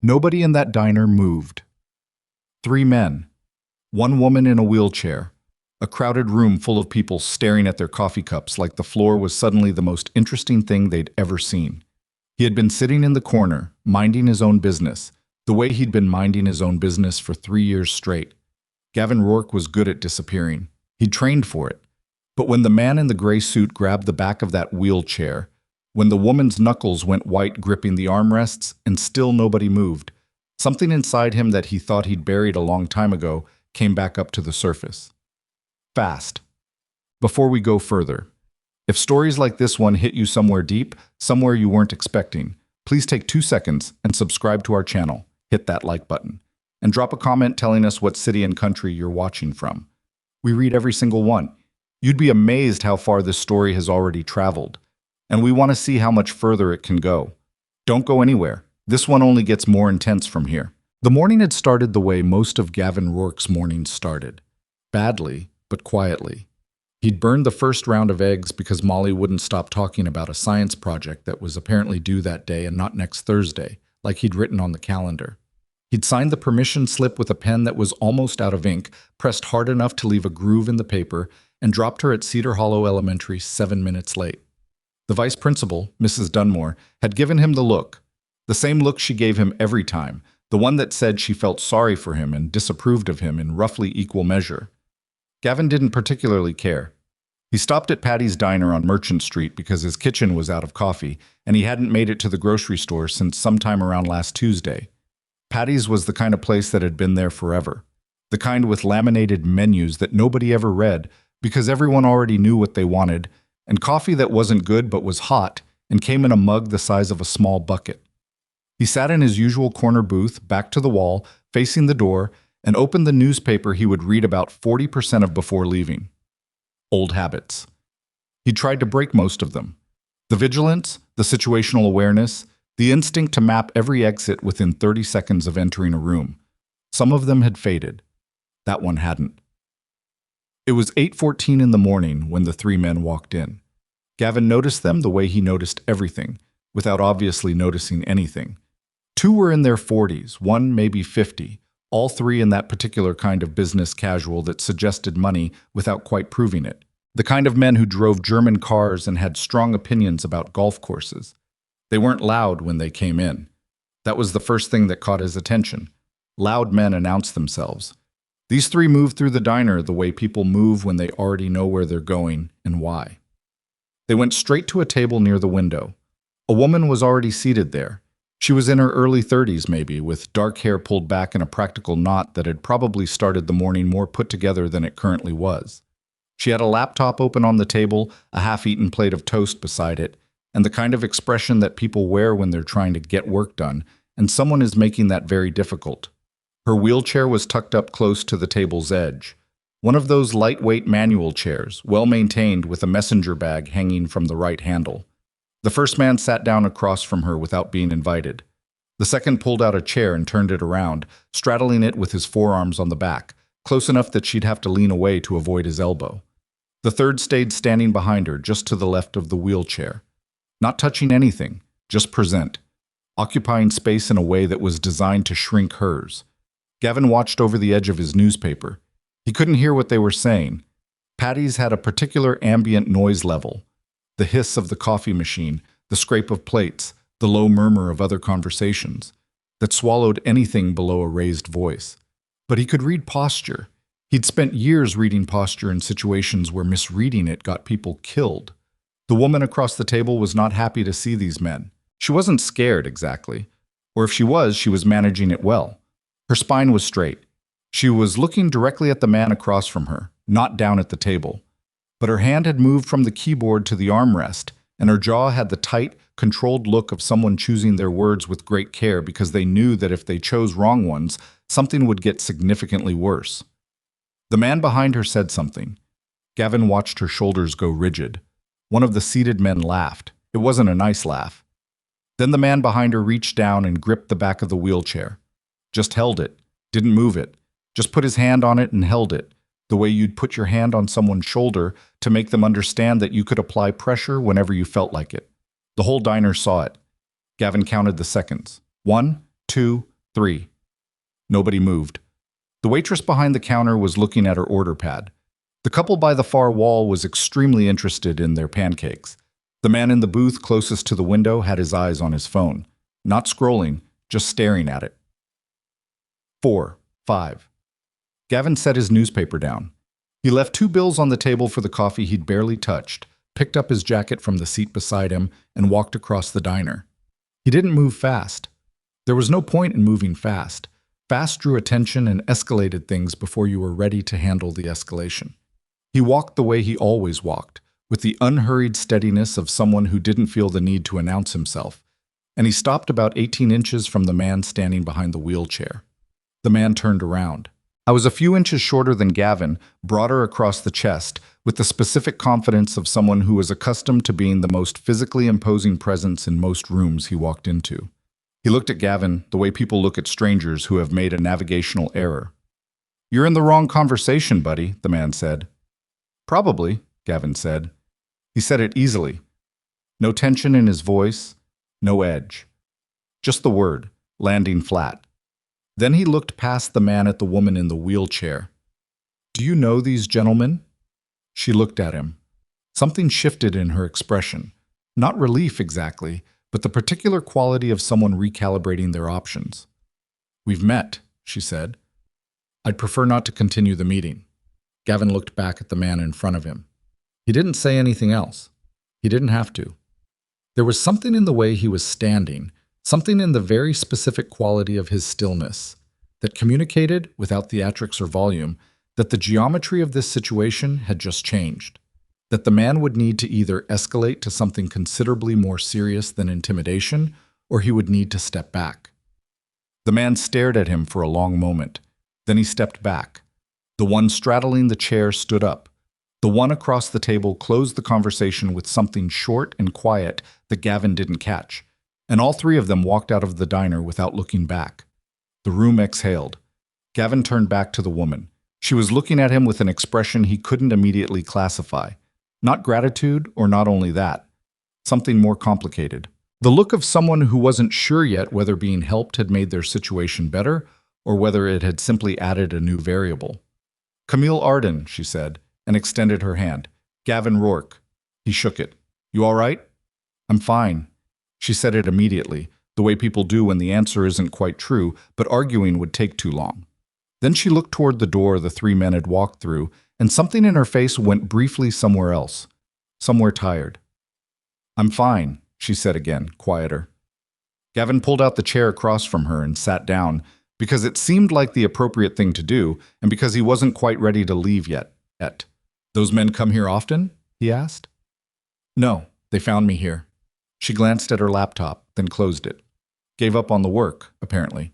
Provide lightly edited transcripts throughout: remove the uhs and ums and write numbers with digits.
Nobody in that diner moved. 3 men, 1 woman in a wheelchair, a crowded room full of people staring at their coffee cups like the floor was suddenly the most interesting thing they'd ever seen. He had been sitting in the corner, minding his own business, the way he'd been minding his own business for 3 years straight. Gavin Rourke was good at disappearing. He'd trained for it. But when the man in the gray suit grabbed the back of that wheelchair, when the woman's knuckles went white gripping the armrests and still nobody moved, something inside him that he thought he'd buried a long time ago came back up to the surface. Fast. Before we go further, if stories like this one hit you somewhere deep, somewhere you weren't expecting, please take 2 seconds and subscribe to our channel, hit that like button, and drop a comment telling us what city and country you're watching from. We read every single one. You'd be amazed how far this story has already traveled, and we want to see how much further it can go. Don't go anywhere. This one only gets more intense from here. The morning had started the way most of Gavin Rourke's mornings started. Badly, but quietly. He'd burned the first round of eggs because Molly wouldn't stop talking about a science project that was apparently due that day and not next Thursday, like he'd written on the calendar. He'd signed the permission slip with a pen that was almost out of ink, pressed hard enough to leave a groove in the paper, and dropped her at Cedar Hollow Elementary 7 minutes late. The vice principal, Mrs. Dunmore, had given him the look. The same look she gave him every time, the one that said she felt sorry for him and disapproved of him in roughly equal measure. Gavin didn't particularly care. He stopped at Patty's Diner on Merchant Street because his kitchen was out of coffee, and he hadn't made it to the grocery store since sometime around last Tuesday. Patty's was the kind of place that had been there forever, the kind with laminated menus that nobody ever read because everyone already knew what they wanted, and coffee that wasn't good but was hot and came in a mug the size of a small bucket. He sat in his usual corner booth, back to the wall, facing the door, and opened the newspaper he would read about 40% of before leaving. Old habits. He tried to break most of them. The vigilance, the situational awareness, the instinct to map every exit within 30 seconds of entering a room. Some of them had faded. That one hadn't. It was 8:14 in the morning when the 3 men walked in. Gavin noticed them the way he noticed everything, without obviously noticing anything. 2 were in their 40s, 1 maybe 50, all 3 in that particular kind of business casual that suggested money without quite proving it. The kind of men who drove German cars and had strong opinions about golf courses. They weren't loud when they came in. That was the first thing that caught his attention. Loud men announced themselves. These 3 moved through the diner the way people move when they already know where they're going and why. They went straight to a table near the window. A woman was already seated there. She was in her early 30s maybe, with dark hair pulled back in a practical knot that had probably started the morning more put together than it currently was. She had a laptop open on the table, a half-eaten plate of toast beside it, and the kind of expression that people wear when they're trying to get work done, and someone is making that very difficult. Her wheelchair was tucked up close to the table's edge. One of those lightweight manual chairs, well-maintained with a messenger bag hanging from the right handle. The first man sat down across from her without being invited. The second pulled out a chair and turned it around, straddling it with his forearms on the back, close enough that she'd have to lean away to avoid his elbow. The third stayed standing behind her, just to the left of the wheelchair. Not touching anything, just present, occupying space in a way that was designed to shrink hers. Gavin watched over the edge of his newspaper. He couldn't hear what they were saying. Patty's had a particular ambient noise level. The hiss of the coffee machine, the scrape of plates, the low murmur of other conversations, that swallowed anything below a raised voice. But he could read posture. He'd spent years reading posture in situations where misreading it got people killed. The woman across the table was not happy to see these men. She wasn't scared exactly, or if she was managing it well. Her spine was straight. She was looking directly at the man across from her, not down at the table. But her hand had moved from the keyboard to the armrest, and her jaw had the tight, controlled look of someone choosing their words with great care because they knew that if they chose wrong ones, something would get significantly worse. The man behind her said something. Gavin watched her shoulders go rigid. One of the seated men laughed. It wasn't a nice laugh. Then the man behind her reached down and gripped the back of the wheelchair. Just held it, didn't move it. Just put his hand on it and held it, the way you'd put your hand on someone's shoulder to make them understand that you could apply pressure whenever you felt like it. The whole diner saw it. Gavin counted the seconds. 1, 2, 3. Nobody moved. The waitress behind the counter was looking at her order pad. The couple by the far wall was extremely interested in their pancakes. The man in the booth closest to the window had his eyes on his phone, not scrolling, just staring at it. 4. 5. Gavin set his newspaper down. He left 2 bills on the table for the coffee he'd barely touched, picked up his jacket from the seat beside him, and walked across the diner. He didn't move fast. There was no point in moving fast. Fast drew attention and escalated things before you were ready to handle the escalation. He walked the way he always walked, with the unhurried steadiness of someone who didn't feel the need to announce himself, and he stopped about 18 inches from the man standing behind the wheelchair. The man turned around. I was a few inches shorter than Gavin, broader across the chest, with the specific confidence of someone who was accustomed to being the most physically imposing presence in most rooms he walked into. He looked at Gavin the way people look at strangers who have made a navigational error. "You're in the wrong conversation, buddy," the man said. "Probably," Gavin said. He said it easily. No tension in his voice, no edge. Just the word, landing flat. Then he looked past the man at the woman in the wheelchair. "Do you know these gentlemen?" She looked at him. Something shifted in her expression. Not relief exactly, but the particular quality of someone recalibrating their options. "We've met," she said. "I'd prefer not to continue the meeting." Gavin looked back at the man in front of him. He didn't say anything else. He didn't have to. There was something in the way he was standing, something in the very specific quality of his stillness, that communicated, without theatrics or volume, that the geometry of this situation had just changed, that the man would need to either escalate to something considerably more serious than intimidation, or he would need to step back. The man stared at him for a long moment. Then he stepped back. The one straddling the chair stood up. The one across the table closed the conversation with something short and quiet that Gavin didn't catch, and all 3 of them walked out of the diner without looking back. The room exhaled. Gavin turned back to the woman. She was looking at him with an expression he couldn't immediately classify. Not gratitude, or not only that. Something more complicated. The look of someone who wasn't sure yet whether being helped had made their situation better, or whether it had simply added a new variable. "Camille Arden," she said, and extended her hand. "Gavin Rourke." He shook it. "You all right?" "I'm fine." She said it immediately, the way people do when the answer isn't quite true, but arguing would take too long. Then she looked toward the door the 3 men had walked through, and something in her face went briefly somewhere else, somewhere tired. "I'm fine," she said again, quieter. Gavin pulled out the chair across from her and sat down, because it seemed like the appropriate thing to do, and because he wasn't quite ready to leave yet. "Those men come here often?" he asked. "No, they found me here." She glanced at her laptop, then closed it. Gave up on the work, apparently.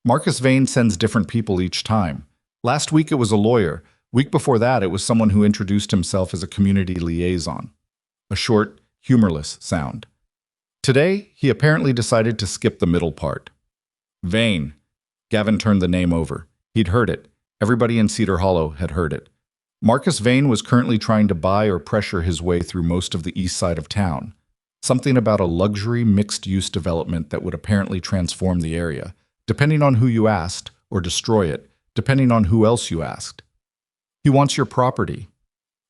Marcus Vane sends different people each time. Last week it was a lawyer. Week before that it was someone who introduced himself as a community liaison. A short, humorless sound. Today, he apparently decided to skip the middle part. Vane. Gavin turned the name over. He'd heard it. Everybody in Cedar Hollow had heard it. Marcus Vane was currently trying to buy or pressure his way through most of the east side of town. Something about a luxury mixed-use development that would apparently transform the area, depending on who you asked, or destroy it, depending on who else you asked. "He wants your property."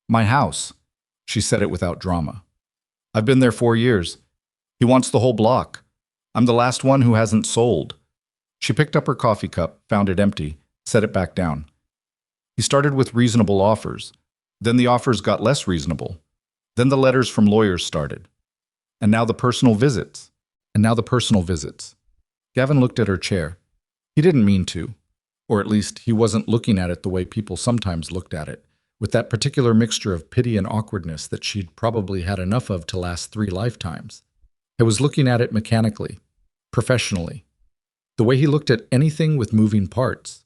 "My house." She said it without drama. "I've been there 4 years. He wants the whole block. I'm the last one who hasn't sold." She picked up her coffee cup, found it empty, set it back down. He started with reasonable offers. Then the offers got less reasonable. Then the letters from lawyers started. And now the personal visits. Gavin looked at her chair. He didn't mean to. Or at least, he wasn't looking at it the way people sometimes looked at it, with that particular mixture of pity and awkwardness that she'd probably had enough of to last 3 lifetimes. He was looking at it mechanically, professionally. The way he looked at anything with moving parts.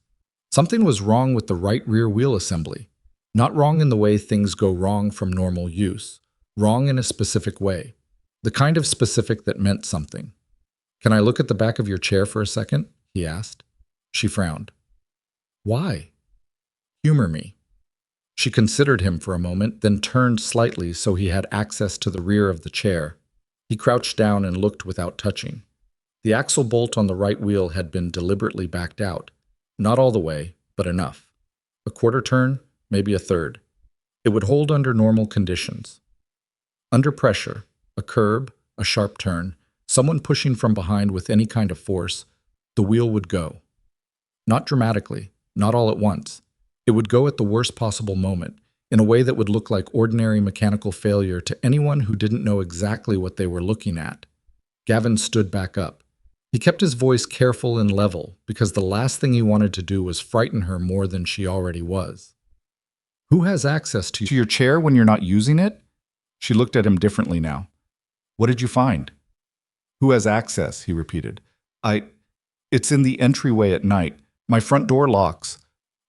Something was wrong with the right rear wheel assembly. Not wrong in the way things go wrong from normal use. Wrong in a specific way. The kind of specific that meant something. "Can I look at the back of your chair for a second?" he asked. She frowned. "Why?" "Humor me." She considered him for a moment, then turned slightly so he had access to the rear of the chair. He crouched down and looked without touching. The axle bolt on the right wheel had been deliberately backed out. Not all the way, but enough. A quarter turn, maybe a third. It would hold under normal conditions. Under pressure, a curb, a sharp turn, someone pushing from behind with any kind of force, the wheel would go. Not dramatically, not all at once. It would go at the worst possible moment, in a way that would look like ordinary mechanical failure to anyone who didn't know exactly what they were looking at. Gavin stood back up. He kept his voice careful and level, because the last thing he wanted to do was frighten her more than she already was. Who has access to your chair when you're not using it? She looked at him differently now. What did you find? Who has access, he repeated. It's in the entryway at night. My front door locks.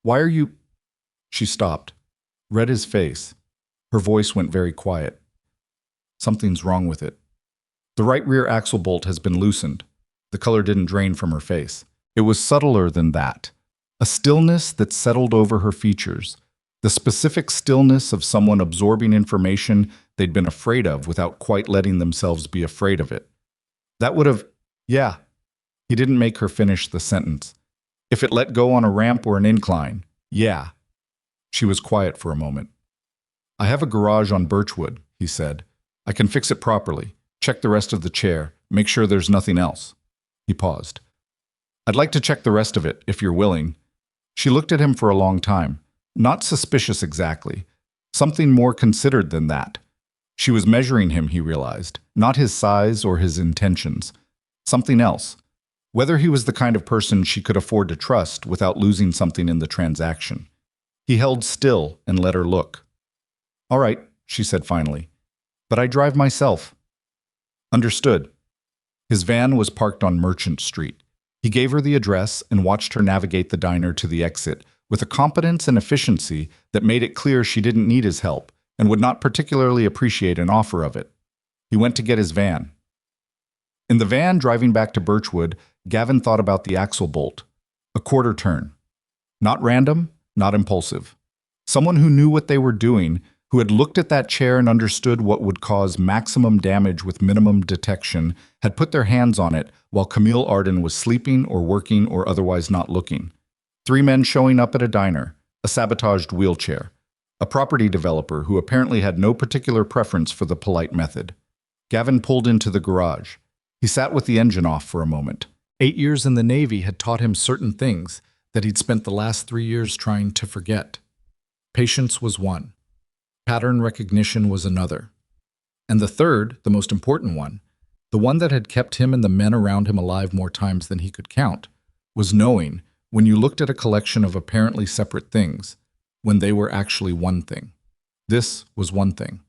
Why are you... She stopped, read his face. Her voice went very quiet. Something's wrong with it. The right rear axle bolt has been loosened. The color didn't drain from her face. It was subtler than that. A stillness that settled over her features. The specific stillness of someone absorbing information they'd been afraid of without quite letting themselves be afraid of it. That would have... Yeah. He didn't make her finish the sentence. If it let go on a ramp or an incline. Yeah. She was quiet for a moment. I have a garage on Birchwood, he said. I can fix it properly. Check the rest of the chair. Make sure there's nothing else. He paused. I'd like to check the rest of it, if you're willing. She looked at him for a long time. Not suspicious exactly. Something more considered than that. She was measuring him, he realized. Not his size or his intentions. Something else. Whether he was the kind of person she could afford to trust without losing something in the transaction. He held still and let her look. All right, she said finally. But I drive myself. Understood. His van was parked on Merchant Street. He gave her the address and watched her navigate the diner to the exit with a competence and efficiency that made it clear she didn't need his help and would not particularly appreciate an offer of it. He went to get his van. In the van driving back to Birchwood, Gavin thought about the axle bolt. A quarter turn. Not random, not impulsive. Someone who knew what they were doing, who had looked at that chair and understood what would cause maximum damage with minimum detection, had put their hands on it while Camille Arden was sleeping or working or otherwise not looking. 3 men showing up at a diner, a sabotaged wheelchair, a property developer who apparently had no particular preference for the polite method. Gavin pulled into the garage. He sat with the engine off for a moment. 8 years in the Navy had taught him certain things that he'd spent the last 3 years trying to forget. Patience was one. Pattern recognition was another. And the third, the most important one, the one that had kept him and the men around him alive more times than he could count, was knowing when you looked at a collection of apparently separate things, when they were actually one thing. This was one thing.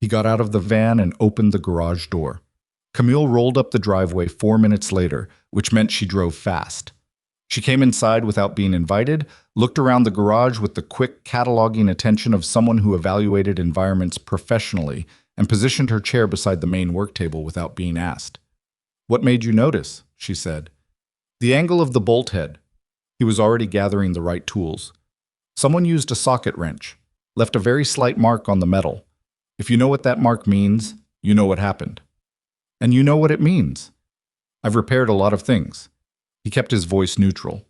He got out of the van and opened the garage door. Camille rolled up the driveway 4 minutes later, which meant she drove fast. She came inside without being invited, looked around the garage with the quick cataloging attention of someone who evaluated environments professionally, and positioned her chair beside the main work table without being asked. What made you notice? She said. The angle of the bolt head. He was already gathering the right tools. Someone used a socket wrench, left a very slight mark on the metal. If you know what that mark means, you know what happened. And you know what it means. I've repaired a lot of things. He kept his voice neutral.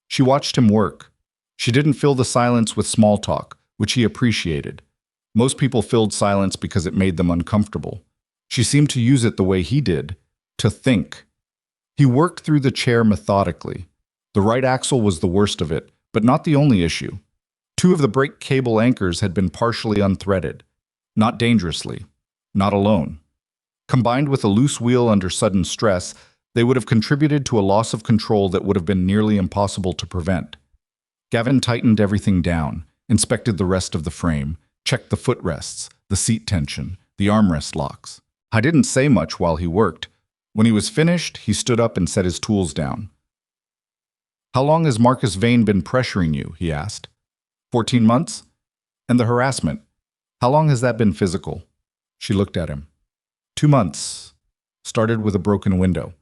She watched him work. She didn't fill the silence with small talk, which he appreciated. Most people filled silence because it made them uncomfortable. She seemed to use it the way he did, to think. He worked through the chair methodically. The right axle was the worst of it, but not the only issue. 2 of the brake cable anchors had been partially unthreaded. Not dangerously. Not alone. Combined with a loose wheel under sudden stress, they would have contributed to a loss of control that would have been nearly impossible to prevent. Gavin tightened everything down, inspected the rest of the frame, checked the footrests, the seat tension, the armrest locks. I didn't say much while he worked. When he was finished, he stood up and set his tools down. How long has Marcus Vane been pressuring you? He asked. 14 months? And the harassment? How long has that been physical? She looked at him. 2 months. Started with a broken window.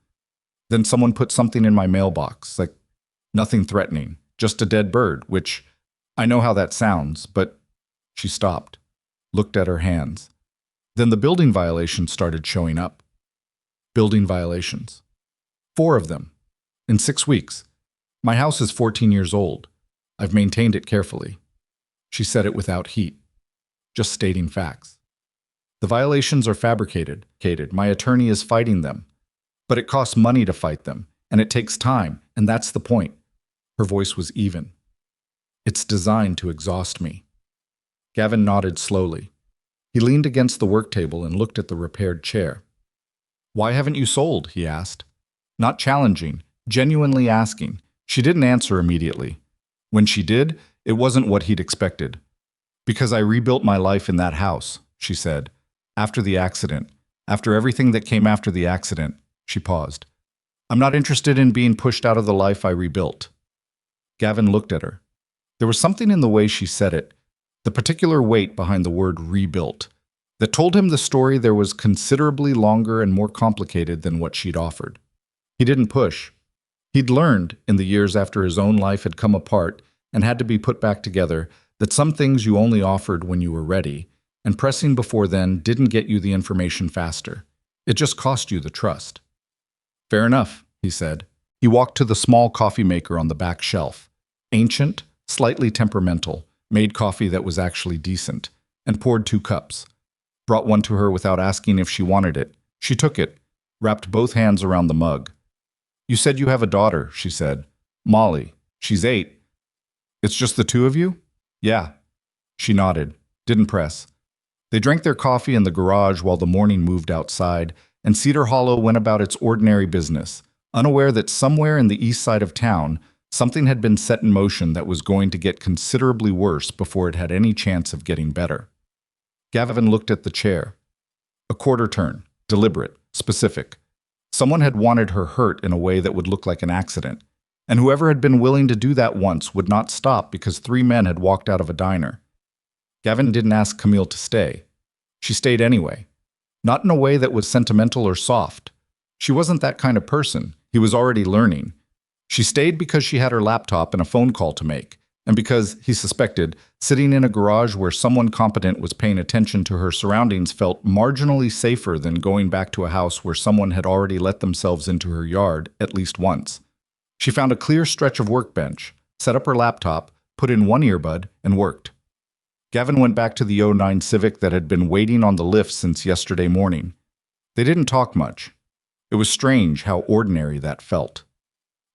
Then someone put something in my mailbox, like nothing threatening, just a dead bird, which I know how that sounds, but she stopped, looked at her hands. Then the building violations started showing up. Building violations. 4 of them. In 6 weeks. My house is 14 years old. I've maintained it carefully. She said it without heat, just stating facts. The violations are fabricated. My attorney is fighting them. But it costs money to fight them, and it takes time, and that's the point. Her voice was even. It's designed to exhaust me. Gavin nodded slowly. He leaned against the work table and looked at the repaired chair. Why haven't you sold? He asked. Not challenging, genuinely asking. She didn't answer immediately. When she did, it wasn't what he'd expected. Because I rebuilt my life in that house, she said. After the accident. After everything that came after the accident. She paused. I'm not interested in being pushed out of the life I rebuilt. Gavin looked at her. There was something in the way she said it, the particular weight behind the word rebuilt, that told him the story there was considerably longer and more complicated than what she'd offered. He didn't push. He'd learned, in the years after his own life had come apart and had to be put back together, that some things you only offered when you were ready, and pressing before then didn't get you the information faster. It just cost you the trust. Fair enough, he said. He walked to the small coffee maker on the back shelf. Ancient, slightly temperamental, made coffee that was actually decent, and poured 2 cups. Brought one to her without asking if she wanted it. She took it, wrapped both hands around the mug. You said you have a daughter, she said. Molly. She's 8. It's just the 2 of you? Yeah. She nodded, didn't press. They drank their coffee in the garage while the morning moved outside, and Cedar Hollow went about its ordinary business, unaware that somewhere in the east side of town, something had been set in motion that was going to get considerably worse before it had any chance of getting better. Gavin looked at the chair. A quarter turn, deliberate, specific. Someone had wanted her hurt in a way that would look like an accident, and whoever had been willing to do that once would not stop because 3 men had walked out of a diner. Gavin didn't ask Camille to stay. She stayed anyway. Not in a way that was sentimental or soft. She wasn't that kind of person. He was already learning. She stayed because she had her laptop and a phone call to make, and because, he suspected, sitting in a garage where someone competent was paying attention to her surroundings felt marginally safer than going back to a house where someone had already let themselves into her yard at least once. She found a clear stretch of workbench, set up her laptop, put in one earbud, and worked. Gavin went back to the '09 Civic that had been waiting on the lift since yesterday morning. They didn't talk much. It was strange how ordinary that felt.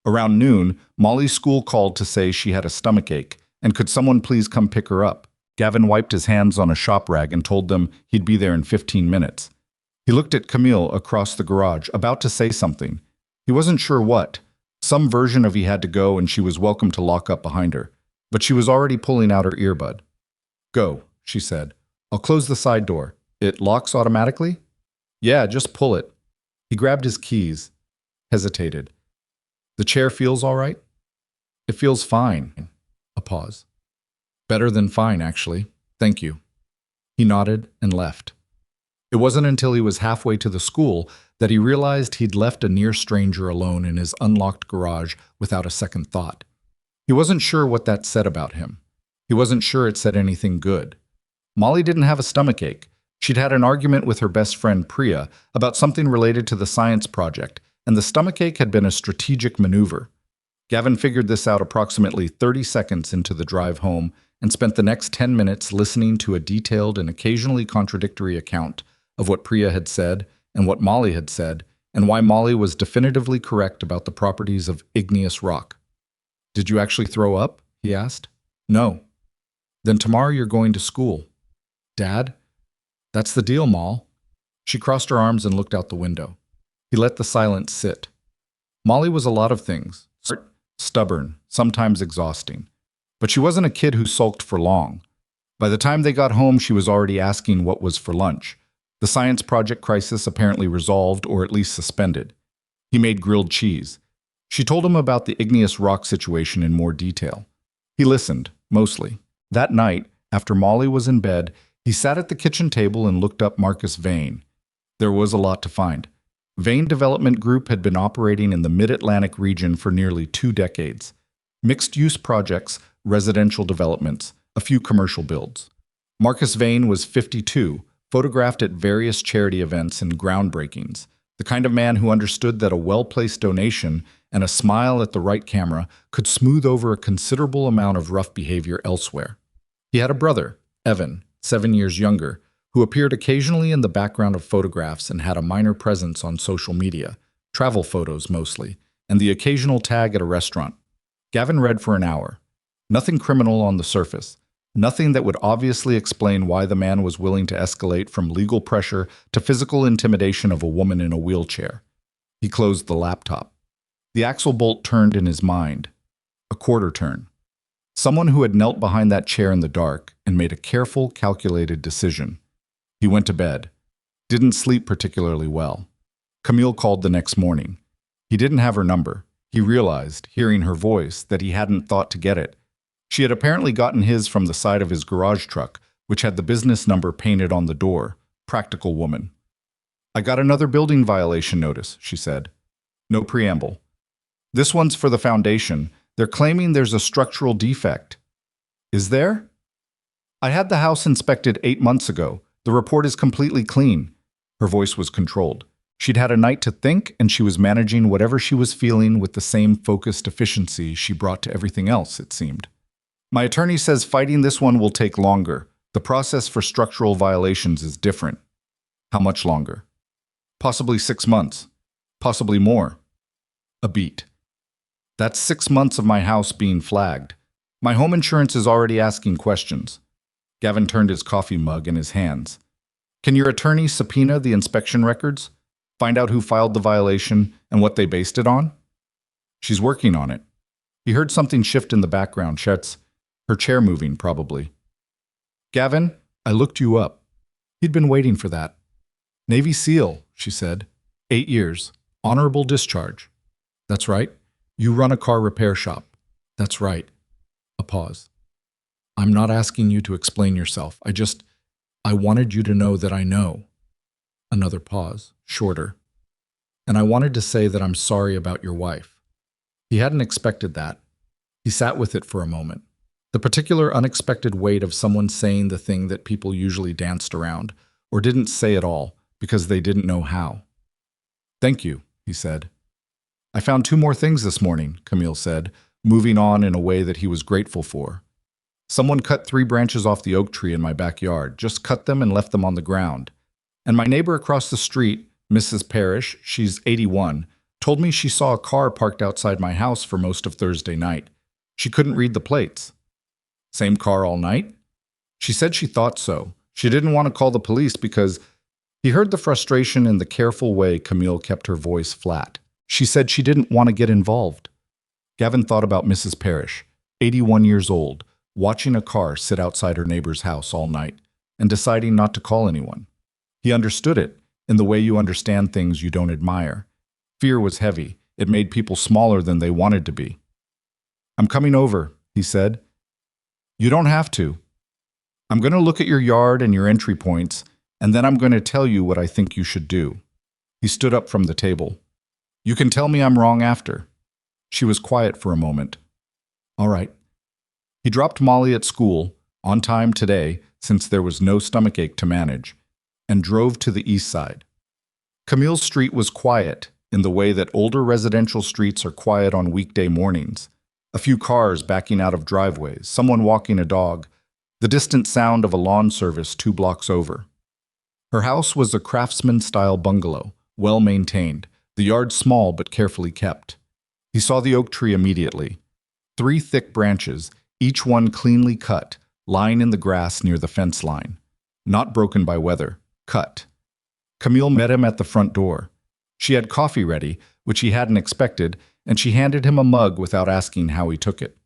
Around noon, Molly's school called to say she had a stomachache, and could someone please come pick her up. Gavin wiped his hands on a shop rag and told them he'd be there in 15 minutes. He looked at Camille across the garage, about to say something. He wasn't sure what. Some version of he had to go and she was welcome to lock up behind her. But she was already pulling out her earbud. Go, she said. I'll close the side door. It locks automatically? Yeah, just pull it. He grabbed his keys, hesitated. The chair feels all right? It feels fine. A pause. Better than fine, actually. Thank you. He nodded and left. It wasn't until he was halfway to the school that he realized he'd left a near stranger alone in his unlocked garage without a second thought. He wasn't sure what that said about him. He wasn't sure it said anything good. Molly didn't have a stomachache. She'd had an argument with her best friend Priya about something related to the science project, and the stomachache had been a strategic maneuver. Gavin figured this out approximately 30 seconds into the drive home and spent the next 10 minutes listening to a detailed and occasionally contradictory account of what Priya had said and what Molly had said, and why Molly was definitively correct about the properties of igneous rock. Did you actually throw up? He asked. No. Then tomorrow you're going to school. Dad? That's the deal, Moll. She crossed her arms and looked out the window. He let the silence sit. Molly was a lot of things. Stubborn, sometimes exhausting. But she wasn't a kid who sulked for long. By the time they got home, she was already asking what was for lunch. The science project crisis apparently resolved, or at least suspended. He made grilled cheese. She told him about the igneous rock situation in more detail. He listened, mostly. That night, after Molly was in bed, he sat at the kitchen table and looked up Marcus Vane. There was a lot to find. Vane Development Group had been operating in the Mid-Atlantic region for nearly 2 decades. Mixed-use projects, residential developments, a few commercial builds. Marcus Vane was 52, photographed at various charity events and groundbreakings, The kind of man who understood that a well-placed donation and a smile at the right camera could smooth over a considerable amount of rough behavior elsewhere. He had a brother, Evan, 7 years younger, who appeared occasionally in the background of photographs and had a minor presence on social media, travel photos mostly, and the occasional tag at a restaurant. Gavin read for an hour. Nothing criminal on the surface. Nothing that would obviously explain why the man was willing to escalate from legal pressure to physical intimidation of a woman in a wheelchair. He closed the laptop. The axle bolt turned in his mind. A quarter turn. Someone who had knelt behind that chair in the dark and made a careful, calculated decision. He went to bed. Didn't sleep particularly well. Camille called the next morning. He didn't have her number. He realized, hearing her voice, that he hadn't thought to get it. She had apparently gotten his from the side of his garage truck, which had the business number painted on the door. Practical woman. "I got another building violation notice," she said. No preamble. "This one's for the foundation. They're claiming there's a structural defect." "Is there?" "I had the house inspected 8 months ago. The report is completely clean." Her voice was controlled. She'd had a night to think, and she was managing whatever she was feeling with the same focused efficiency she brought to everything else, it seemed. "My attorney says fighting this one will take longer. The process for structural violations is different." "How much longer?" "Possibly 6 months. Possibly more." A beat. "That's 6 months of my house being flagged. My home insurance is already asking questions." Gavin turned his coffee mug in his hands. "Can your attorney subpoena the inspection records? Find out who filed the violation and what they based it on?" "She's working on it." He heard something shift in the background. Her chair moving, probably. "Gavin, I looked you up." He'd been waiting for that. "Navy SEAL," she said. 8 years. Honorable discharge." "That's right. You run a car repair shop." "That's right." A pause. "I'm not asking you to explain yourself. I wanted you to know that I know." Another pause, shorter. "And I wanted to say that I'm sorry about your wife." He hadn't expected that. He sat with it for a moment. The particular unexpected weight of someone saying the thing that people usually danced around, or didn't say at all, because they didn't know how. "Thank you," he said. "I found 2 more things this morning," Camille said, moving on in a way that he was grateful for. "Someone cut 3 branches off the oak tree in my backyard, just cut them and left them on the ground. And my neighbor across the street, Mrs. Parrish, she's 81, told me she saw a car parked outside my house for most of Thursday night. She couldn't read the plates." "Same car all night?" "She said she thought so. She didn't want to call the police because—" He heard the frustration in the careful way Camille kept her voice flat. "She said she didn't want to get involved." Gavin thought about Mrs. Parrish, 81 years old, watching a car sit outside her neighbor's house all night and deciding not to call anyone. He understood it, in the way you understand things you don't admire. Fear was heavy. It made people smaller than they wanted to be. "I'm coming over," he said. "You don't have to. I'm going to look at your yard and your entry points, and then I'm going to tell you what I think you should do." He stood up from the table. "You can tell me I'm wrong after." She was quiet for a moment. "All right." He dropped Molly at school, on time today, since there was no stomachache to manage, and drove to the east side. Camille's street was quiet, in the way that older residential streets are quiet on weekday mornings. A few cars backing out of driveways, someone walking a dog, the distant sound of a lawn service 2 blocks over. Her house was a craftsman-style bungalow, well maintained, the yard small but carefully kept. He saw the oak tree immediately. 3 thick branches, each one cleanly cut, lying in the grass near the fence line. Not broken by weather, cut. Camille met him at the front door. She had coffee ready, which he hadn't expected, and she handed him a mug without asking how he took it.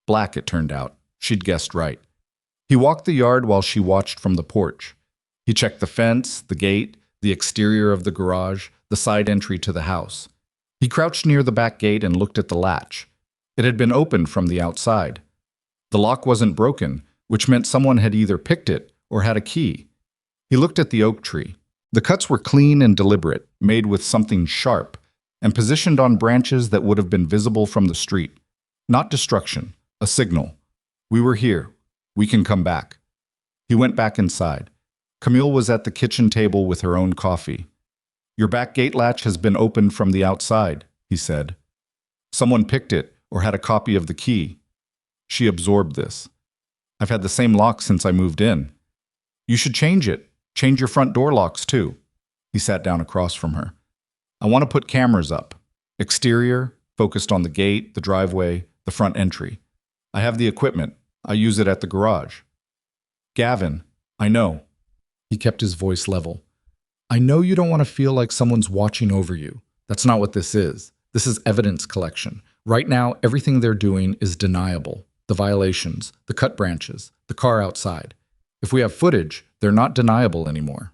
Black, it turned out. She'd guessed right. He walked the yard while she watched from the porch. He checked the fence, the gate, the exterior of the garage, the side entry to the house. He crouched near the back gate and looked at the latch. It had been opened from the outside. The lock wasn't broken, which meant someone had either picked it or had a key. He looked at the oak tree. The cuts were clean and deliberate, made with something sharp, and positioned on branches that would have been visible from the street. Not destruction, a signal. "We were here. We can come back." He went back inside. Camille was at the kitchen table with her own coffee. Your back gate latch has been opened from the outside, he said. Someone picked it or had a copy of the key. She absorbed this. I've had the same lock since I moved in. You should change it. Change your front door locks too. He sat down across from her. I want to put cameras up. Exterior, focused on the gate, the driveway, the front entry. I have the equipment. I use it at the garage. Gavin, I know. He kept his voice level. I know you don't want to feel like someone's watching over you. That's not what this is. This is evidence collection. Right now, everything they're doing is deniable. The violations, the cut branches, the car outside. If we have footage, they're not deniable anymore.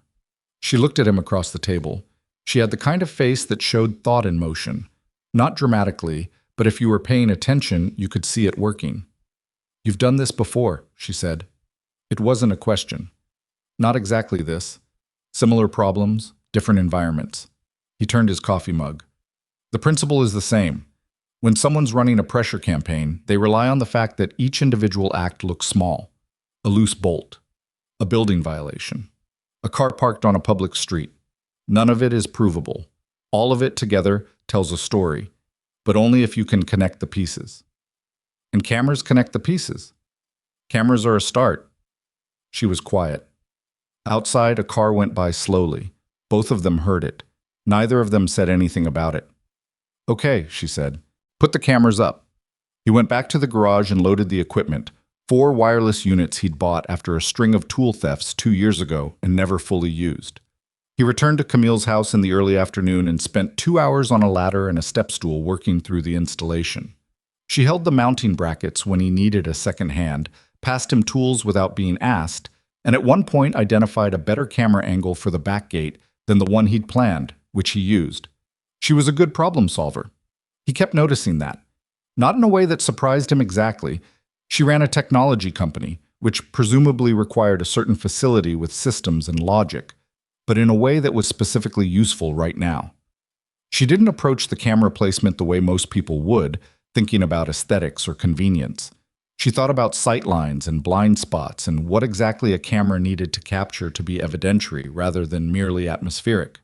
She looked at him across the table. She had the kind of face that showed thought in motion. Not dramatically, but if you were paying attention, you could see it working. You've done this before, she said. It wasn't a question. Not exactly this. Similar problems, different environments. He turned his coffee mug. The principle is the same. When someone's running a pressure campaign, they rely on the fact that each individual act looks small. A loose bolt. A building violation. A car parked on a public street. None of it is provable. All of it together tells a story, but only if you can connect the pieces. And cameras connect the pieces. Cameras are a start. She was quiet. Outside, a car went by slowly. Both of them heard it. Neither of them said anything about it. Okay, she said. Put the cameras up. He went back to the garage and loaded the equipment. 4 wireless units he'd bought after a string of tool thefts 2 years ago and never fully used. He returned to Camille's house in the early afternoon and spent 2 hours on a ladder and a step stool working through the installation. She held the mounting brackets when he needed a second hand, passed him tools without being asked, and at one point identified a better camera angle for the back gate than the one he'd planned, which he used. She was a good problem solver. He kept noticing that. Not in a way that surprised him exactly. She ran a technology company, which presumably required a certain facility with systems and logic, but in a way that was specifically useful right now. She didn't approach the camera placement the way most people would, thinking about aesthetics or convenience. She thought about sight lines and blind spots and what exactly a camera needed to capture to be evidentiary rather than merely atmospheric.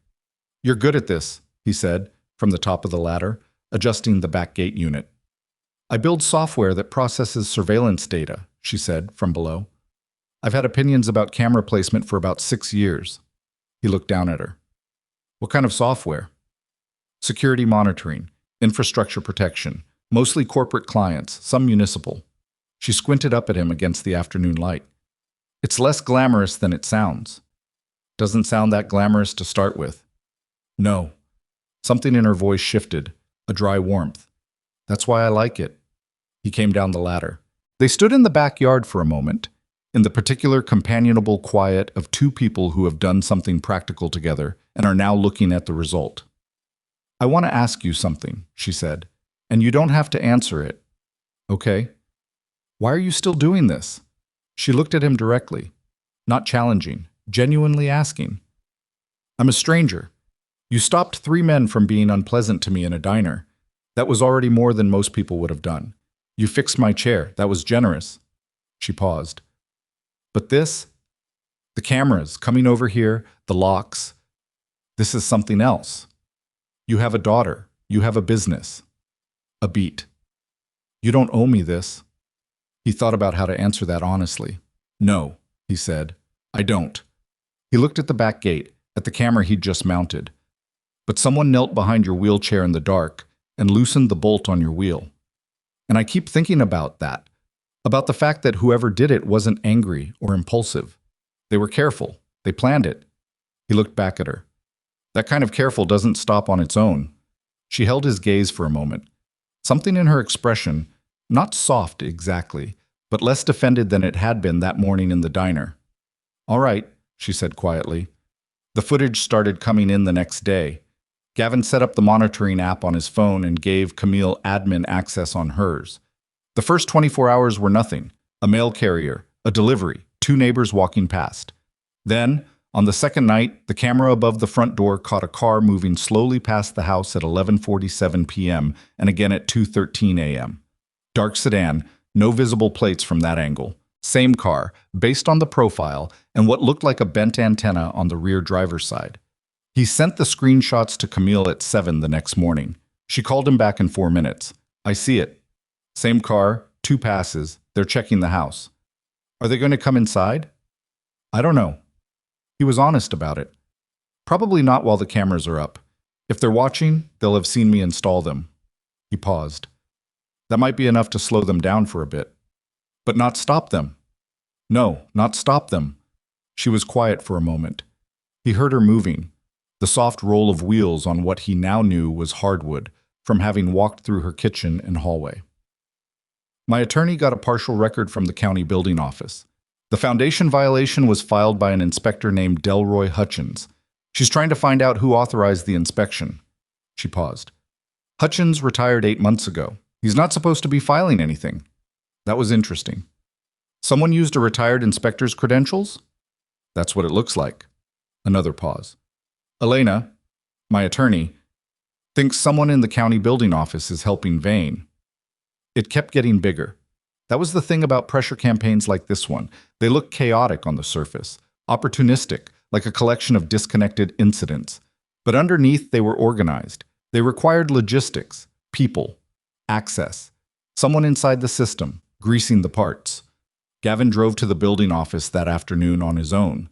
You're good at this, he said, from the top of the ladder, adjusting the back gate unit. I build software that processes surveillance data, she said, from below. I've had opinions about camera placement for about 6 years. He looked down at her. What kind of software? Security monitoring, infrastructure protection, mostly corporate clients, some municipal. She squinted up at him against the afternoon light. It's less glamorous than it sounds. Doesn't sound that glamorous to start with. No. Something in her voice shifted, a dry warmth. That's why I like it. He came down the ladder. They stood in the backyard for a moment, in the particular companionable quiet of 2 people who have done something practical together and are now looking at the result. I want to ask you something, she said, and you don't have to answer it. Okay? Why are you still doing this? She looked at him directly, not challenging, genuinely asking. I'm a stranger. You stopped 3 men from being unpleasant to me in a diner. That was already more than most people would have done. You fixed my chair. That was generous. She paused. But this? The cameras coming over here, the locks. This is something else. You have a daughter. You have a business. A beat. You don't owe me this. He thought about how to answer that honestly. No, he said. I don't. He looked at the back gate, at the camera he'd just mounted. But someone knelt behind your wheelchair in the dark and loosened the bolt on your wheel. And I keep thinking about that, about the fact that whoever did it wasn't angry or impulsive. They were careful. They planned it. He looked back at her. That kind of careful doesn't stop on its own. She held his gaze for a moment. Something in her expression, not soft exactly, but less defended than it had been that morning in the diner. All right, she said quietly. The footage started coming in the next day. Gavin set up the monitoring app on his phone and gave Camille admin access on hers. The first 24 hours were nothing. A mail carrier, a delivery, 2 neighbors walking past. Then, on the second night, the camera above the front door caught a car moving slowly past the house at 11:47 p.m. and again at 2:13 a.m. Dark sedan, no visible plates from that angle. Same car, based on the profile, and what looked like a bent antenna on the rear driver's side. He sent the screenshots to Camille at 7 the next morning. She called him back in 4 minutes. I see it. Same car, 2 passes. They're checking the house. Are they going to come inside? I don't know. He was honest about it. Probably not while the cameras are up. If they're watching, they'll have seen me install them. He paused. That might be enough to slow them down for a bit. But not stop them. No, not stop them. She was quiet for a moment. He heard her moving, the soft roll of wheels on what he now knew was hardwood, from having walked through her kitchen and hallway. My attorney got a partial record from the county building office. The foundation violation was filed by an inspector named Delroy Hutchins. She's trying to find out who authorized the inspection. She paused. Hutchins retired 8 months ago. He's not supposed to be filing anything. That was interesting. Someone used a retired inspector's credentials? That's what it looks like. Another pause. Elena, my attorney, thinks someone in the county building office is helping Vane. It kept getting bigger. That was the thing about pressure campaigns like this one. They look chaotic on the surface, opportunistic, like a collection of disconnected incidents. But underneath, they were organized. They required logistics, people, access, someone inside the system, greasing the parts. Gavin drove to the building office that afternoon on his own.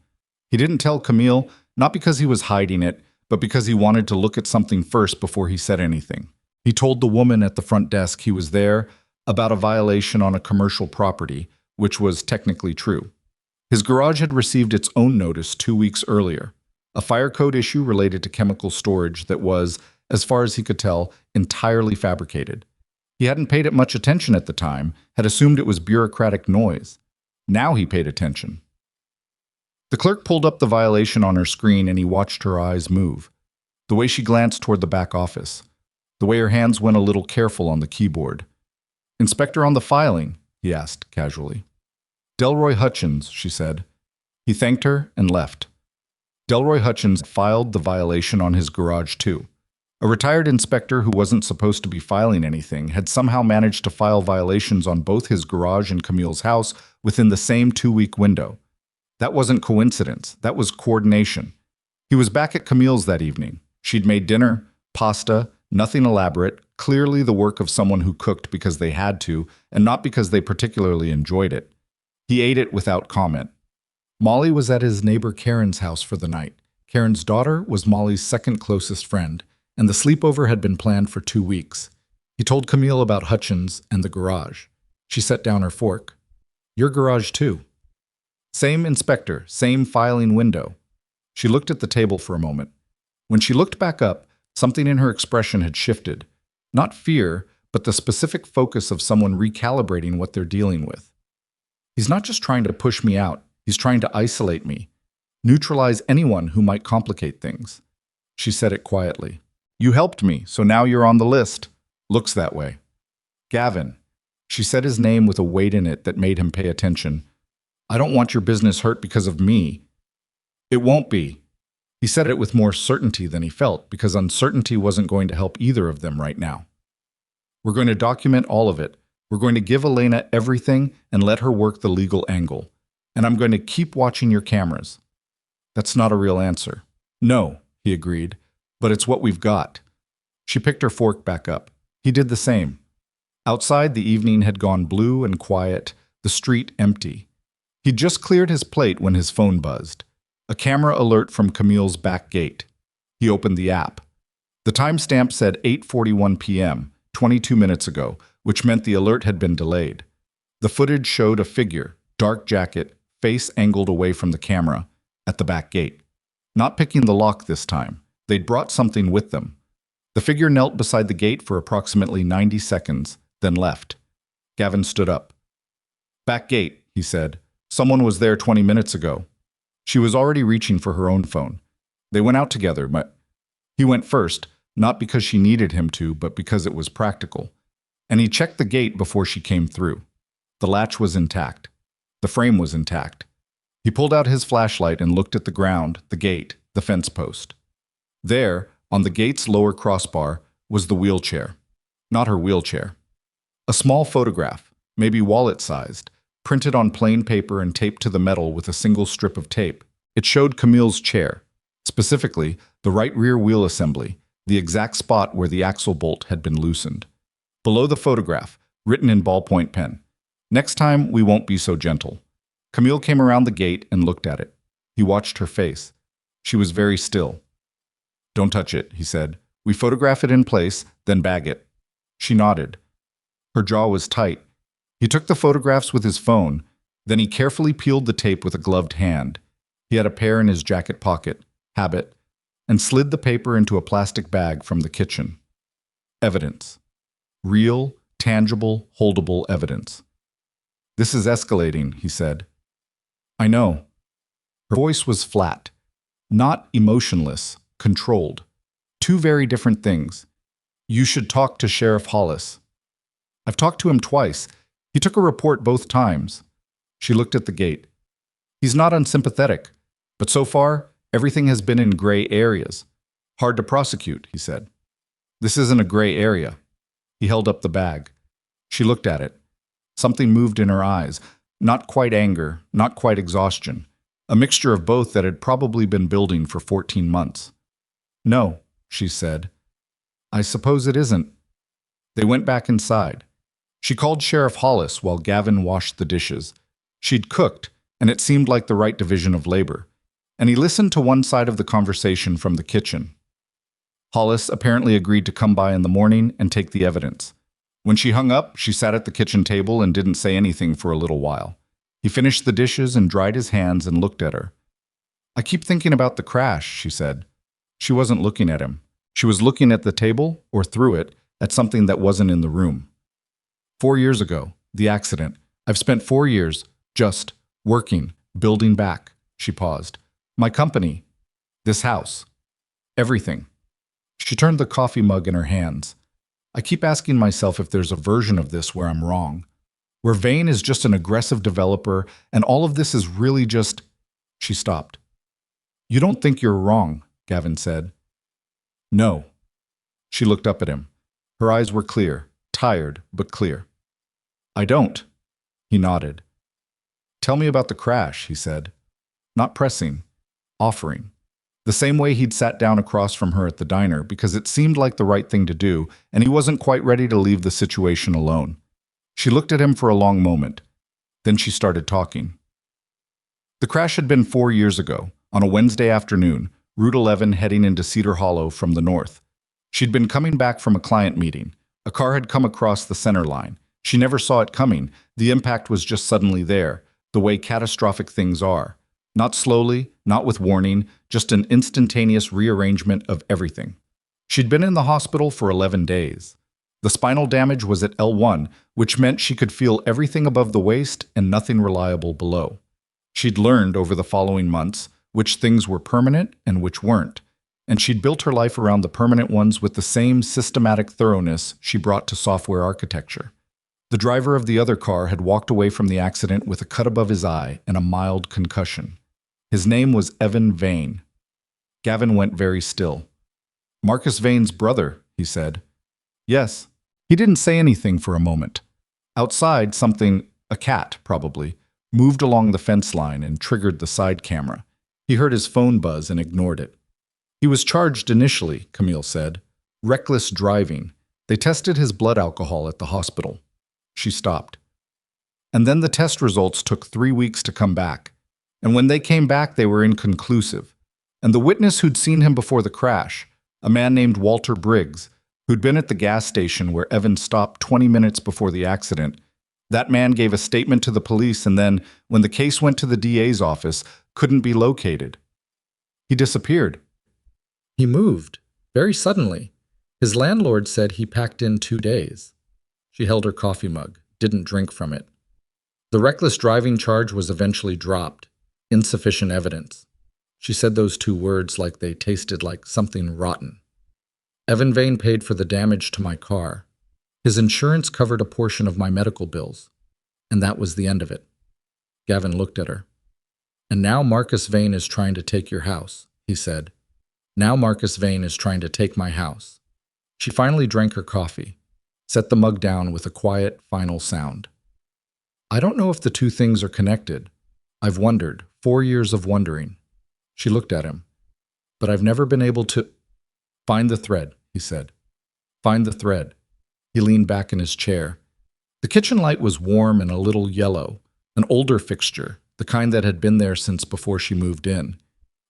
He didn't tell Camille, not because he was hiding it, but because he wanted to look at something first before he said anything. He told the woman at the front desk he was there about a violation on a commercial property, which was technically true. His garage had received its own notice 2 weeks earlier, a fire code issue related to chemical storage that was, as far as he could tell, entirely fabricated. He hadn't paid it much attention at the time, had assumed it was bureaucratic noise. Now he paid attention. The clerk pulled up the violation on her screen and he watched her eyes move. The way she glanced toward the back office. The way her hands went a little careful on the keyboard. Inspector on the filing, he asked casually. Delroy Hutchins, she said. He thanked her and left. Delroy Hutchins filed the violation on his garage too. A retired inspector who wasn't supposed to be filing anything had somehow managed to file violations on both his garage and Camille's house within the same 2-week window. That wasn't coincidence, that was coordination. He was back at Camille's that evening. She'd made dinner, pasta, nothing elaborate, clearly the work of someone who cooked because they had to, and not because they particularly enjoyed it. He ate it without comment. Molly was at his neighbor Karen's house for the night. Karen's daughter was Molly's second closest friend, and the sleepover had been planned for 2 weeks. He told Camille about Hutchins and the garage. She set down her fork. Your garage too. Same inspector, same filing window. She looked at the table for a moment. When she looked back up, something in her expression had shifted. Not fear, but the specific focus of someone recalibrating what they're dealing with. He's not just trying to push me out, he's trying to isolate me, neutralize anyone who might complicate things. She said it quietly. You helped me, so now you're on the list. Looks that way. Gavin. She said his name with a weight in it that made him pay attention. I don't want your business hurt because of me. It won't be. He said it with more certainty than he felt, because uncertainty wasn't going to help either of them right now. We're going to document all of it. We're going to give Elena everything and let her work the legal angle. And I'm going to keep watching your cameras. That's not a real answer. No, he agreed, but it's what we've got. She picked her fork back up. He did the same. Outside, the evening had gone blue and quiet, the street empty. He'd just cleared his plate when his phone buzzed. A camera alert from Camille's back gate. He opened the app. The timestamp said 8:41 p.m., 22 minutes ago, which meant the alert had been delayed. The footage showed a figure, dark jacket, face angled away from the camera, at the back gate. Not picking the lock this time. They'd brought something with them. The figure knelt beside the gate for approximately 90 seconds, then left. Gavin stood up. Back gate, he said. Someone was there 20 minutes ago. She was already reaching for her own phone. They went out together, but he went first, not because she needed him to, but because it was practical. And he checked the gate before she came through. The latch was intact. The frame was intact. He pulled out his flashlight and looked at the ground, the gate, the fence post. There, on the gate's lower crossbar, was the wheelchair. Not her wheelchair. A small photograph, maybe wallet-sized, printed on plain paper and taped to the metal with a single strip of tape. It showed Camille's chair, Specifically, the right rear wheel assembly, the exact spot where the axle bolt had been loosened. Below the photograph, written in ballpoint pen, "Next time, we won't be so gentle." Camille came around the gate and looked at it. He watched her face. She was very still. "Don't touch it," he said. "We photograph it in place, then bag it." She nodded. Her jaw was tight. He took the photographs with his phone, then he carefully peeled the tape with a gloved hand. He had a pair in his jacket pocket, habit, and slid the paper into a plastic bag from the kitchen. Evidence. Real, tangible, holdable evidence. "This is escalating," he said. "I know." Her voice was flat, not emotionless, controlled. Two very different things. "You should talk to Sheriff Hollis." "I've talked to him twice. He took a report both times." She looked at the gate. "He's not unsympathetic, but so far, everything has been in gray areas. Hard to prosecute," he said. "This isn't a gray area." He held up the bag. She looked at it. Something moved in her eyes. Not quite anger, not quite exhaustion. A mixture of both that had probably been building for 14 months. "No," she said. "I suppose it isn't." They went back inside. She called Sheriff Hollis while Gavin washed the dishes. She'd cooked, and it seemed like the right division of labor. And he listened to one side of the conversation from the kitchen. Hollis apparently agreed to come by in the morning and take the evidence. When she hung up, she sat at the kitchen table and didn't say anything for a little while. He finished the dishes and dried his hands and looked at her. "I keep thinking about the crash," she said. She wasn't looking at him. She was looking at the table, or through it, at something that wasn't in the room. 4 years ago, the accident. I've spent 4 years just working, building back." She paused. "My company. This house. Everything." She turned the coffee mug in her hands. "I keep asking myself if there's a version of this where I'm wrong. Where Vane is just an aggressive developer, and all of this is really just—" She stopped. "You don't think you're wrong," Gavin said. "No." She looked up at him. Her eyes were clear, tired, but clear. "I don't." He nodded. "Tell me about the crash," he said. Not pressing, offering. The same way he'd sat down across from her at the diner because it seemed like the right thing to do, and he wasn't quite ready to leave the situation alone. She looked at him for a long moment. Then she started talking. The crash had been 4 years ago, on a Wednesday afternoon, Route 11 heading into Cedar Hollow from the north. She'd been coming back from a client meeting. A car had come across the center line. She never saw it coming. The impact was just suddenly there, the way catastrophic things are. Not slowly, not with warning, just an instantaneous rearrangement of everything. She'd been in the hospital for 11 days. The spinal damage was at L1, which meant she could feel everything above the waist and nothing reliable below. She'd learned over the following months which things were permanent and which weren't, and she'd built her life around the permanent ones with the same systematic thoroughness she brought to software architecture. The driver of the other car had walked away from the accident with a cut above his eye and a mild concussion. His name was Evan Vane. Gavin went very still. "Marcus Vane's brother," he said. "Yes." He didn't say anything for a moment. Outside, something, a cat probably, moved along the fence line and triggered the side camera. He heard his phone buzz and ignored it. "He was charged initially," Camille said. "Reckless driving. They tested his blood alcohol at the hospital." She stopped. "And then the test results took 3 weeks to come back. And when they came back, they were inconclusive. And the witness who'd seen him before the crash, a man named Walter Briggs, who'd been at the gas station where Evan stopped 20 minutes before the accident, that man gave a statement to the police and then, when the case went to the DA's office, couldn't be located. He disappeared." "He moved, very suddenly. His landlord said he packed in 2 days. She held her coffee mug, didn't drink from it. "The reckless driving charge was eventually dropped. Insufficient evidence." She said those 2 words like they tasted like something rotten. "Evan Vane paid for the damage to my car. His insurance covered a portion of my medical bills. And that was the end of it." Gavin looked at her. "And now Marcus Vane is trying to take your house," he said. "Now Marcus Vane is trying to take my house." She finally drank her coffee, set the mug down with a quiet, final sound. "I don't know if the 2 things are connected. I've wondered, 4 years of wondering." She looked at him. but I've never been able to find the thread, he said. Find the thread. He leaned back in his chair. The kitchen light was warm and a little yellow, an older fixture, the kind that had been there since before she moved in.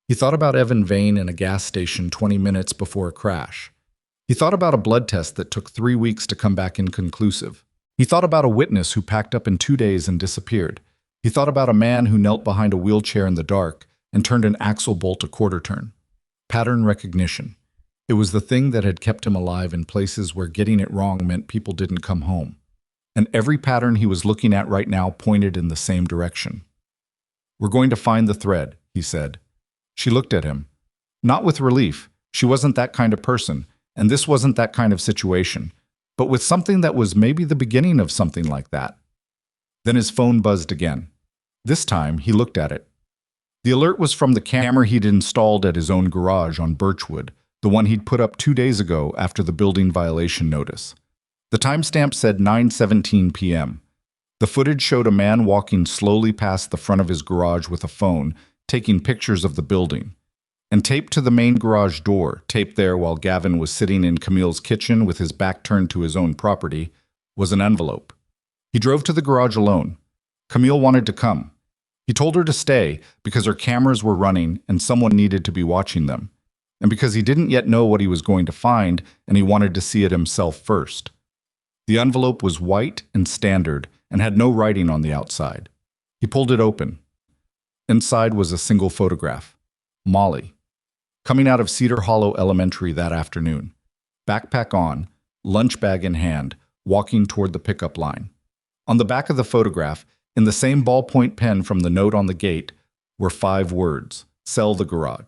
He thought about Evan Vane in a gas station 20 minutes before a crash. He thought about a blood test that took 3 weeks to come back inconclusive. He thought about a witness who packed up in 2 days and disappeared. He thought about a man who knelt behind a wheelchair in the dark and turned an axle bolt a quarter turn. Pattern recognition. It was the thing that had kept him alive in places where getting it wrong meant people didn't come home. And every pattern he was looking at right now pointed in the same direction. We're going to find the thread, he said. She looked at him. Not with relief. She wasn't that kind of person, and this wasn't that kind of situation, but with something that was maybe the beginning of something like that. Then his phone buzzed again. This time, he looked at it. The alert was from the camera he'd installed at his own garage on Birchwood, the one he'd put up 2 days ago after the building violation notice. The timestamp said 9:17 p.m. The footage showed a man walking slowly past the front of his garage with a phone, taking pictures of the building. And taped to the main garage door, taped there while Gavin was sitting in Camille's kitchen with his back turned to his own property, was an envelope. He drove to the garage alone. Camille wanted to come. He told her to stay because her cameras were running and someone needed to be watching them, and because he didn't yet know what he was going to find and he wanted to see it himself first. The envelope was white and standard and had no writing on the outside. He pulled it open. Inside was a single photograph. Molly. Coming out of Cedar Hollow Elementary that afternoon. Backpack on, lunch bag in hand, walking toward the pickup line. On the back of the photograph, in the same ballpoint pen from the note on the gate, were 5 words. Sell the garage.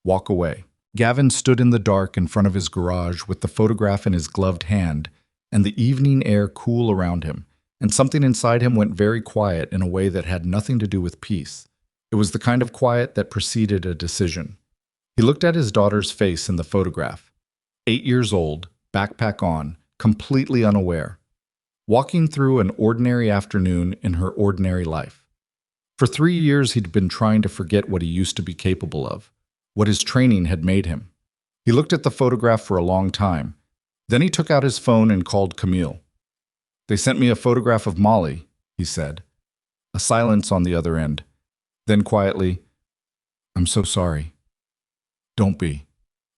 Walk away. Gavin stood in the dark in front of his garage with the photograph in his gloved hand and the evening air cool around him, and something inside him went very quiet in a way that had nothing to do with peace. It was the kind of quiet that preceded a decision. He looked at his daughter's face in the photograph. 8 years old, backpack on, completely unaware. Walking through an ordinary afternoon in her ordinary life. For 3 years he'd been trying to forget what he used to be capable of, what his training had made him. He looked at the photograph for a long time. Then he took out his phone and called Camille. They sent me a photograph of Molly, he said. A silence on the other end. Then quietly, I'm so sorry. Don't be.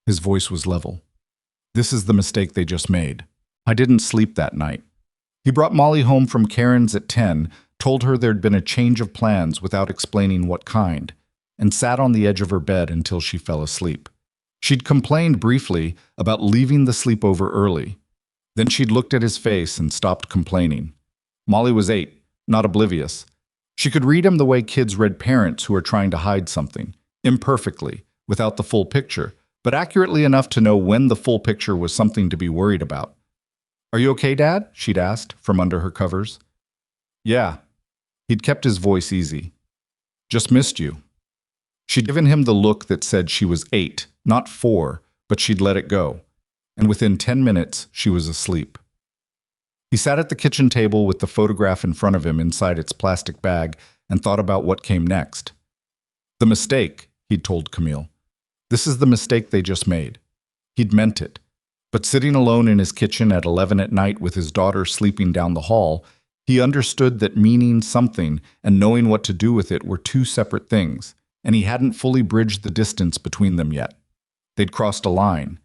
His voice was level. This is the mistake they just made. I didn't sleep that night. He brought Molly home from Karen's at 10, told her there'd been a change of plans without explaining what kind, and sat on the edge of her bed until she fell asleep. She'd complained briefly about leaving the sleepover early. Then she'd looked at his face and stopped complaining. Molly was 8, not oblivious. She could read him the way kids read parents who are trying to hide something, imperfectly, without the full picture, but accurately enough to know when the full picture was something to be worried about. Are you okay, Dad? She'd asked from under her covers. Yeah. He'd kept his voice easy. Just missed you. She'd given him the look that said she was 8, not 4, but she'd let it go. And within 10 minutes, she was asleep. He sat at the kitchen table with the photograph in front of him inside its plastic bag and thought about what came next. The mistake, he'd told Camille. This is the mistake they just made. He'd meant it. But sitting alone in his kitchen at 11 at night with his daughter sleeping down the hall, he understood that meaning something and knowing what to do with it were 2 separate things, and he hadn't fully bridged the distance between them yet. They'd crossed a line.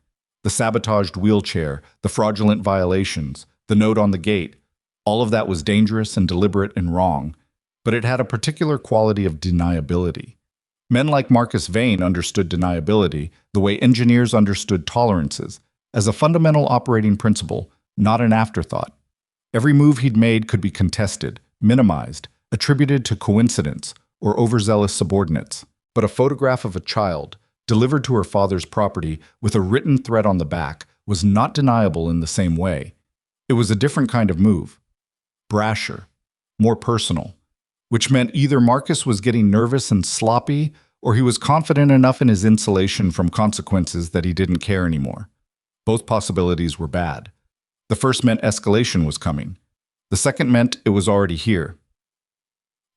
The sabotaged wheelchair, the fraudulent violations, the note on the gate, all of that was dangerous and deliberate and wrong, but it had a particular quality of deniability. Men like Marcus Vane understood deniability the way engineers understood tolerances, as a fundamental operating principle, not an afterthought. Every move he'd made could be contested, minimized, attributed to coincidence or overzealous subordinates. But a photograph of a child, delivered to her father's property with a written threat on the back, was not deniable in the same way. It was a different kind of move. Brasher, more personal, which meant either Marcus was getting nervous and sloppy, or he was confident enough in his insulation from consequences that he didn't care anymore. Both possibilities were bad. The first meant escalation was coming. The second meant it was already here.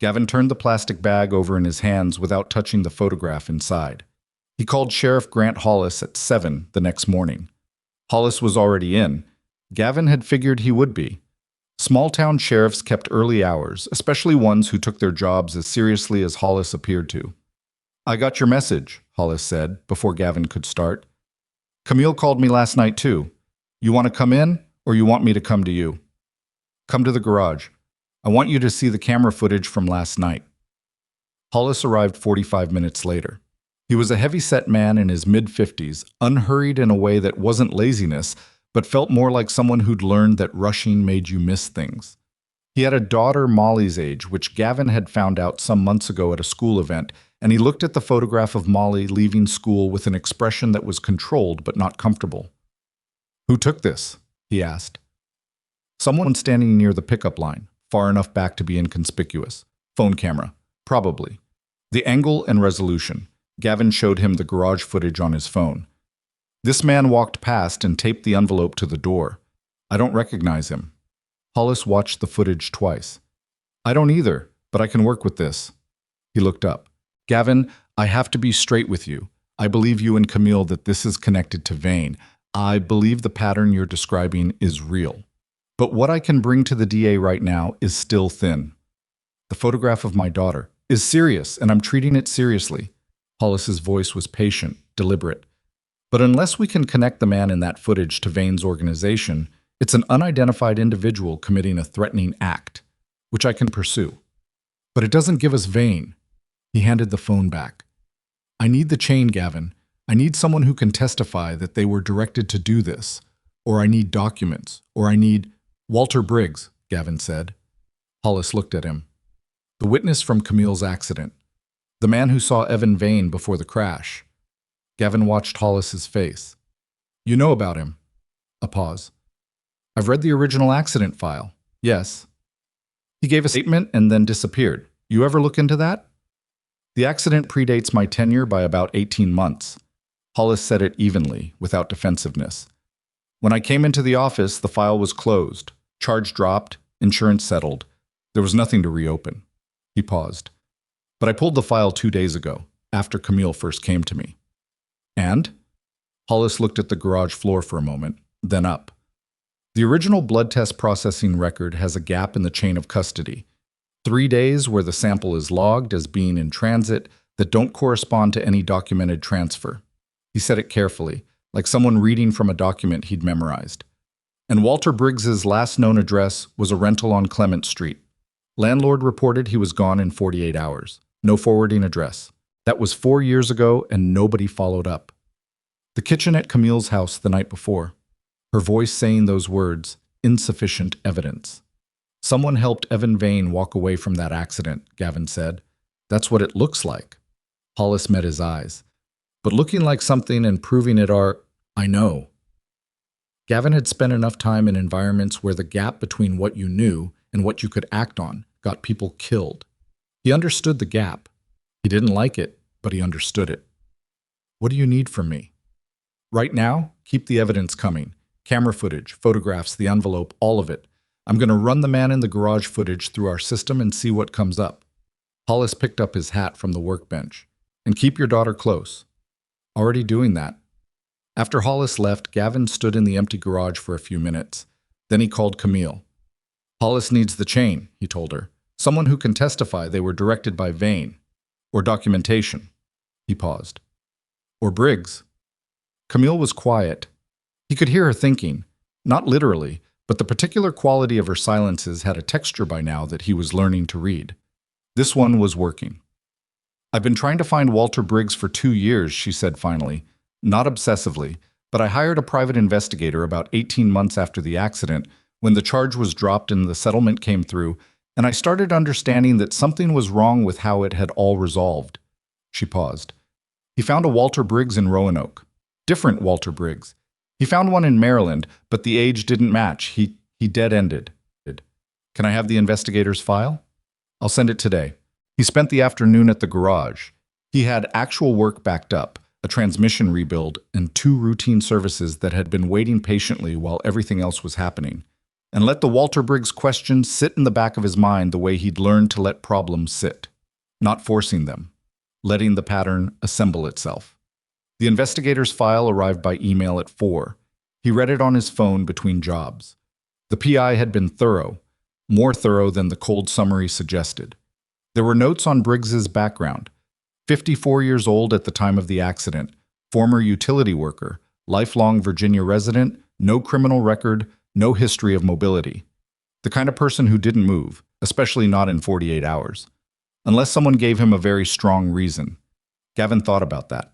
Gavin turned the plastic bag over in his hands without touching the photograph inside. He called Sheriff Grant Hollis at 7 the next morning. Hollis was already in. Gavin had figured he would be. Small-town sheriffs kept early hours, especially ones who took their jobs as seriously as Hollis appeared to. "I got your message," Hollis said, before Gavin could start. "Camille called me last night, too. You want to come in, or you want me to come to you?" "Come to the garage. I want you to see the camera footage from last night." Hollis arrived 45 minutes later. He was a heavy-set man in his mid-50s, unhurried in a way that wasn't laziness, but felt more like someone who'd learned that rushing made you miss things. He had a daughter Molly's age, which Gavin had found out some months ago at a school event, and he looked at the photograph of Molly leaving school with an expression that was controlled but not comfortable. "Who took this?" he asked. "Someone standing near the pickup line, far enough back to be inconspicuous. Phone camera, probably." The angle and resolution. Gavin showed him the garage footage on his phone. "This man walked past and taped the envelope to the door. I don't recognize him." Hollis watched the footage twice. "I don't either, but I can work with this." He looked up. "Gavin, I have to be straight with you. I believe you and Camille that this is connected to Vane. I believe the pattern you're describing is real. But what I can bring to the DA right now is still thin. The photograph of my daughter is serious, and I'm treating it seriously." Hollis's voice was patient, deliberate. "But unless we can connect the man in that footage to Vane's organization, it's an unidentified individual committing a threatening act, which I can pursue. But it doesn't give us Vane." He handed the phone back. "I need the chain, Gavin. I need someone who can testify that they were directed to do this. Or I need documents. Or I need—" "Walter Briggs," Gavin said. Hollis looked at him. "The witness from Camille's accident. The man who saw Evan Vane before the crash." Gavin watched Hollis's face. "You know about him?" A pause. "I've read the original accident file. Yes." "He gave a statement and then disappeared. You ever look into that?" "The accident predates my tenure by about 18 months. Hollis said it evenly, without defensiveness. "When I came into the office, the file was closed. Charge dropped, insurance settled. There was nothing to reopen." He paused. "But I pulled the file 2 days ago, after Camille first came to me." "And?" Hollis looked at the garage floor for a moment, then up. "The original blood test processing record has a gap in the chain of custody. 3 days where the sample is logged as being in transit that don't correspond to any documented transfer." He said it carefully, like someone reading from a document he'd memorized. "And Walter Briggs's last known address was a rental on Clement Street. Landlord reported he was gone in 48 hours. No forwarding address. That was 4 years ago, and nobody followed up. The kitchen at Camille's house the night before." Her voice saying those words, insufficient evidence. "Someone helped Evan Vane walk away from that accident," Gavin said. "That's what it looks like." Hollis met his eyes. "But looking like something and proving it are—" "I know." Gavin had spent enough time in environments where the gap between what you knew and what you could act on got people killed. He understood the gap. He didn't like it, but he understood it. "What do you need from me?" "Right now, keep the evidence coming. Camera footage, photographs, the envelope, all of it. I'm going to run the man in the garage footage through our system and see what comes up." Hollis picked up his hat from the workbench. "And keep your daughter close." "Already doing that." After Hollis left, Gavin stood in the empty garage for a few minutes. Then he called Camille. "Hollis needs the chain," he told her. "Someone who can testify they were directed by Vane. Or documentation." He paused. "Or Briggs." Camille was quiet. He could hear her thinking, not literally, but the particular quality of her silences had a texture by now that he was learning to read. This one was working. "I've been trying to find Walter Briggs for 2 years," she said finally. "Not obsessively, but I hired a private investigator about 18 months after the accident, when the charge was dropped and the settlement came through, and I started understanding that something was wrong with how it had all resolved." She paused. "He found a Walter Briggs in Roanoke. Different Walter Briggs. He found one in Maryland, but the age didn't match. He dead-ended. Can I have the investigator's file? I'll send it today." He spent the afternoon at the garage. He had actual work backed up, a transmission rebuild, and 2 routine services that had been waiting patiently while everything else was happening. And let the Walter Briggs question sit in the back of his mind the way he'd learned to let problems sit. Not forcing them. Letting the pattern assemble itself. The investigator's file arrived by email at 4. He read it on his phone between jobs. The PI had been thorough, more thorough than the cold summary suggested. There were notes on Briggs's background. 54 years old at the time of the accident, former utility worker, lifelong Virginia resident, no criminal record, no history of mobility. The kind of person who didn't move, especially not in 48 hours. Unless someone gave him a very strong reason. Gavin thought about that.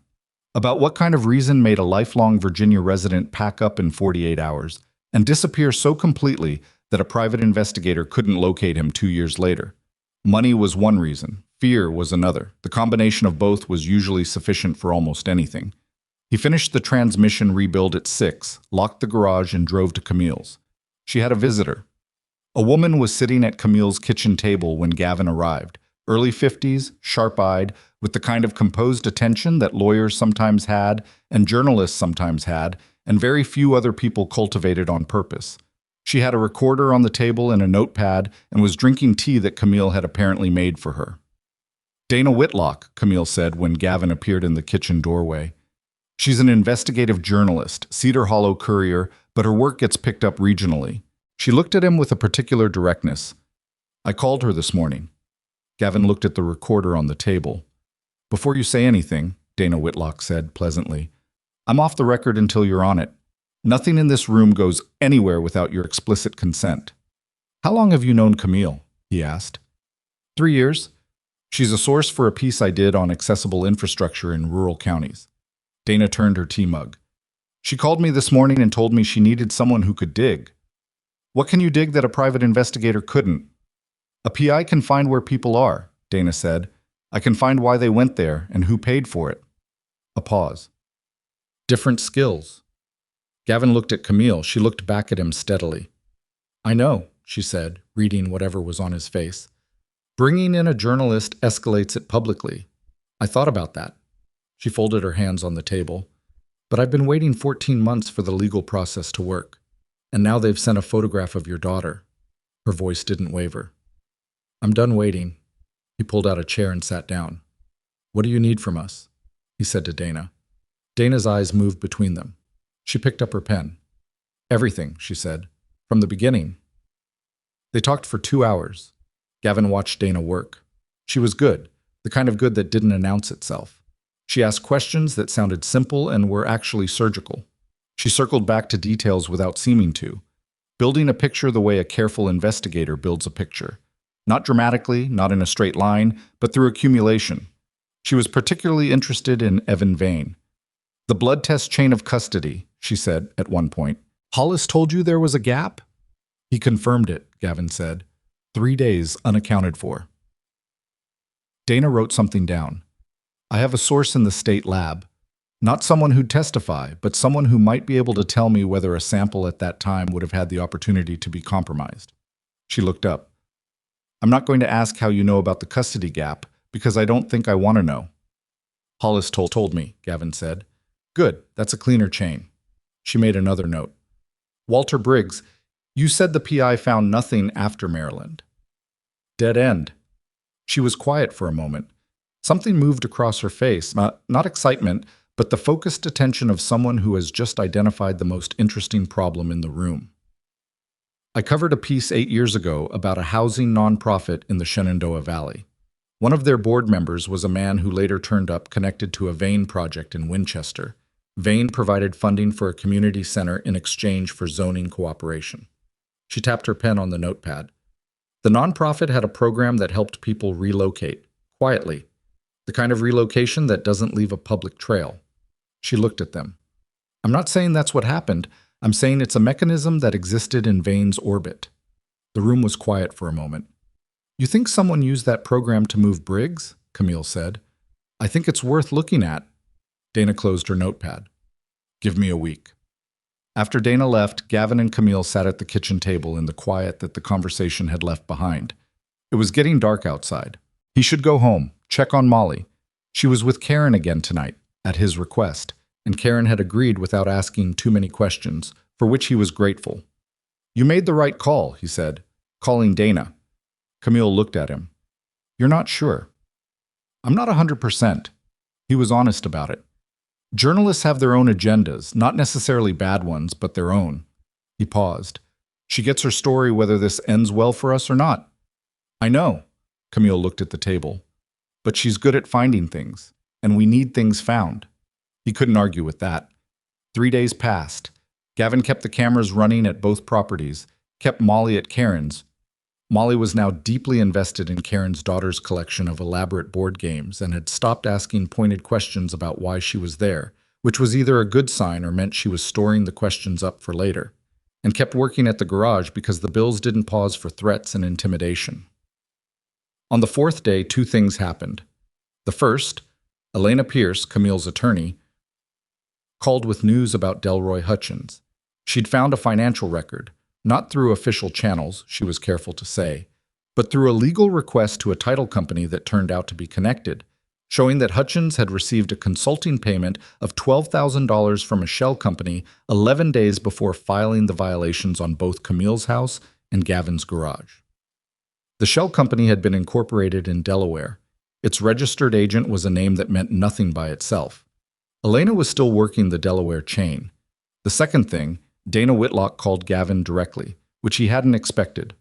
About what kind of reason made a lifelong Virginia resident pack up in 48 hours and disappear so completely that a private investigator couldn't locate him 2 years later. Money was one reason, fear was another. The combination of both was usually sufficient for almost anything. He finished the transmission rebuild at 6, locked the garage, and drove to Camille's. She had a visitor. A woman was sitting at Camille's kitchen table when Gavin arrived. Early 50s, sharp-eyed, with the kind of composed attention that lawyers sometimes had and journalists sometimes had, and very few other people cultivated on purpose. She had a recorder on the table and a notepad and was drinking tea that Camille had apparently made for her. "Dana Whitlock," Camille said when Gavin appeared in the kitchen doorway. "She's an investigative journalist, Cedar Hollow Courier, but her work gets picked up regionally." She looked at him with a particular directness. "I called her this morning." Gavin looked at the recorder on the table. "Before you say anything," Dana Whitlock said pleasantly, "I'm off the record until you're on it. Nothing in this room goes anywhere without your explicit consent." "How long have you known Camille?" he asked. 3 years. She's a source for a piece I did on accessible infrastructure in rural counties." Dana turned her tea mug. "She called me this morning and told me she needed someone who could dig." "What can you dig that a private investigator couldn't?" "A PI can find where people are," Dana said. "I can find why they went there and who paid for it." A pause. "Different skills." Gavin looked at Camille. She looked back at him steadily. "I know," she said, reading whatever was on his face. "Bringing in a journalist escalates it publicly. I thought about that." She folded her hands on the table. "But I've been waiting 14 months for the legal process to work. And now they've sent a photograph of your daughter." Her voice didn't waver. "I'm done waiting." He pulled out a chair and sat down. "What do you need from us?" he said to Dana. Dana's eyes moved between them. She picked up her pen. "Everything," she said. "From the beginning." They talked for 2 hours. Gavin watched Dana work. She was good, the kind of good that didn't announce itself. She asked questions that sounded simple and were actually surgical. She circled back to details without seeming to, building a picture the way a careful investigator builds a picture. Not dramatically, not in a straight line, but through accumulation. She was particularly interested in Evan Vane. "The blood test chain of custody," she said at one point. "Hollis told you there was a gap?" "He confirmed it," Gavin said. 3 days unaccounted for." Dana wrote something down. "I have a source in the state lab. Not someone who'd testify, but someone who might be able to tell me whether a sample at that time would have had the opportunity to be compromised." She looked up. "I'm not going to ask how you know about the custody gap, because I don't think I want to know." "Hollis told me," Gavin said. "Good, that's a cleaner chain." She made another note. "Walter Briggs, you said the PI found nothing after Maryland." "Dead end." She was quiet for a moment. Something moved across her face, not excitement, but the focused attention of someone who has just identified the most interesting problem in the room. "I covered a piece 8 years ago about a housing nonprofit in the Shenandoah Valley. One of their board members was a man who later turned up connected to a Vane project in Winchester. Vane provided funding for a community center in exchange for zoning cooperation." She tapped her pen on the notepad. "The nonprofit had a program that helped people relocate, quietly. The kind of relocation that doesn't leave a public trail." She looked at them. "I'm not saying that's what happened. I'm saying it's a mechanism that existed in Vane's orbit." The room was quiet for a moment. "You think someone used that program to move Briggs?" Camille said. "I think it's worth looking at." Dana closed her notepad. "Give me a week." After Dana left, Gavin and Camille sat at the kitchen table in the quiet that the conversation had left behind. It was getting dark outside. He should go home, check on Molly. She was with Karen again tonight, at his request, and Karen had agreed without asking too many questions, for which he was grateful. "You made the right call," he said, "calling Dana." Camille looked at him. "You're not sure?" "I'm not 100%. He was honest about it. Journalists have their own agendas, not necessarily bad ones, but their own. He paused. She gets her story whether this ends well for us or not. I know. Camille looked at the table. But she's good at finding things, and we need things found. He couldn't argue with that. 3 days passed. Gavin kept the cameras running at both properties, kept Molly at Karen's. Molly was now deeply invested in Karen's daughter's collection of elaborate board games and had stopped asking pointed questions about why she was there, which was either a good sign or meant she was storing the questions up for later, and kept working at the garage because the bills didn't pause for threats and intimidation. On the 4th day, 2 things happened. The first, Elena Pierce, Camille's attorney, called with news about Delroy Hutchins. She'd found a financial record, not through official channels, she was careful to say, but through a legal request to a title company that turned out to be connected, showing that Hutchins had received a consulting payment of $12,000 from a shell company 11 days before filing the violations on both Camille's house and Gavin's garage. The shell company had been incorporated in Delaware. Its registered agent was a name that meant nothing by itself. Elena was still working the Delaware chain. The second thing, Dana Whitlock called Gavin directly, which he hadn't expected.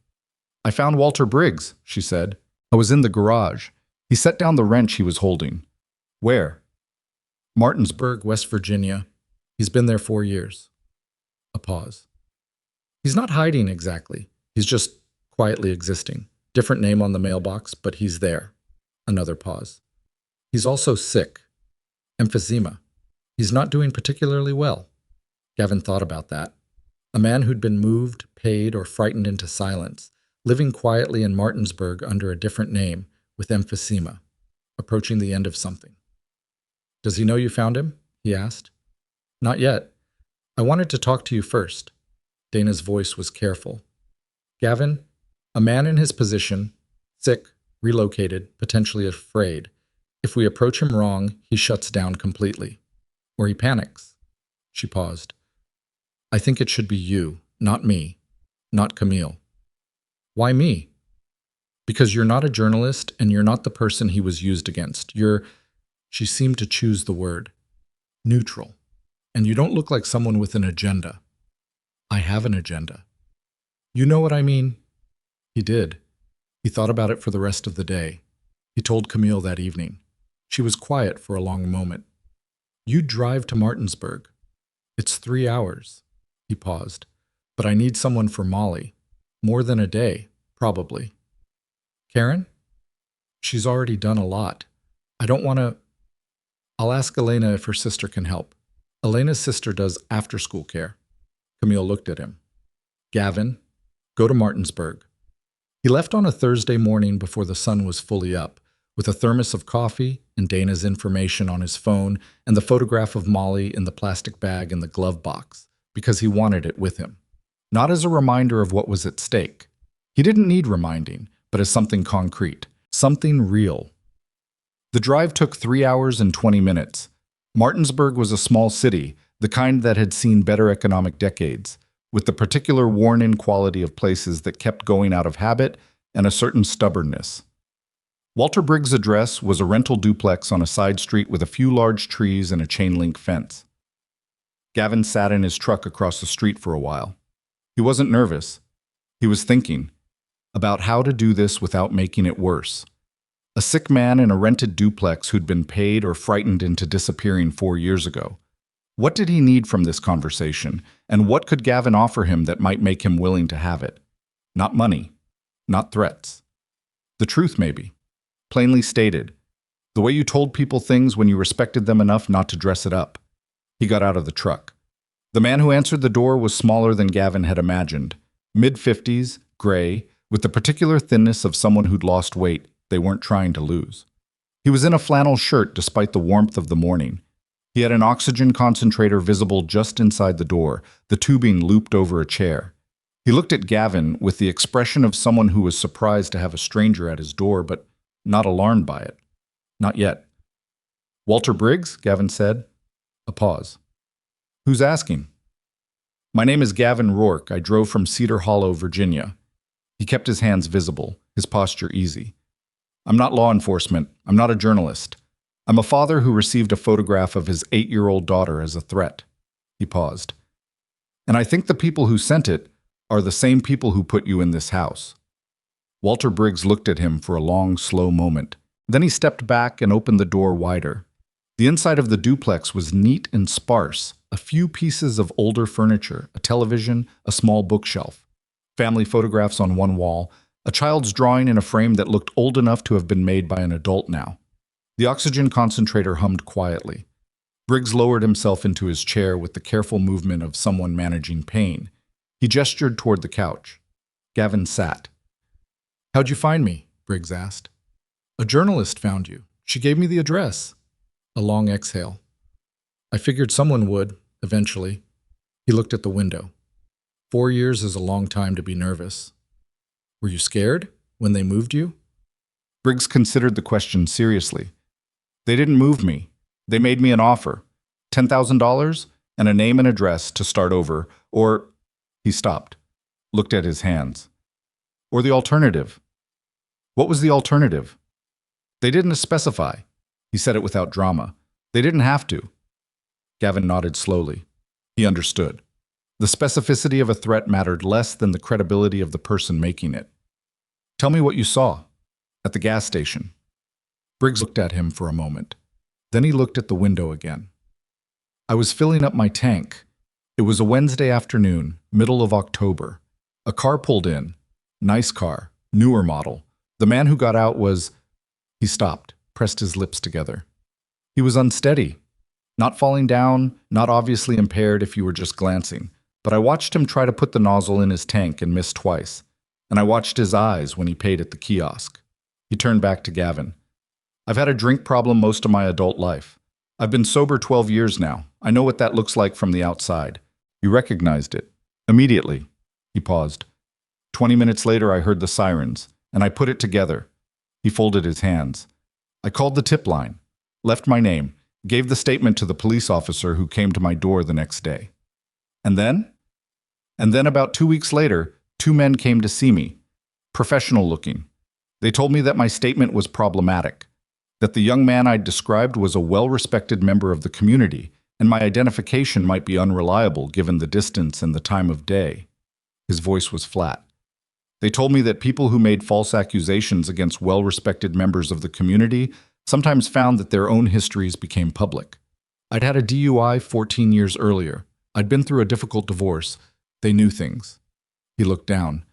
I found Walter Briggs, she said. I was in the garage. He set down the wrench he was holding. Where? Martinsburg, West Virginia. He's been there 4 years. A pause. He's not hiding exactly. He's just quietly existing. Different name on the mailbox, but he's there. Another pause. He's also sick. Emphysema. He's not doing particularly well. Gavin thought about that. A man who'd been moved, paid, or frightened into silence, living quietly in Martinsburg under a different name, with emphysema, approaching the end of something. Does he know you found him? He asked. Not yet. I wanted to talk to you first. Dana's voice was careful. Gavin, a man in his position, sick, relocated, potentially afraid. If we approach him wrong, he shuts down completely. Or he panics. She paused. I think it should be you, not me, not Camille. Why me? Because you're not a journalist and you're not the person he was used against. She seemed to choose the word, neutral. And you don't look like someone with an agenda. I have an agenda. You know what I mean? He did. He thought about it for the rest of the day. He told Camille that evening. She was quiet for a long moment. You drive to Martinsburg. It's 3 hours. He paused. But I need someone for Molly. More than a day, probably. Karen? She's already done a lot. I don't want to... I'll ask Elena if her sister can help. Elena's sister does after-school care. Camille looked at him. Gavin, go to Martinsburg. He left on a Thursday morning before the sun was fully up, with a thermos of coffee and Dana's information on his phone and the photograph of Molly in the plastic bag in the glove box, because he wanted it with him. Not as a reminder of what was at stake. He didn't need reminding, but as something concrete, something real. The drive took 3 hours and 20 minutes. Martinsburg was a small city, the kind that had seen better economic decades, with the particular worn-in quality of places that kept going out of habit and a certain stubbornness. Walter Briggs' address was a rental duplex on a side street with a few large trees and a chain-link fence. Gavin sat in his truck across the street for a while. He wasn't nervous. He was thinking about how to do this without making it worse. A sick man in a rented duplex who'd been paid or frightened into disappearing 4 years ago. What did he need from this conversation, and what could Gavin offer him that might make him willing to have it? Not money, not threats. The truth, maybe. Plainly stated, the way you told people things when you respected them enough not to dress it up. He got out of the truck. The man who answered the door was smaller than Gavin had imagined. Mid-50s, gray, with the particular thinness of someone who'd lost weight they weren't trying to lose. He was in a flannel shirt despite the warmth of the morning. He had an oxygen concentrator visible just inside the door, the tubing looped over a chair. He looked at Gavin with the expression of someone who was surprised to have a stranger at his door, but not alarmed by it. Not yet. Walter Briggs, Gavin said. A pause. Who's asking? My name is Gavin Rourke. I drove from Cedar Hollow, Virginia. He kept his hands visible, his posture easy. I'm not law enforcement. I'm not a journalist. I'm a father who received a photograph of his 8-year-old daughter as a threat. He paused. And I think the people who sent it are the same people who put you in this house. Walter Briggs looked at him for a long, slow moment. Then he stepped back and opened the door wider. The inside of the duplex was neat and sparse. A few pieces of older furniture, a television, a small bookshelf, family photographs on one wall, a child's drawing in a frame that looked old enough to have been made by an adult now. The oxygen concentrator hummed quietly. Briggs lowered himself into his chair with the careful movement of someone managing pain. He gestured toward the couch. Gavin sat. "How'd you find me?" Briggs asked. "A journalist found you. She gave me the address." A long exhale. "I figured someone would, eventually." He looked at the window. 4 years is a long time to be nervous. "Were you scared when they moved you?" Briggs considered the question seriously. "They didn't move me. They made me an offer. $10,000 and a name and address to start over, or—" He stopped, looked at his hands. "Or the alternative." "What was the alternative?" "They didn't specify." He said it without drama. "They didn't have to." Gavin nodded slowly. He understood. The specificity of a threat mattered less than the credibility of the person making it. "Tell me what you saw." "At the gas station." Briggs looked at him for a moment. Then he looked at the window again. "I was filling up my tank. It was a Wednesday afternoon, middle of October. A car pulled in. Nice car, newer model. The man who got out was—" He stopped, pressed his lips together. "He was unsteady. Not falling down, not obviously impaired if you were just glancing. But I watched him try to put the nozzle in his tank and miss twice. And I watched his eyes when he paid at the kiosk." He turned back to Gavin. "I've had a drink problem most of my adult life. I've been sober 12 years now. I know what that looks like from the outside." "You recognized it." "Immediately." He paused. 20 minutes later, I heard the sirens, and I put it together." He folded his hands. "I called the tip line, left my name, gave the statement to the police officer who came to my door the next day. And then? And then about 2 weeks later, 2 men came to see me, professional looking. They told me that my statement was problematic, that the young man I'd described was a well-respected member of the community, and my identification might be unreliable given the distance and the time of day." His voice was flat. "They told me that people who made false accusations against well-respected members of the community sometimes found that their own histories became public. I'd had a DUI 14 years earlier. I'd been through a difficult divorce. They knew things." He looked down.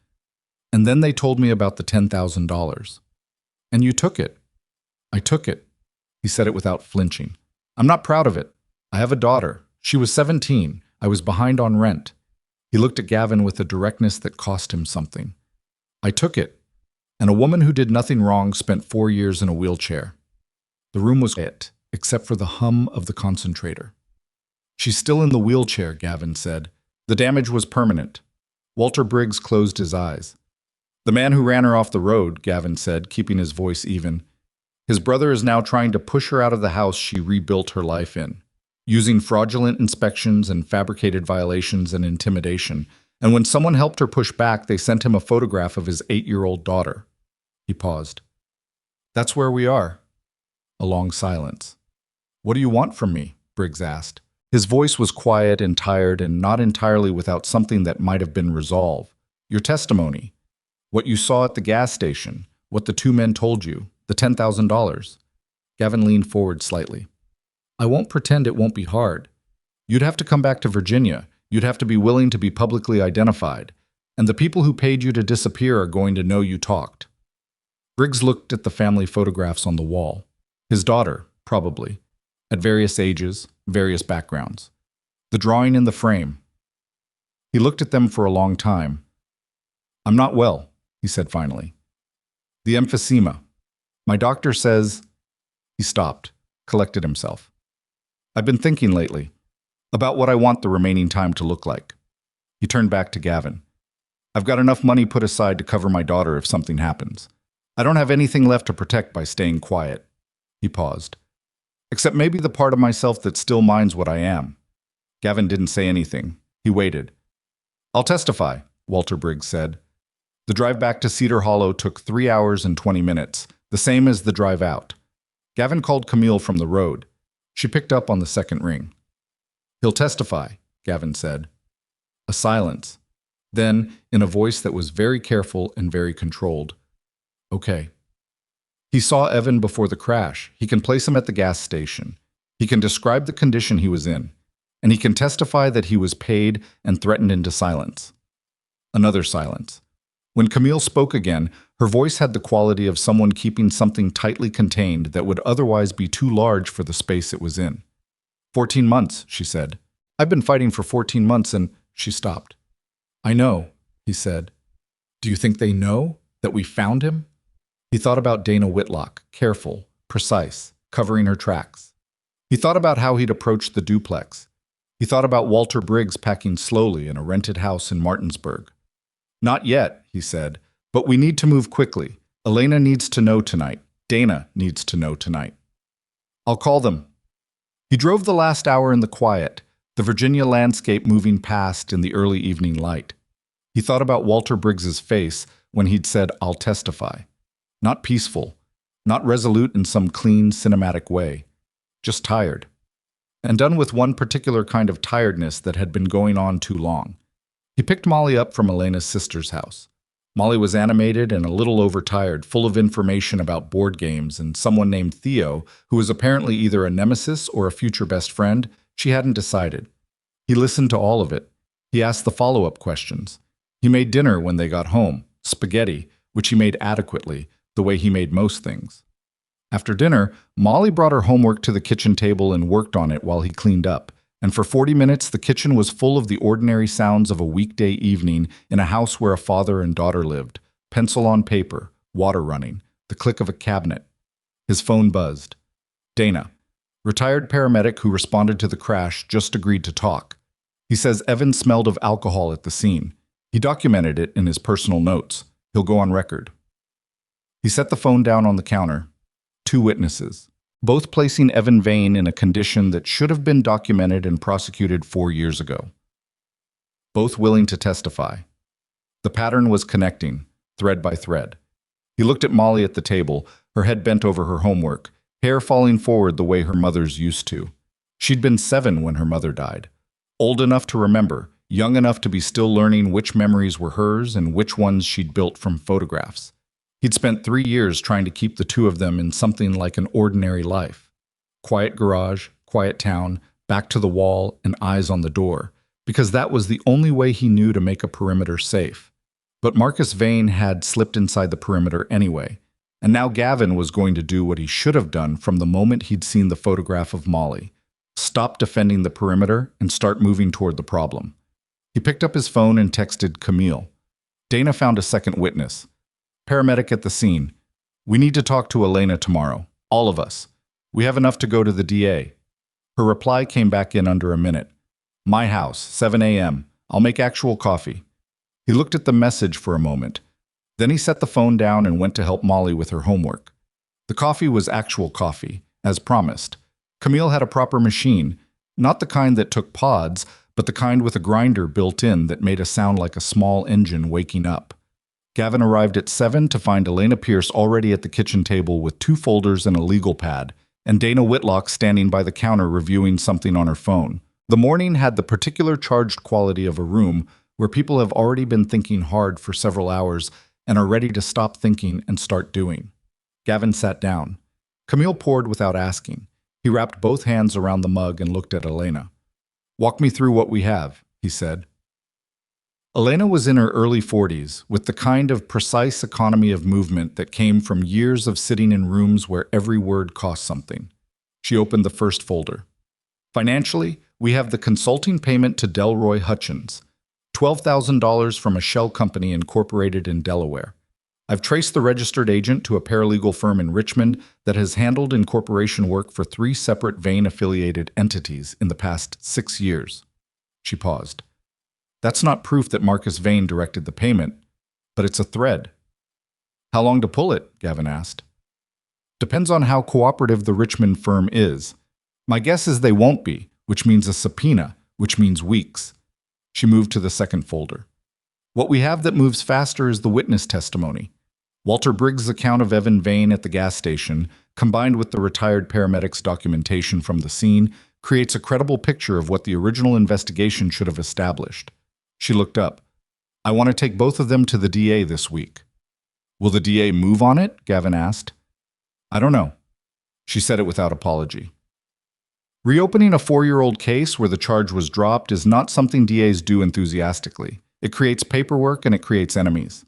"And then they told me about the $10,000. And you took it." "I took it." He said it without flinching. "I'm not proud of it. I have a daughter. She was 17. I was behind on rent." He looked at Gavin with a directness that cost him something. "I took it. And a woman who did nothing wrong spent 4 years in a wheelchair." The room was quiet, except for the hum of the concentrator. "She's still in the wheelchair," Gavin said. "The damage was permanent." Walter Briggs closed his eyes. "The man who ran her off the road," Gavin said, keeping his voice even. "His brother is now trying to push her out of the house she rebuilt her life in, using fraudulent inspections and fabricated violations and intimidation. And when someone helped her push back, they sent him a photograph of his 8-year-old daughter." He paused. "That's where we are." A long silence. "What do you want from me?" Briggs asked. His voice was quiet and tired and not entirely without something that might have been resolve. "Your testimony. What you saw at the gas station. What the 2 men told you. The $10,000. Gavin leaned forward slightly. "I won't pretend it won't be hard. You'd have to come back to Virginia. You'd have to be willing to be publicly identified. And the people who paid you to disappear are going to know you talked." Briggs looked at the family photographs on the wall. His daughter, probably. At various ages, various backgrounds. The drawing in the frame. He looked at them for a long time. "I'm not well," he said finally. "The emphysema. My doctor says—" He stopped, collected himself. "I've been thinking lately about what I want the remaining time to look like." He turned back to Gavin. "I've got enough money put aside to cover my daughter if something happens. I don't have anything left to protect by staying quiet." He paused. "Except maybe the part of myself that still minds what I am." Gavin didn't say anything. He waited. "I'll testify," Walter Briggs said. "The drive back to Cedar Hollow took 3 hours and 20 minutes, the same as the drive out. Gavin called Camille from the road. She picked up on the second ring. "He'll testify," Gavin said. A silence. Then, in a voice that was very careful and very controlled, "Okay." He saw Evan before the crash. He can place him at the gas station. He can describe the condition he was in. And he can testify that he was paid and threatened into silence. Another silence. When Camille spoke again, her voice had the quality of someone keeping something tightly contained that would otherwise be too large for the space it was in. 14 months, she said. "I've been fighting for 14 months and—" She stopped. "I know," he said. "Do you think they know that we found him?" He thought about Dana Whitlock, careful, precise, covering her tracks. He thought about how he'd approached the duplex. He thought about Walter Briggs packing slowly in a rented house in Martinsburg. "Not yet," he said, "but we need to move quickly. Elena needs to know tonight. Dana needs to know tonight." "I'll call them." He drove the last hour in the quiet, the Virginia landscape moving past in the early evening light. He thought about Walter Briggs's face when he'd said, "I'll testify." Not peaceful, not resolute in some clean, cinematic way, just tired. And done with one particular kind of tiredness that had been going on too long. He picked Molly up from Elena's sister's house. Molly was animated and a little overtired, full of information about board games and someone named Theo, who was apparently either a nemesis or a future best friend. She hadn't decided. He listened to all of it. He asked the follow-up questions. He made dinner when they got home, spaghetti, which he made adequately, the way he made most things. After dinner, Molly brought her homework to the kitchen table and worked on it while he cleaned up. And for 40 minutes, the kitchen was full of the ordinary sounds of a weekday evening in a house where a father and daughter lived. Pencil on paper, water running, the click of a cabinet. His phone buzzed. Dana, retired paramedic who responded to the crash, just agreed to talk. He says Evan smelled of alcohol at the scene. He documented it in his personal notes. He'll go on record. He set the phone down on the counter. 2 witnesses, both placing Evan Vane in a condition that should have been documented and prosecuted 4 years ago. Both willing to testify. The pattern was connecting, thread by thread. He looked at Molly at the table, her head bent over her homework, hair falling forward the way her mother's used to. She'd been 7 when her mother died. Old enough to remember, young enough to be still learning which memories were hers and which ones she'd built from photographs. He'd spent 3 years trying to keep the 2 of them in something like an ordinary life. Quiet garage, quiet town, back to the wall, and eyes on the door, because that was the only way he knew to make a perimeter safe. But Marcus Vane had slipped inside the perimeter anyway, and now Gavin was going to do what he should have done from the moment he'd seen the photograph of Molly. Stop defending the perimeter and start moving toward the problem. He picked up his phone and texted Camille. Dana found a second witness. Paramedic at the scene. "We need to talk to Elena tomorrow. All of us. We have enough to go to the DA. Her reply came back in under a minute. "My house, 7 a.m. I'll make actual coffee." He looked at the message for a moment. Then he set the phone down and went to help Molly with her homework. The coffee was actual coffee, as promised. Camille had a proper machine, not the kind that took pods, but the kind with a grinder built in that made a sound like a small engine waking up. Gavin arrived at 7 to find Elena Pierce already at the kitchen table with 2 folders and a legal pad, and Dana Whitlock standing by the counter reviewing something on her phone. The morning had the particular charged quality of a room where people have already been thinking hard for several hours and are ready to stop thinking and start doing. Gavin sat down. Camille poured without asking. He wrapped both hands around the mug and looked at Elena. "Walk me through what we have," he said. Elena was in her early 40s, with the kind of precise economy of movement that came from years of sitting in rooms where every word cost something. She opened the first folder. "Financially, we have the consulting payment to Delroy Hutchins, $12,000 from a shell company incorporated in Delaware. I've traced the registered agent to a paralegal firm in Richmond that has handled incorporation work for 3 separate Vane-affiliated entities in the past 6 years." She paused. "That's not proof that Marcus Vane directed the payment, but it's a thread." "How long to pull it?" Gavin asked. "Depends on how cooperative the Richmond firm is. My guess is they won't be, which means a subpoena, which means weeks." She moved to the second folder. "What we have that moves faster is the witness testimony. Walter Briggs' account of Evan Vane at the gas station, combined with the retired paramedic's documentation from the scene, creates a credible picture of what the original investigation should have established. She looked up. I want to take both of them to the DA this week. Will the DA move on it? Gavin asked. I don't know. She said it without apology. Reopening a 4-year-old case where the charge was dropped is not something DAs do enthusiastically. It creates paperwork and it creates enemies.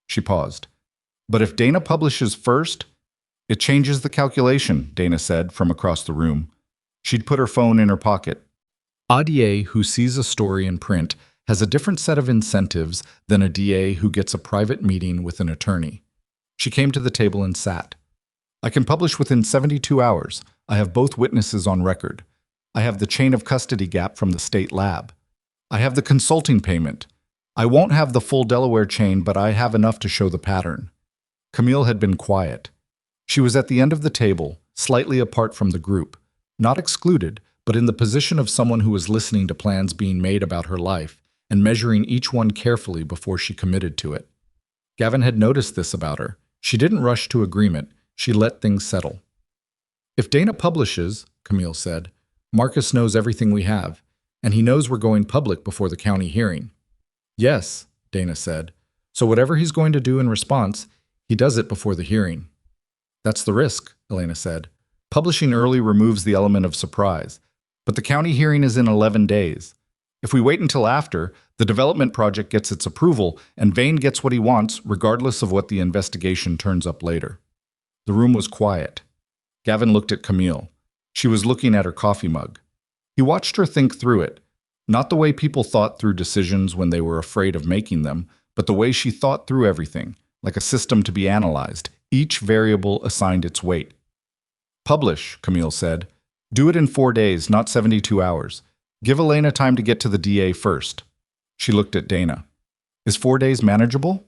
She paused. But if Dana publishes first, it changes the calculation, Dana said from across the room. She'd put her phone in her pocket. A DA who sees a story in print has a different set of incentives than a DA who gets a private meeting with an attorney. She came to the table and sat. I can publish within 72 hours. I have both witnesses on record. I have the chain of custody gap from the state lab. I have the consulting payment. I won't have the full Delaware chain, but I have enough to show the pattern. Camille had been quiet. She was at the end of the table, slightly apart from the group, not excluded, but in the position of someone who was listening to plans being made about her life and measuring each one carefully before she committed to it. Gavin had noticed this about her. She didn't rush to agreement. She let things settle. If Dana publishes, Camille said, Marcus knows everything we have, and he knows we're going public before the county hearing. Yes, Dana said. So whatever he's going to do in response, he does it before the hearing. That's the risk, Elena said. Publishing early removes the element of surprise, but the county hearing is in 11 days. If we wait until after, the development project gets its approval and Vane gets what he wants regardless of what the investigation turns up later. The room was quiet. Gavin looked at Camille. She was looking at her coffee mug. He watched her think through it, not the way people thought through decisions when they were afraid of making them, but the way she thought through everything, like a system to be analyzed, each variable assigned its weight. Publish, Camille said. Do it in 4 days, not 72 hours. Give Elena time to get to the DA first. She looked at Dana. Is 4 days manageable?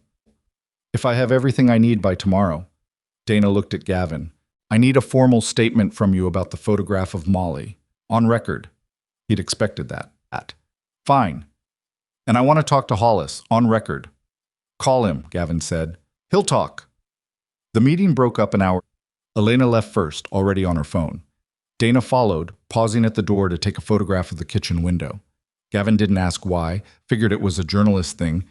If I have everything I need by tomorrow. Dana looked at Gavin. I need a formal statement from you about the photograph of Molly. On record. He'd expected that. Fine. And I want to talk to Hollis. On record. Call him, Gavin said. He'll talk. The meeting broke up an hour. Elena left first, already on her phone. Dana followed, pausing at the door to take a photograph of the kitchen window. Gavin didn't ask why, figured it was a journalist thing,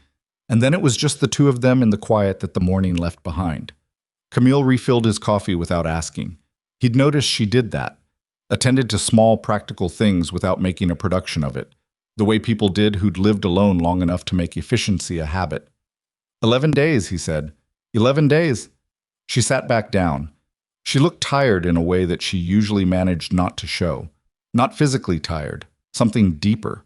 and then it was just the two of them in the quiet that the morning left behind. Camille refilled his coffee without asking. He'd noticed she did that, attended to small practical things without making a production of it, the way people did who'd lived alone long enough to make efficiency a habit. 11 days, he said. 11 days. She sat back down. She looked tired in a way that she usually managed not to show. Not physically tired, something deeper.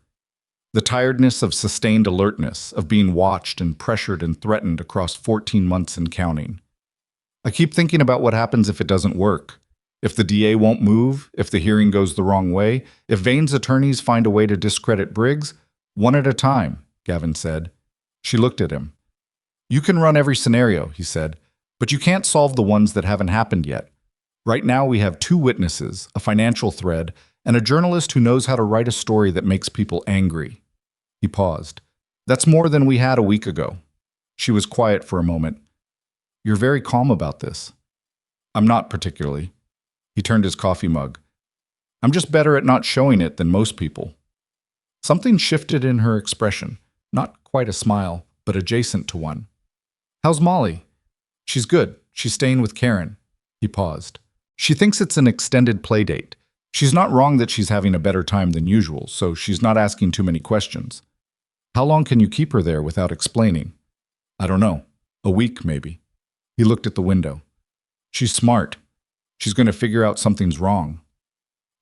The tiredness of sustained alertness, of being watched and pressured and threatened across 14 months and counting. I keep thinking about what happens if it doesn't work. If the DA won't move, if the hearing goes the wrong way, if Vane's attorneys find a way to discredit Briggs, one at a time, Gavin said. She looked at him. You can run every scenario, he said, but you can't solve the ones that haven't happened yet. Right now we have 2 witnesses, a financial thread, and a journalist who knows how to write a story that makes people angry. He paused. That's more than we had a week ago. She was quiet for a moment. You're very calm about this. I'm not particularly. He turned his coffee mug. I'm just better at not showing it than most people. Something shifted in her expression, not quite a smile, but adjacent to one. How's Molly? She's good. She's staying with Karen. He paused. She thinks it's an extended play date. She's not wrong that she's having a better time than usual, so she's not asking too many questions. How long can you keep her there without explaining? I don't know. A week, maybe. He looked at the window. She's smart. She's going to figure out something's wrong.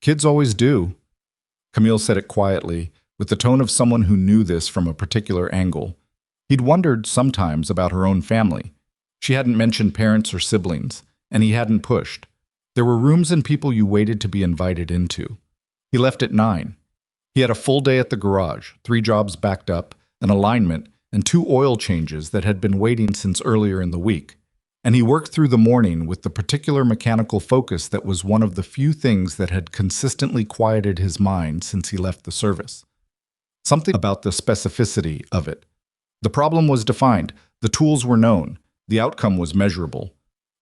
Kids always do. Camille said it quietly, with the tone of someone who knew this from a particular angle. He'd wondered sometimes about her own family. She hadn't mentioned parents or siblings, and he hadn't pushed. There were rooms and people you waited to be invited into. He left at 9. He had a full day at the garage, 3 jobs backed up, an alignment, and 2 oil changes that had been waiting since earlier in the week. And he worked through the morning with the particular mechanical focus that was one of the few things that had consistently quieted his mind since he left the service. Something about the specificity of it. The problem was defined, the tools were known, The outcome was measurable.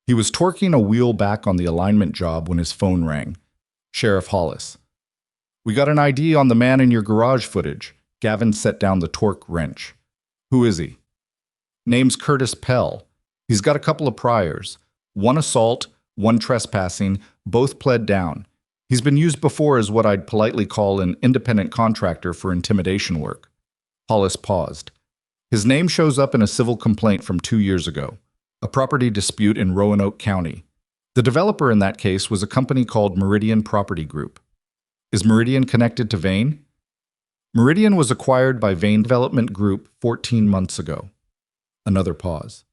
He was torquing a wheel back on the alignment job when his phone rang. Sheriff Hollis. "We got an ID on the man in your garage footage." Gavin set down the torque wrench. "Who is he?" "Name's Curtis Pell. He's got a couple of priors. One assault, one trespassing, both pled down. He's been used before as what I'd politely call an independent contractor for intimidation work." Hollis paused. "His name shows up in a civil complaint from 2 years ago, a property dispute in Roanoke County. The developer in that case was a company called Meridian Property Group. Is Meridian connected to Vane?" "Meridian was acquired by Vane Development Group 14 months ago." Another pause.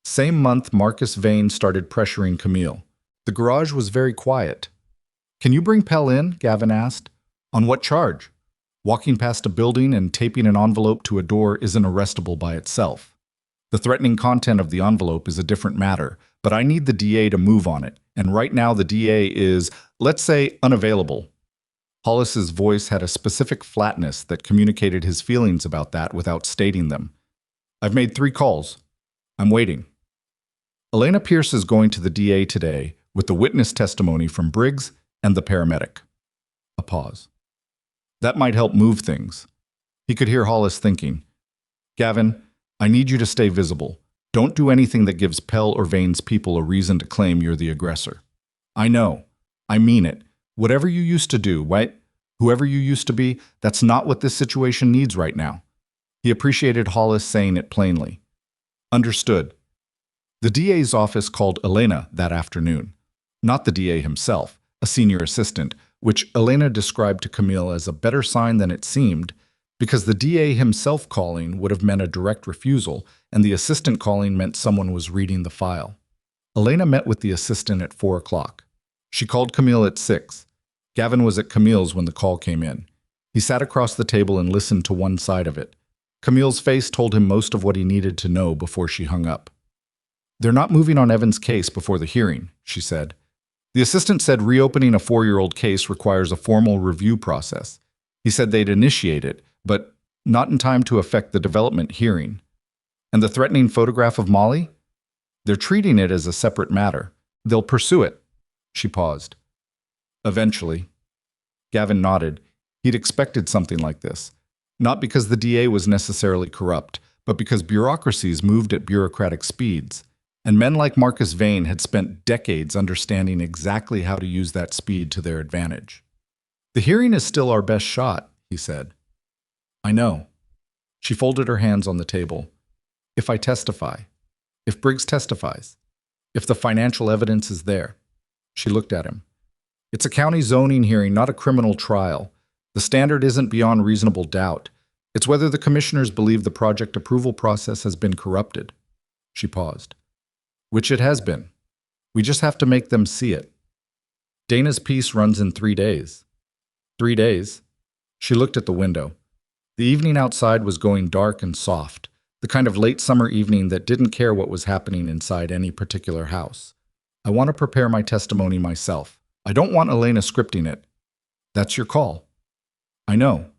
"Same month, Marcus Vane started pressuring Camille. The garage was very quiet." "Can you bring Pell in?" Gavin asked. "On what charge? Walking past a building and taping an envelope to a door isn't arrestable by itself. The threatening content of the envelope is a different matter, but I need the DA to move on it, and right now the DA is, let's say, unavailable." Hollis's voice had a specific flatness that communicated his feelings about that without stating them. "I've made 3 calls. I'm waiting." "Elena Pierce is going to the DA today with the witness testimony from Briggs and the paramedic." A pause. "That might help move things." He could hear Hollis thinking, "Gavin, I need you to stay visible. Don't do anything that gives Pell or Vane's people a reason to claim you're the aggressor." "I know. I mean it. Whatever you used to do, right? Whoever you used to be, that's not what this situation needs right now." He appreciated Hollis saying it plainly. "Understood." The DA's office called Elena that afternoon. Not the DA himself, a senior assistant, which Elena described to Camille as a better sign than it seemed, because the DA himself calling would have meant a direct refusal, and the assistant calling meant someone was reading the file. Elena met with the assistant at 4 o'clock. She called Camille at 6. Gavin was at Camille's when the call came in. He sat across the table and listened to one side of it. Camille's face told him most of what he needed to know before she hung up. "They're not moving on Evan's case before the hearing," she said. The assistant said reopening a 4-year-old case requires a formal review process. He said they'd initiate it, but not in time to affect the development hearing. "And the threatening photograph of Molly? They're treating it as a separate matter. They'll pursue it." She paused. "Eventually." Gavin nodded. He'd expected something like this. Not because the DA was necessarily corrupt, but because bureaucracies moved at bureaucratic speeds, and men like Marcus Vane had spent decades understanding exactly how to use that speed to their advantage. "The hearing is still our best shot," he said. "I know." She folded her hands on the table. "If I testify, if Briggs testifies, if the financial evidence is there." She looked at him. "It's a county zoning hearing, not a criminal trial. The standard isn't beyond reasonable doubt. It's whether the commissioners believe the project approval process has been corrupted." She paused. "Which it has been. We just have to make them see it. Dana's piece runs in 3 days. 3 days?" She looked at the window. The evening outside was going dark and soft, the kind of late summer evening that didn't care what was happening inside any particular house. "I want to prepare my testimony myself. I don't want Elena scripting it." "That's your call." "I know."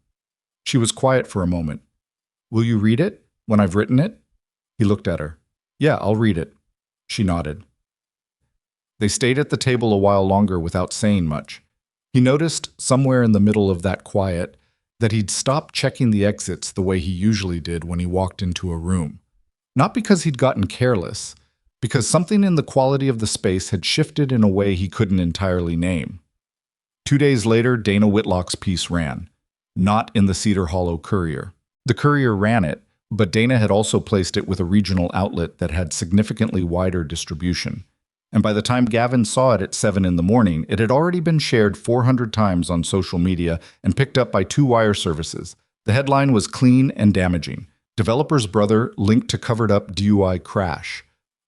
She was quiet for a moment. "Will you read it when I've written it?" He looked at her. "Yeah, I'll read it." She nodded. They stayed at the table a while longer without saying much. He noticed, somewhere in the middle of that quiet, that he'd stopped checking the exits the way he usually did when he walked into a room. Not because he'd gotten careless, because something in the quality of the space had shifted in a way he couldn't entirely name. 2 days later, Dana Whitlock's piece ran, not in the Cedar Hollow Courier. The Courier ran it, but Dana had also placed it with a regional outlet that had significantly wider distribution. And by the time Gavin saw it at 7 in the morning, it had already been shared 400 times on social media and picked up by 2 wire services. The headline was clean and damaging. Developer's brother linked to covered-up DUI crash.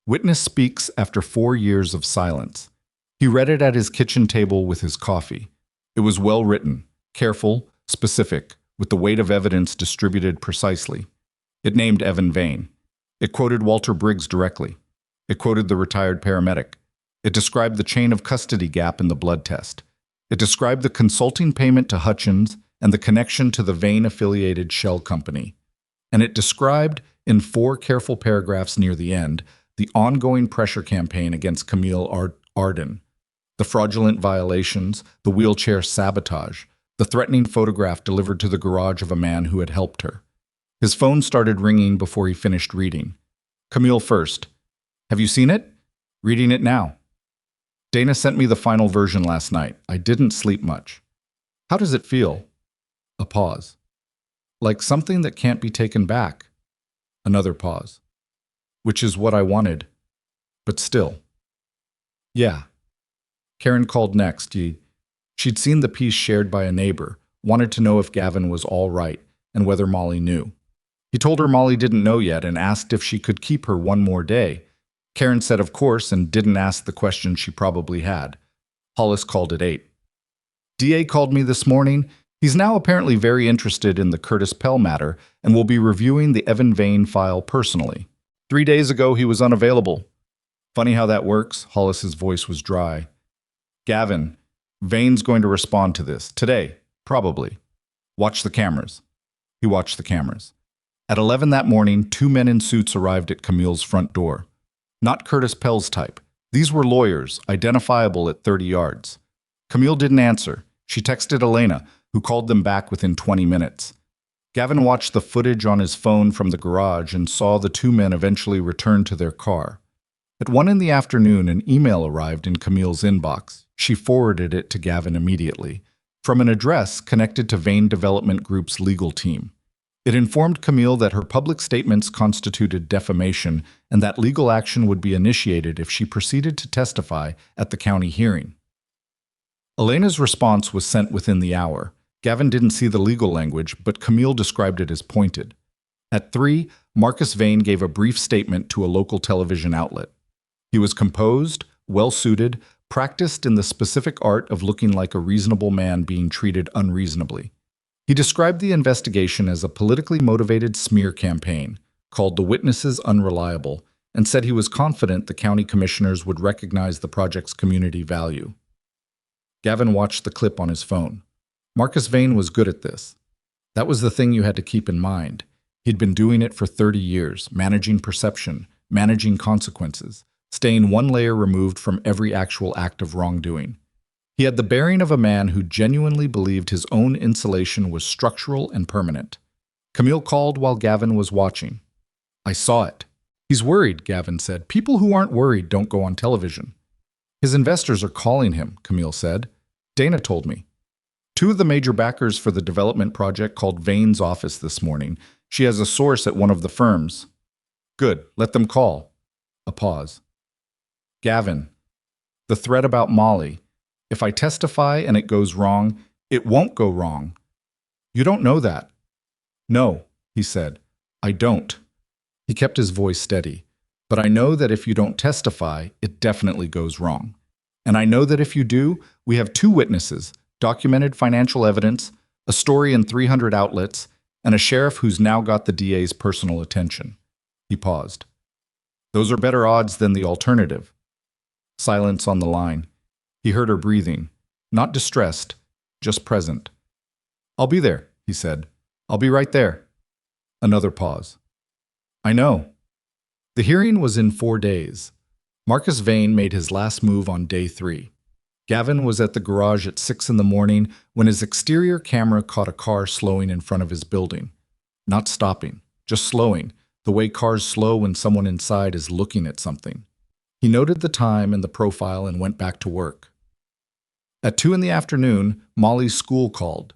Witness speaks after 4 years of silence. He read it at his kitchen table with his coffee. It was well written, careful, specific, with the weight of evidence distributed precisely. It named Evan Vane. It quoted Walter Briggs directly. It quoted the retired paramedic. It described the chain of custody gap in the blood test. It described the consulting payment to Hutchins and the connection to the Vane-affiliated shell company. And it described, in 4 careful paragraphs near the end, the ongoing pressure campaign against Camille Arden, the fraudulent violations, the wheelchair sabotage, the threatening photograph delivered to the garage of a man who had helped her. His phone started ringing before he finished reading. Camille first. Have you seen it? Reading it now. Dana sent me the final version last night. I didn't sleep much. How does it feel? A pause. Like something that can't be taken back. Another pause. Which is what I wanted. But still. Yeah. Karen called next. She'd seen the piece shared by a neighbor, wanted to know if Gavin was all right and whether Molly knew. He told her Molly didn't know yet and asked if she could keep her one more day. Karen said of course and didn't ask the question she probably had. Hollis called at 8. DA called me this morning. He's now apparently very interested in the Curtis Pell matter and will be reviewing the Evan Vane file personally. 3 days ago he was unavailable. Funny how that works. Hollis's voice was dry. Gavin, Vane's going to respond to this. Today, probably. Watch the cameras. He watched the cameras. At 11 that morning, 2 men in suits arrived at Camille's front door. Not Curtis Pell's type. These were lawyers, identifiable at 30 yards. Camille didn't answer. She texted Elena, who called them back within 20 minutes. Gavin watched the footage on his phone from the garage and saw the 2 men eventually return to their car. At 1 in the afternoon, an email arrived in Camille's inbox. She forwarded it to Gavin immediately, from an address connected to Vane Development Group's legal team. It informed Camille that her public statements constituted defamation and that legal action would be initiated if she proceeded to testify at the county hearing. Elena's response was sent within the hour. Gavin didn't see the legal language, but Camille described it as pointed. At 3, Marcus Vane gave a brief statement to a local television outlet. He was composed, well-suited, practiced in the specific art of looking like a reasonable man being treated unreasonably. He described the investigation as a politically motivated smear campaign, called the witnesses unreliable, and said he was confident the county commissioners would recognize the project's community value. Gavin watched the clip on his phone. Marcus Vane was good at this. That was the thing you had to keep in mind. He'd been doing it for 30 years, managing perception, managing consequences, staying one layer removed from every actual act of wrongdoing. He had the bearing of a man who genuinely believed his own insulation was structural and permanent. Camille called while Gavin was watching. I saw it. He's worried, Gavin said. People who aren't worried don't go on television. His investors are calling him, Camille said. Dana told me. 2 of the major backers for the development project called Vane's office this morning. She has a source at one of the firms. Good, let them call. A pause. Gavin, the threat about Molly. If I testify and it goes wrong, it won't go wrong. You don't know that. No, he said. I don't. He kept his voice steady. But I know that if you don't testify, it definitely goes wrong. And I know that if you do, we have 2 witnesses, documented financial evidence, a story in 300 outlets, and a sheriff who's now got the DA's personal attention. He paused. Those are better odds than the alternative. Silence on the line. He heard her breathing, not distressed, just present. I'll be there, he said. I'll be right there. Another pause. I know. The hearing was in 4 days. Marcus Vane made his last move on day 3. Gavin was at the garage at 6 in the morning when his exterior camera caught a car slowing in front of his building. Not stopping, just slowing, the way cars slow when someone inside is looking at something. He noted the time and the profile and went back to work. At 2 in the afternoon, Molly's school called.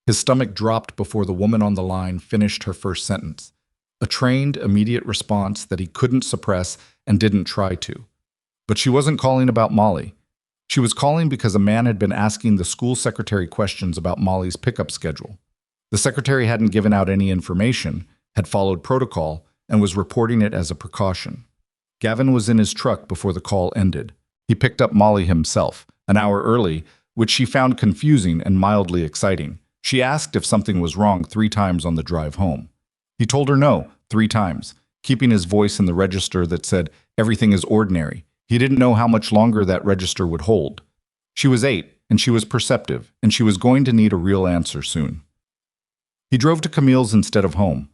His stomach dropped before the woman on the line finished her first sentence. A trained, immediate response that he couldn't suppress and didn't try to. But she wasn't calling about Molly. She was calling because a man had been asking the school secretary questions about Molly's pickup schedule. The secretary hadn't given out any information, had followed protocol, and was reporting it as a precaution. Gavin was in his truck before the call ended. He picked up Molly himself, an hour early, which she found confusing and mildly exciting. She asked if something was wrong 3 times on the drive home. He told her no 3 times, keeping his voice in the register that said, everything is ordinary. He didn't know how much longer that register would hold. She was 8, and she was perceptive, and she was going to need a real answer soon. He drove to Camille's instead of home.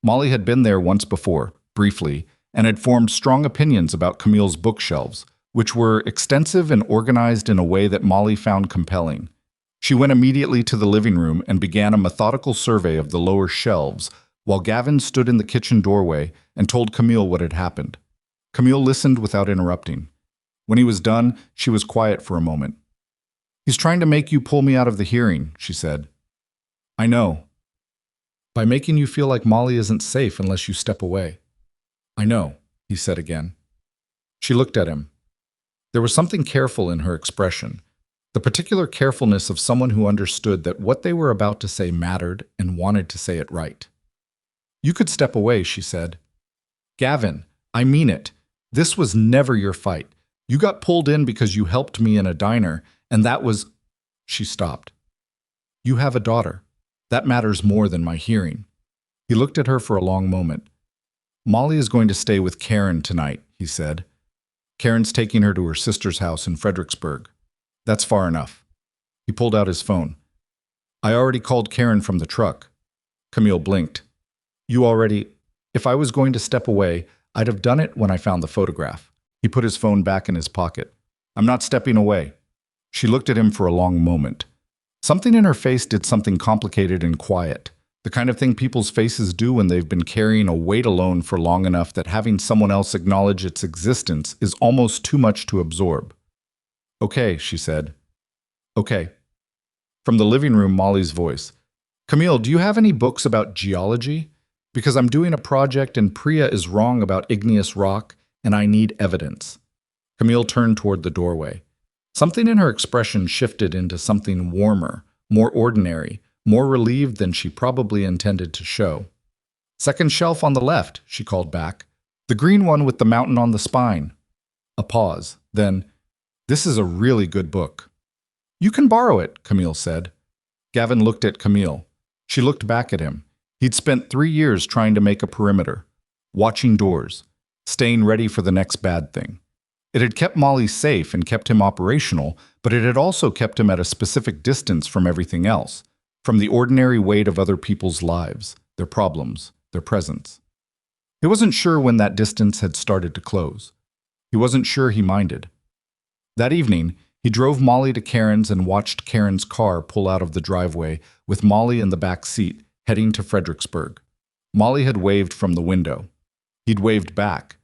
Molly had been there once before, briefly, and had formed strong opinions about Camille's bookshelves, which were extensive and organized in a way that Molly found compelling. She went immediately to the living room and began a methodical survey of the lower shelves, while Gavin stood in the kitchen doorway and told Camille what had happened. Camille listened without interrupting. When he was done, she was quiet for a moment. "He's trying to make you pull me out of the hearing," she said. "I know. By making you feel like Molly isn't safe unless you step away." "I know," he said again. She looked at him. There was something careful in her expression, the particular carefulness of someone who understood that what they were about to say mattered and wanted to say it right. "You could step away," she said. "Gavin, I mean it. This was never your fight. You got pulled in because you helped me in a diner, and that was—" She stopped. "You have a daughter. That matters more than my hearing." He looked at her for a long moment. "Molly is going to stay with Karen tonight," he said. "Karen's taking her to her sister's house in Fredericksburg. That's far enough." He pulled out his phone. "I already called Karen from the truck." Camille blinked. "You already—" "If I was going to step away, I'd have done it when I found the photograph." He put his phone back in his pocket. "I'm not stepping away." She looked at him for a long moment. Something in her face did something complicated and quiet, the kind of thing people's faces do when they've been carrying a weight alone for long enough that having someone else acknowledge its existence is almost too much to absorb. "Okay," she said. "Okay." From the living room, Molly's voice. "Camille, do you have any books about geology? Because I'm doing a project and Priya is wrong about igneous rock, and I need evidence." Camille turned toward the doorway. Something in her expression shifted into something warmer, more ordinary, more relieved than she probably intended to show. "Second shelf on the left," she called back. "The green one with the mountain on the spine." A pause. Then, "This is a really good book." "You can borrow it," Camille said. Gavin looked at Camille. She looked back at him. He'd spent 3 years trying to make a perimeter, watching doors, staying ready for the next bad thing. It had kept Molly safe and kept him operational, but it had also kept him at a specific distance from everything else, from the ordinary weight of other people's lives, their problems, their presence. He wasn't sure when that distance had started to close. He wasn't sure he minded. That evening, he drove Molly to Karen's and watched Karen's car pull out of the driveway with Molly in the back seat, heading to Fredericksburg. Molly had waved from the window. He'd waved back.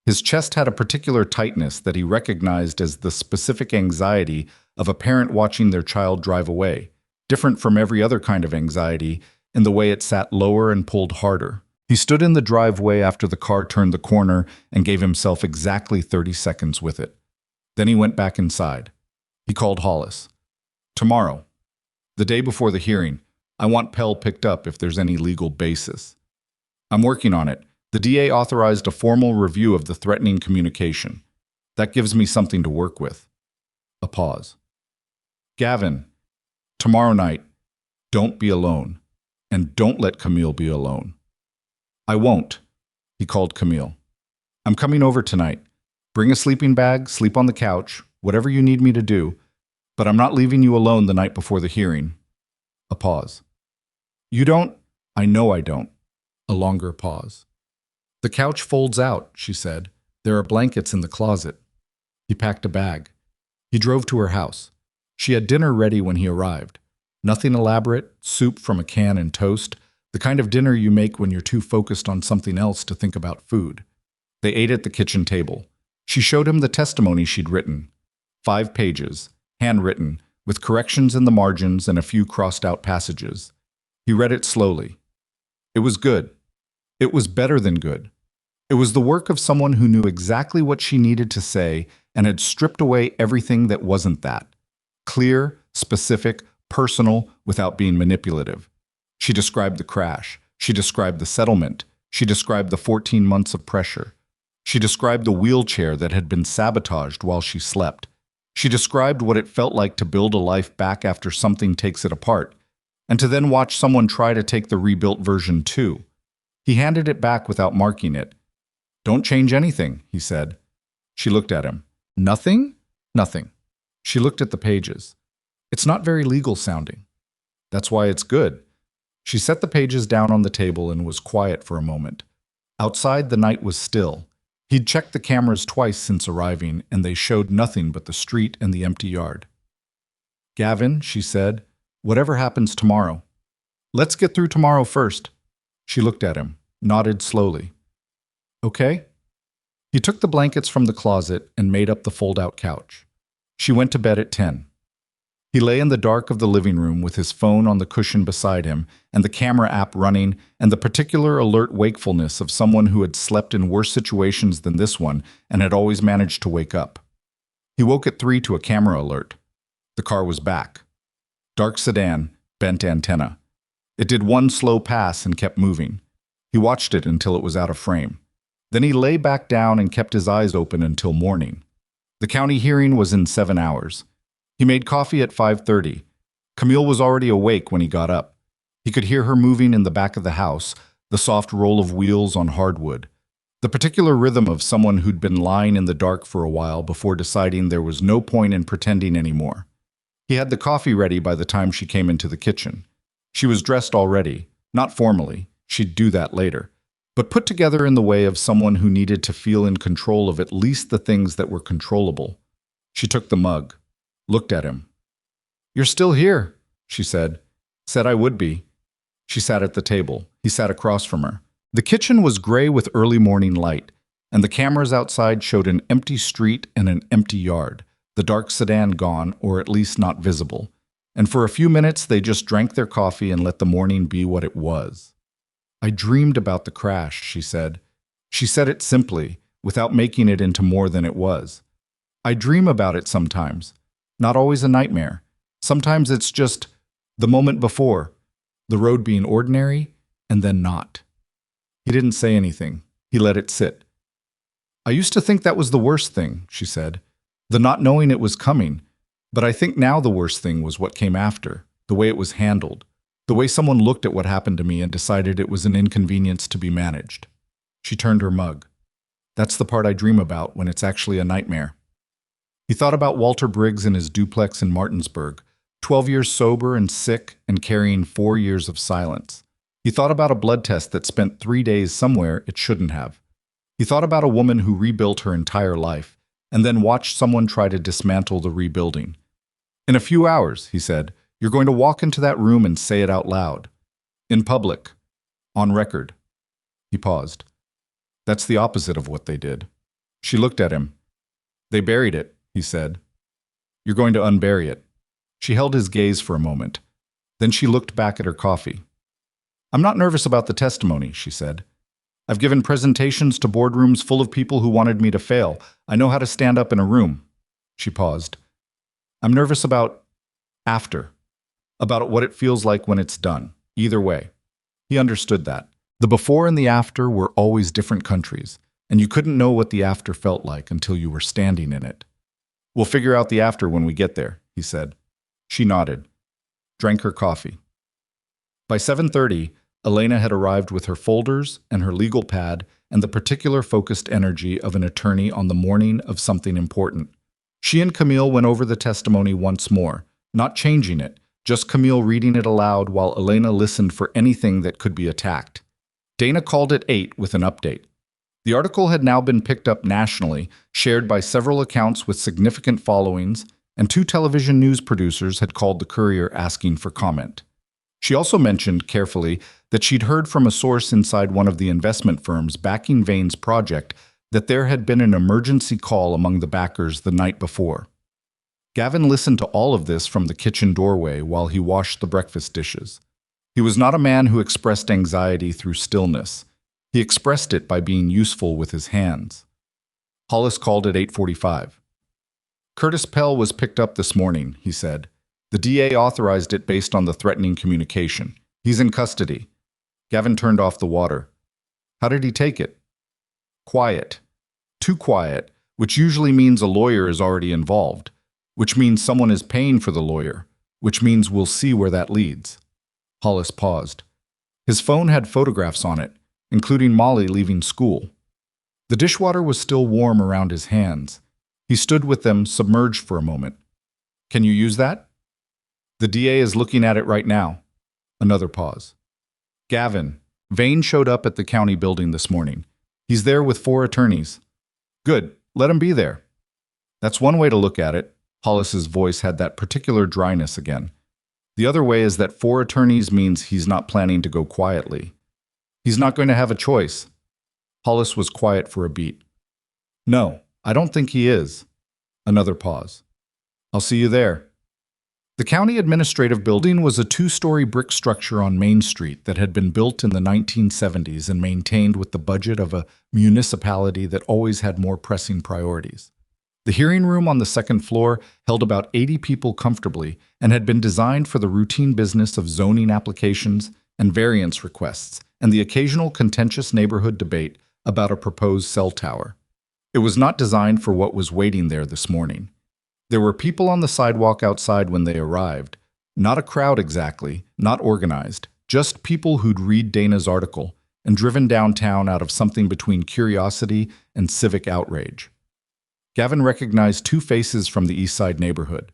His chest had a particular tightness that he recognized as the specific anxiety of a parent watching their child drive away, different from every other kind of anxiety in the way it sat lower and pulled harder. He stood in the driveway after the car turned the corner and gave himself exactly 30 seconds with it. Then he went back inside. He called Hollis. "Tomorrow, the day before the hearing, I want Pell picked up if there's any legal basis. I'm working on it. The DA authorized a formal review of the threatening communication. That gives me something to work with." A pause. "Gavin, tomorrow night, don't be alone. And don't let Camille be alone." "I won't," he called Camille. "I'm coming over tonight. Bring a sleeping bag, sleep on the couch, whatever you need me to do, but I'm not leaving you alone the night before the hearing." A pause. "You don't?" "I know I don't." A longer pause. "The couch folds out," she said. "There are blankets in the closet." He packed a bag. He drove to her house. She had dinner ready when he arrived. Nothing elaborate, soup from a can and toast, the kind of dinner you make when you're too focused on something else to think about food. They ate at the kitchen table. She showed him the testimony she'd written. 5 pages, handwritten, with corrections in the margins and a few crossed-out passages. He read it slowly. It was good. It was better than good. It was the work of someone who knew exactly what she needed to say and had stripped away everything that wasn't that. Clear, specific, personal, without being manipulative. She described the crash. She described the settlement. She described the 14 months of pressure. She described the wheelchair that had been sabotaged while she slept. She described what it felt like to build a life back after something takes it apart, and to then watch someone try to take the rebuilt version too. He handed it back without marking it. "Don't change anything," he said. She looked at him. "Nothing?" "Nothing." She looked at the pages. "It's not very legal sounding." "That's why it's good." She set the pages down on the table and was quiet for a moment. Outside, the night was still. He'd checked the cameras twice since arriving, and they showed nothing but the street and the empty yard. "Gavin," she said, "whatever happens tomorrow, let's get through tomorrow first." She looked at him, nodded slowly. "Okay?" He took the blankets from the closet and made up the fold-out couch. She went to bed at 10. He lay in the dark of the living room with his phone on the cushion beside him and the camera app running and the particular alert wakefulness of someone who had slept in worse situations than this one and had always managed to wake up. He woke at 3 to a camera alert. The car was back. Dark sedan, bent antenna. It did one slow pass and kept moving. He watched it until it was out of frame. Then he lay back down and kept his eyes open until morning. The county hearing was in 7 hours. He made coffee at 5:30. Camille was already awake when he got up. He could hear her moving in the back of the house, the soft roll of wheels on hardwood, the particular rhythm of someone who'd been lying in the dark for a while before deciding there was no point in pretending anymore. He had the coffee ready by the time she came into the kitchen. She was dressed already, not formally, she'd do that later, but put together in the way of someone who needed to feel in control of at least the things that were controllable. She took the mug. Looked at him. "You're still here," she said. "Said I would be." She sat at the table. He sat across from her. The kitchen was gray with early morning light, and the cameras outside showed an empty street and an empty yard, the dark sedan gone, or at least not visible. And for a few minutes they just drank their coffee and let the morning be what it was. "I dreamed about the crash," she said. She said it simply, without making it into more than it was. "I dream about it sometimes. Not always a nightmare. Sometimes it's just the moment before, the road being ordinary, and then not." He didn't say anything. He let it sit. "I used to think that was the worst thing," she said, "the not knowing it was coming. But I think now the worst thing was what came after, the way it was handled, the way someone looked at what happened to me and decided it was an inconvenience to be managed." She turned her mug. "That's the part I dream about when it's actually a nightmare." He thought about Walter Briggs in his duplex in Martinsburg, 12 years sober and sick and carrying 4 years of silence. He thought about a blood test that spent 3 days somewhere it shouldn't have. He thought about a woman who rebuilt her entire life and then watched someone try to dismantle the rebuilding. "In a few hours," he said, "you're going to walk into that room and say it out loud. In public. On record." He paused. "That's the opposite of what they did." She looked at him. "They buried it," he said. "You're going to unbury it." She held his gaze for a moment. Then she looked back at her coffee. "I'm not nervous about the testimony," she said. "I've given presentations to boardrooms full of people who wanted me to fail. I know how to stand up in a room." She paused. "I'm nervous about after, about what it feels like when it's done. Either way." He understood that. The before and the after were always different countries, and you couldn't know what the after felt like until you were standing in it. "We'll figure out the after when we get there," he said. She nodded, drank her coffee. By 7:30, Elena had arrived with her folders and her legal pad and the particular focused energy of an attorney on the morning of something important. She and Camille went over the testimony once more, not changing it, just Camille reading it aloud while Elena listened for anything that could be attacked. Dana called at 8 with an update. The article had now been picked up nationally, shared by several accounts with significant followings, and 2 television news producers had called the Courier asking for comment. She also mentioned, carefully, that she'd heard from a source inside one of the investment firms backing Vane's project that there had been an emergency call among the backers the night before. Gavin listened to all of this from the kitchen doorway while he washed the breakfast dishes. He was not a man who expressed anxiety through stillness. He expressed it by being useful with his hands. Hollis called at 8:45. "Curtis Pell was picked up this morning," he said. "The DA authorized it based on the threatening communication. He's in custody." Gavin turned off the water. "How did he take it?" "Quiet. Too quiet, which usually means a lawyer is already involved, which means someone is paying for the lawyer, which means we'll see where that leads." Hollis paused. His phone had photographs on it, including Molly leaving school. The dishwater was still warm around his hands. He stood with them, submerged for a moment. "Can you use that?" "The DA is looking at it right now." Another pause. "Gavin, Vane showed up at the county building this morning. He's there with 4 attorneys. Good, let him be there. That's one way to look at it. Hollis's voice had that particular dryness again. The other way is that 4 attorneys means he's not planning to go quietly. He's not going to have a choice. Hollis was quiet for a beat. No, I don't think he is. Another pause. I'll see you there. The county administrative building was a 2-story brick structure on Main Street that had been built in the 1970s and maintained with the budget of a municipality that always had more pressing priorities. The hearing room on the second floor held about 80 people comfortably and had been designed for the routine business of zoning applications and variance requests and the occasional contentious neighborhood debate about a proposed cell tower. It was not designed for what was waiting there this morning. There were people on the sidewalk outside when they arrived. Not a crowd exactly, not organized, just people who'd read Dana's article and driven downtown out of something between curiosity and civic outrage. Gavin recognized 2 faces from the East Side neighborhood.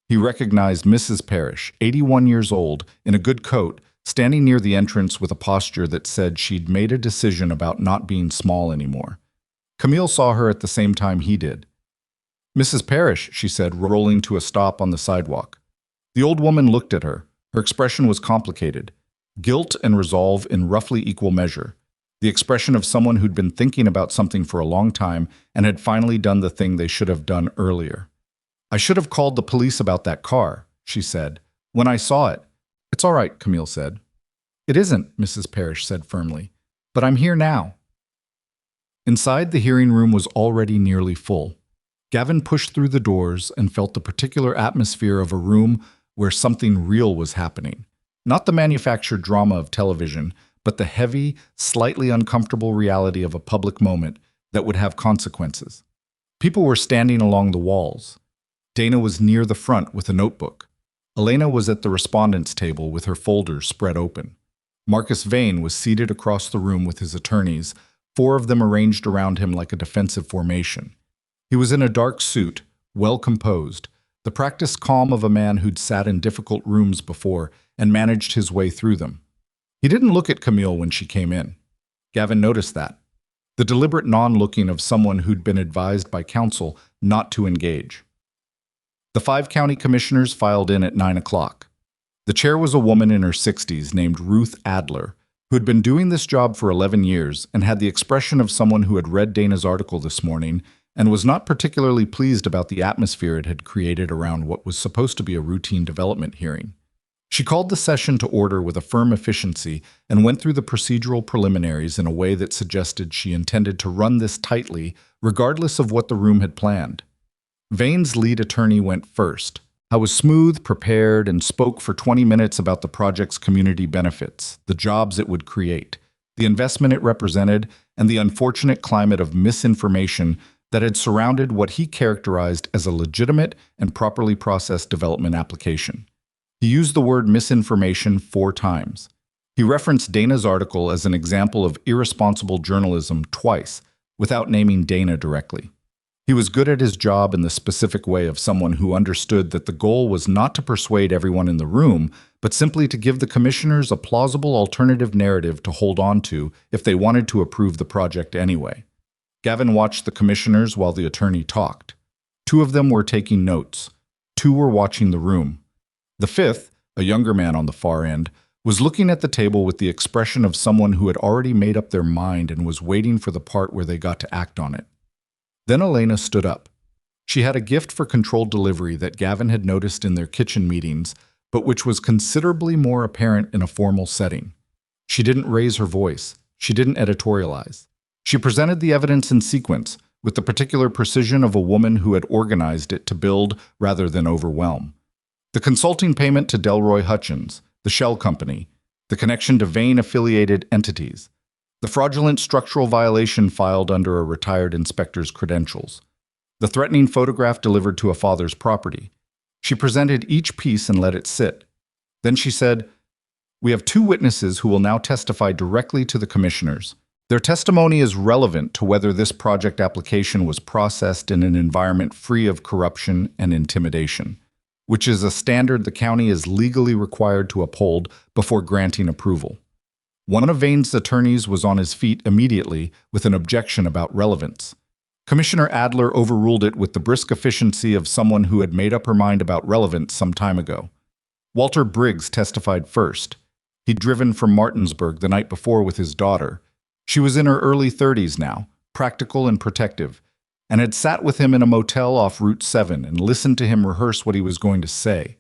He recognized Mrs. Parrish, 81 years old, in a good coat, standing near the entrance with a posture that said she'd made a decision about not being small anymore. Camille saw her at the same time he did. Mrs. Parrish, she said, rolling to a stop on the sidewalk. The old woman looked at her. Her expression was complicated. Guilt and resolve in roughly equal measure. The expression of someone who'd been thinking about something for a long time and had finally done the thing they should have done earlier. I should have called the police about that car, she said, when I saw it. It's all right, Camille said. It isn't, Mrs. Parrish said firmly, but I'm here now. Inside, the hearing room was already nearly full. Gavin pushed through the doors and felt the particular atmosphere of a room where something real was happening. Not the manufactured drama of television, but the heavy, slightly uncomfortable reality of a public moment that would have consequences. People were standing along the walls. Dana was near the front with a notebook. Elena was at the respondents' table with her folders spread open. Marcus Vane was seated across the room with his attorneys, 4 of them arranged around him like a defensive formation. He was in a dark suit, well composed, the practiced calm of a man who'd sat in difficult rooms before and managed his way through them. He didn't look at Camille when she came in. Gavin noticed that. The deliberate non-looking of someone who'd been advised by counsel not to engage. The 5 county commissioners filed in at 9 o'clock. The chair was a woman in her 60s named Ruth Adler, who had been doing this job for 11 years and had the expression of someone who had read Dana's article this morning and was not particularly pleased about the atmosphere it had created around what was supposed to be a routine development hearing. She called the session to order with a firm efficiency and went through the procedural preliminaries in a way that suggested she intended to run this tightly, regardless of what the room had planned. Vane's lead attorney went first. I was smooth, prepared, and spoke for 20 minutes about the project's community benefits, the jobs it would create, the investment it represented, and the unfortunate climate of misinformation that had surrounded what he characterized as a legitimate and properly processed development application. He used the word misinformation 4 times. He referenced Dana's article as an example of irresponsible journalism twice, without naming Dana directly. He was good at his job in the specific way of someone who understood that the goal was not to persuade everyone in the room, but simply to give the commissioners a plausible alternative narrative to hold on to if they wanted to approve the project anyway. Gavin watched the commissioners while the attorney talked. 2 of them were taking notes. 2 were watching the room. The 5th, a younger man on the far end, was looking at the table with the expression of someone who had already made up their mind and was waiting for the part where they got to act on it. Then Elena stood up. She had a gift for controlled delivery that Gavin had noticed in their kitchen meetings, but which was considerably more apparent in a formal setting. She didn't raise her voice. She didn't editorialize. She presented the evidence in sequence, with the particular precision of a woman who had organized it to build rather than overwhelm. The consulting payment to Delroy Hutchins, the shell company, the connection to Vane-affiliated entities, the fraudulent structural violation filed under a retired inspector's credentials, the threatening photograph delivered to a father's property. She presented each piece and let it sit. Then she said, "We have 2 witnesses who will now testify directly to the commissioners. Their testimony is relevant to whether this project application was processed in an environment free of corruption and intimidation, which is a standard the county is legally required to uphold before granting approval." One of Vane's attorneys was on his feet immediately with an objection about relevance. Commissioner Adler overruled it with the brisk efficiency of someone who had made up her mind about relevance some time ago. Walter Briggs testified first. He'd driven from Martinsburg the night before with his daughter. She was in her early 30s now, practical and protective, and had sat with him in a motel off Route 7 and listened to him rehearse what he was going to say.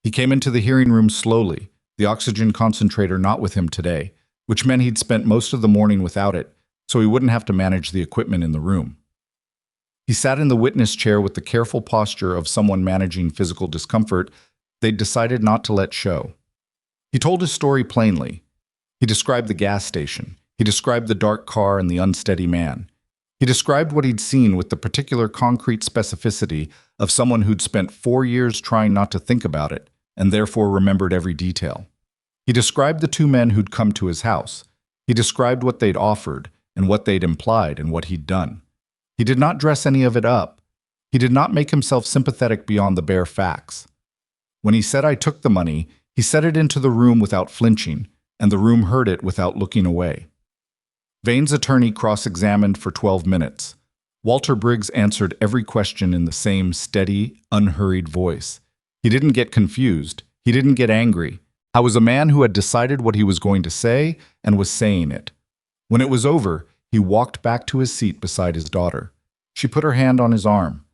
He came into the hearing room slowly, the oxygen concentrator not with him today, which meant he'd spent most of the morning without it, so he wouldn't have to manage the equipment in the room. He sat in the witness chair with the careful posture of someone managing physical discomfort they'd decided not to let show. He told his story plainly. He described the gas station. He described the dark car and the unsteady man. He described what he'd seen with the particular concrete specificity of someone who'd spent 4 years trying not to think about it and therefore remembered every detail. He described the two men who'd come to his house. He described what they'd offered and what they'd implied and what he'd done. He did not dress any of it up. He did not make himself sympathetic beyond the bare facts. When he said, "I took the money," he said it into the room without flinching, and the room heard it without looking away. Vane's attorney cross-examined for 12 minutes. Walter Briggs answered every question in the same steady, unhurried voice. He didn't get confused. He didn't get angry. I was a man who had decided what he was going to say and was saying it. When it was over, he walked back to his seat beside his daughter. She put her hand on his arm.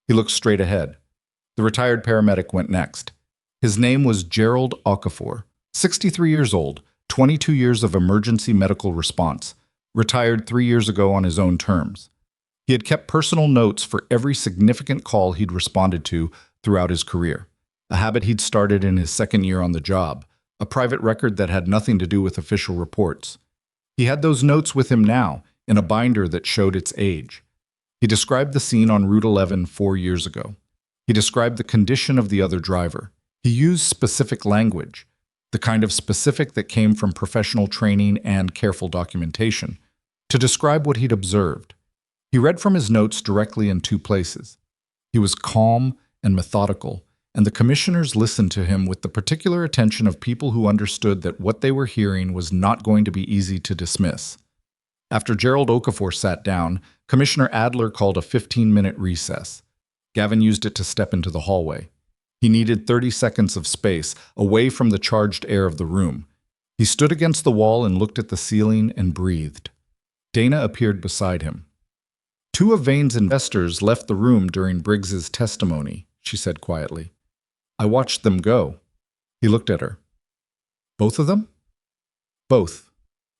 He looked straight ahead. The retired paramedic went next. His name was Gerald Okafor, 63 years old, 22 years of emergency medical response, retired 3 years ago on his own terms. He had kept personal notes for every significant call he'd responded to throughout his career, a habit he'd started in his second year on the job, a private record that had nothing to do with official reports. He had those notes with him now, in a binder that showed its age. He described the scene on Route 11 4 years ago. He described the condition of the other driver. He used specific language, the kind of specific that came from professional training and careful documentation, to describe what he'd observed. He read from his notes directly in 2 places. He was calm and methodical, and the commissioners listened to him with the particular attention of people who understood that what they were hearing was not going to be easy to dismiss. After Gerald Okafor sat down, Commissioner Adler called a 15-minute recess. Gavin used it to step into the hallway. He needed 30 seconds of space, away from the charged air of the room. He stood against the wall and looked at the ceiling and breathed. Dana appeared beside him. 2 of Vane's investors left the room during Briggs's testimony, she said quietly. I watched them go. He looked at her. Both of them? Both.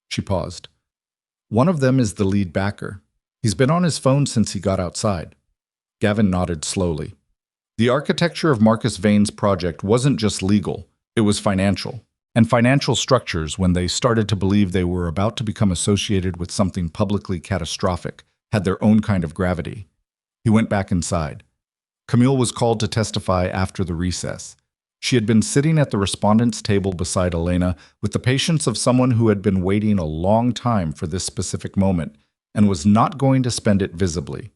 She paused. One of them is the lead backer. He's been on his phone since he got outside. Gavin nodded slowly. The architecture of Marcus Vane's project wasn't just legal, it was financial. And financial structures, when they started to believe they were about to become associated with something publicly catastrophic, had their own kind of gravity. He went back inside. Camille was called to testify after the recess. She had been sitting at the respondent's table beside Elena with the patience of someone who had been waiting a long time for this specific moment and was not going to spend it visibly.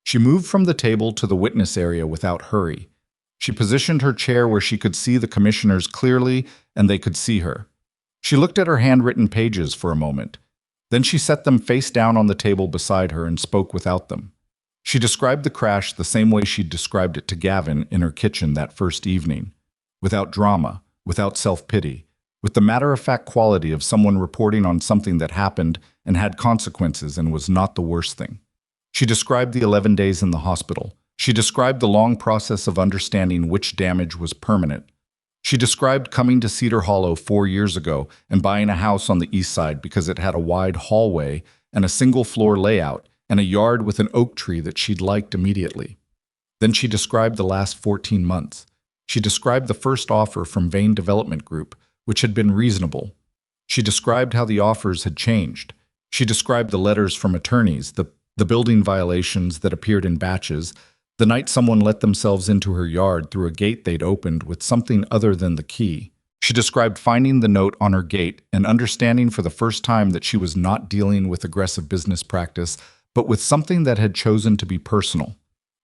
She moved from the table to the witness area without hurry. She positioned her chair where she could see the commissioners clearly and they could see her. She looked at her handwritten pages for a moment. Then she set them face down on the table beside her and spoke without them. She described the crash the same way she'd described it to Gavin in her kitchen that first evening. Without drama, without self-pity, with the matter-of-fact quality of someone reporting on something that happened and had consequences and was not the worst thing. She described the 11 days in the hospital. She described the long process of understanding which damage was permanent. She described coming to Cedar Hollow 4 years ago and buying a house on the east side because it had a wide hallway and a single-floor layout and a yard with an oak tree that she'd liked immediately. Then she described the last 14 months. She described the first offer from Vane Development Group, which had been reasonable. She described how the offers had changed. She described the letters from attorneys, the building violations that appeared in batches, the night someone let themselves into her yard through a gate they'd opened with something other than the key. She described finding the note on her gate and understanding for the first time that she was not dealing with aggressive business practice, but with something that had chosen to be personal.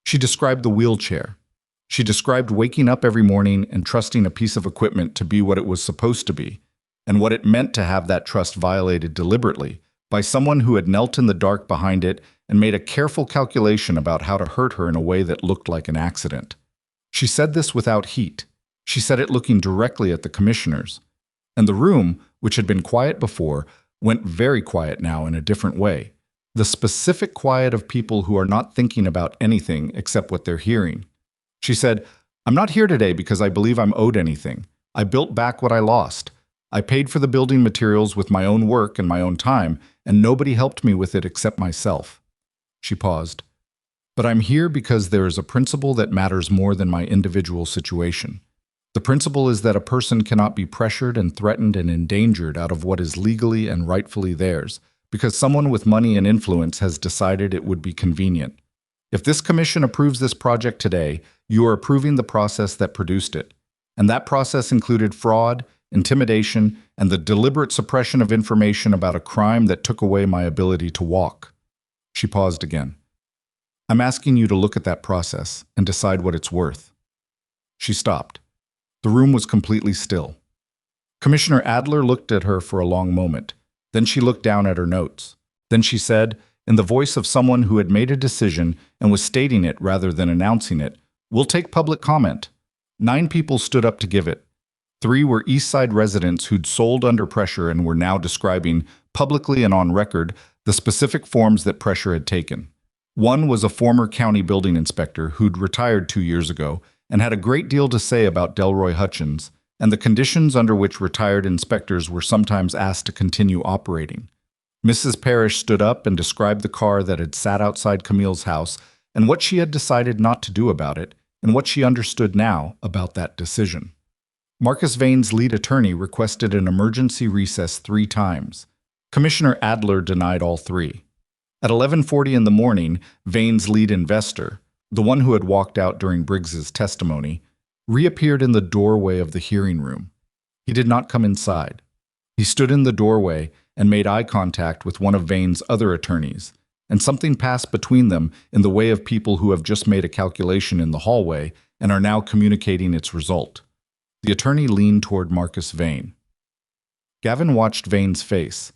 She described the wheelchair. She described waking up every morning and trusting a piece of equipment to be what it was supposed to be, and what it meant to have that trust violated deliberately by someone who had knelt in the dark behind it and made a careful calculation about how to hurt her in a way that looked like an accident. She said this without heat. She said it looking directly at the commissioners. And the room, which had been quiet before, went very quiet now in a different way. The specific quiet of people who are not thinking about anything except what they're hearing. She said, "I'm not here today because I believe I'm owed anything. I built back what I lost. I paid for the building materials with my own work and my own time, and nobody helped me with it except myself." She paused. "But I'm here because there is a principle that matters more than my individual situation. The principle is that a person cannot be pressured and threatened and endangered out of what is legally and rightfully theirs, because someone with money and influence has decided it would be convenient. If this commission approves this project today, you are approving the process that produced it. And that process included fraud, intimidation, and the deliberate suppression of information about a crime that took away my ability to walk." She paused again. "I'm asking you to look at that process and decide what it's worth." She stopped. The room was completely still. Commissioner Adler looked at her for a long moment. Then she looked down at her notes. Then she said, in the voice of someone who had made a decision and was stating it rather than announcing it, "We'll take public comment." 9 people stood up to give it. 3 were East Side residents who'd sold under pressure and were now describing, publicly and on record, the specific forms that pressure had taken. 1 was a former county building inspector who'd retired 2 years ago and had a great deal to say about Delroy Hutchins and the conditions under which retired inspectors were sometimes asked to continue operating. Mrs. Parrish stood up and described the car that had sat outside Camille's house and what she had decided not to do about it and what she understood now about that decision. Marcus Vane's lead attorney requested an emergency recess 3 times. Commissioner Adler denied all 3. At 11:40 in the morning, Vane's lead investor, the one who had walked out during Briggs's testimony, reappeared in the doorway of the hearing room. He did not come inside. He stood in the doorway and made eye contact with one of Vane's other attorneys, and something passed between them in the way of people who have just made a calculation in the hallway and are now communicating its result. The attorney leaned toward Marcus Vane. Gavin watched Vane's face.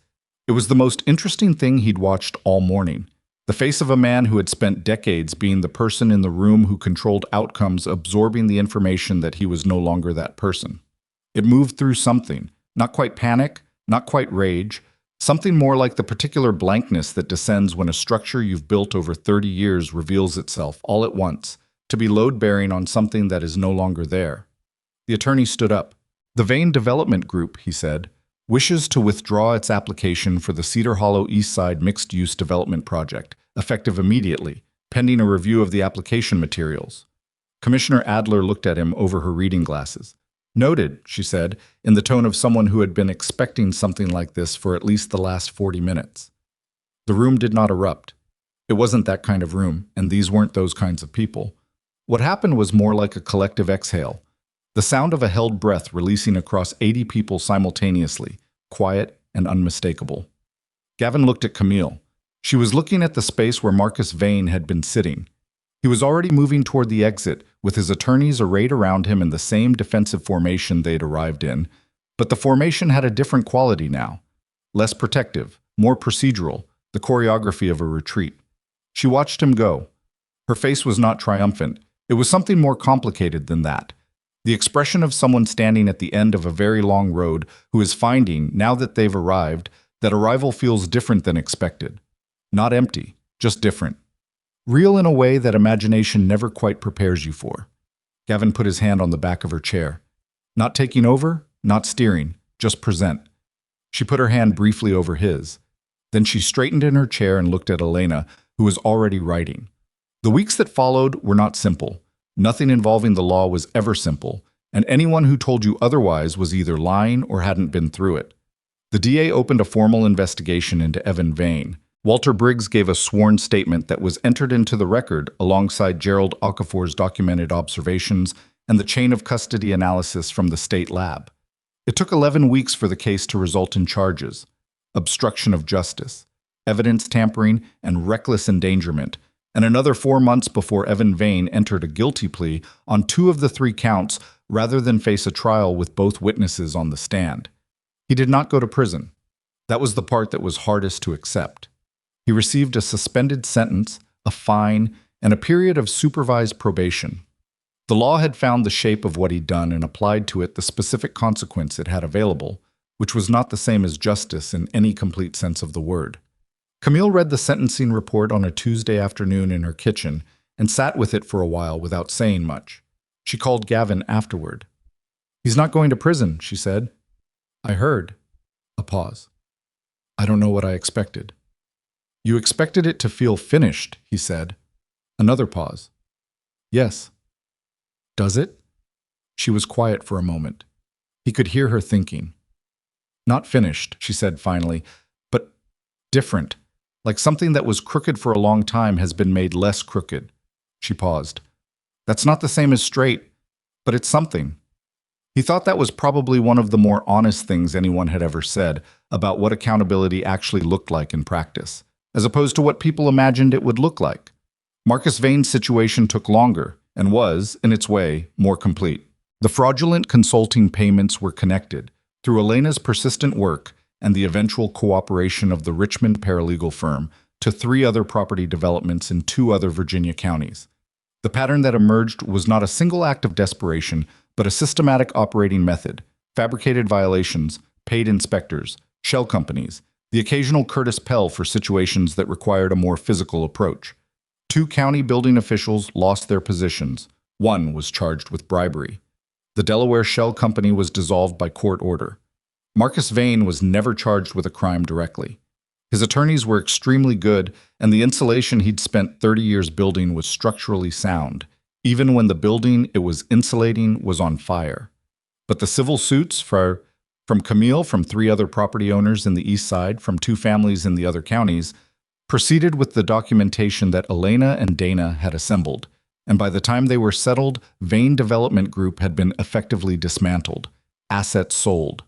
It was the most interesting thing he'd watched all morning. The face of a man who had spent decades being the person in the room who controlled outcomes, absorbing the information that he was no longer that person. It moved through something, not quite panic, not quite rage, something more like the particular blankness that descends when a structure you've built over 30 years reveals itself all at once, to be load-bearing on something that is no longer there. The attorney stood up. "The Vane Development Group," he said, "wishes to withdraw its application for the Cedar Hollow East Side Mixed-Use Development Project, effective immediately, pending a review of the application materials." Commissioner Adler looked at him over her reading glasses. "Noted," she said, in the tone of someone who had been expecting something like this for at least the last 40 minutes. The room did not erupt. It wasn't that kind of room, and these weren't those kinds of people. What happened was more like a collective exhale, the sound of a held breath releasing across 80 people simultaneously, quiet and unmistakable. Gavin looked at Camille. She was looking at the space where Marcus Vane had been sitting. He was already moving toward the exit, with his attorneys arrayed around him in the same defensive formation they'd arrived in, but the formation had a different quality now. Less protective, more procedural, the choreography of a retreat. She watched him go. Her face was not triumphant. It was something more complicated than that. The expression of someone standing at the end of a very long road who is finding, now that they've arrived, that arrival feels different than expected. Not empty, just different. Real in a way that imagination never quite prepares you for. Gavin put his hand on the back of her chair. Not taking over, not steering, just present. She put her hand briefly over his. Then she straightened in her chair and looked at Elena, who was already writing. The weeks that followed were not simple. Nothing involving the law was ever simple, and anyone who told you otherwise was either lying or hadn't been through it. The DA opened a formal investigation into Evan Vane. Walter Briggs gave a sworn statement that was entered into the record alongside Gerald Okafor's documented observations and the chain of custody analysis from the state lab. It took 11 weeks for the case to result in charges: obstruction of justice, evidence tampering, and reckless endangerment, and another 4 months before Evan Vane entered a guilty plea on 2 of the 3 counts rather than face a trial with both witnesses on the stand. He did not go to prison. That was the part that was hardest to accept. He received a suspended sentence, a fine, and a period of supervised probation. The law had found the shape of what he'd done and applied to it the specific consequence it had available, which was not the same as justice in any complete sense of the word. Camille read the sentencing report on a Tuesday afternoon in her kitchen and sat with it for a while without saying much. She called Gavin afterward. "He's not going to prison," she said. "I heard." A pause. "I don't know what I expected." "You expected it to feel finished," he said. Another pause. "Yes." "Does it?" She was quiet for a moment. He could hear her thinking. "Not finished," she said finally, "but different. Like something that was crooked for a long time has been made less crooked." She paused. "That's not the same as straight, but it's something." He thought that was probably one of the more honest things anyone had ever said about what accountability actually looked like in practice, as opposed to what people imagined it would look like. Marcus Vane's situation took longer and was, in its way, more complete. The fraudulent consulting payments were connected, through Elena's persistent work and the eventual cooperation of the Richmond paralegal firm, to 3 other property developments in 2 other Virginia counties. The pattern that emerged was not a single act of desperation, but a systematic operating method: fabricated violations, paid inspectors, shell companies, the occasional Curtis Pell for situations that required a more physical approach. 2 county building officials lost their positions. 1 was charged with bribery. The Delaware Shell Company was dissolved by court order. Marcus Vane was never charged with a crime directly. His attorneys were extremely good, and the insulation he'd spent 30 years building was structurally sound, even when the building it was insulating was on fire. But the civil suits from Camille, from 3 other property owners in the east side, from 2 families in the other counties, proceeded with the documentation that Elena and Dana had assembled, and by the time they were settled, Vane Development Group had been effectively dismantled, assets sold,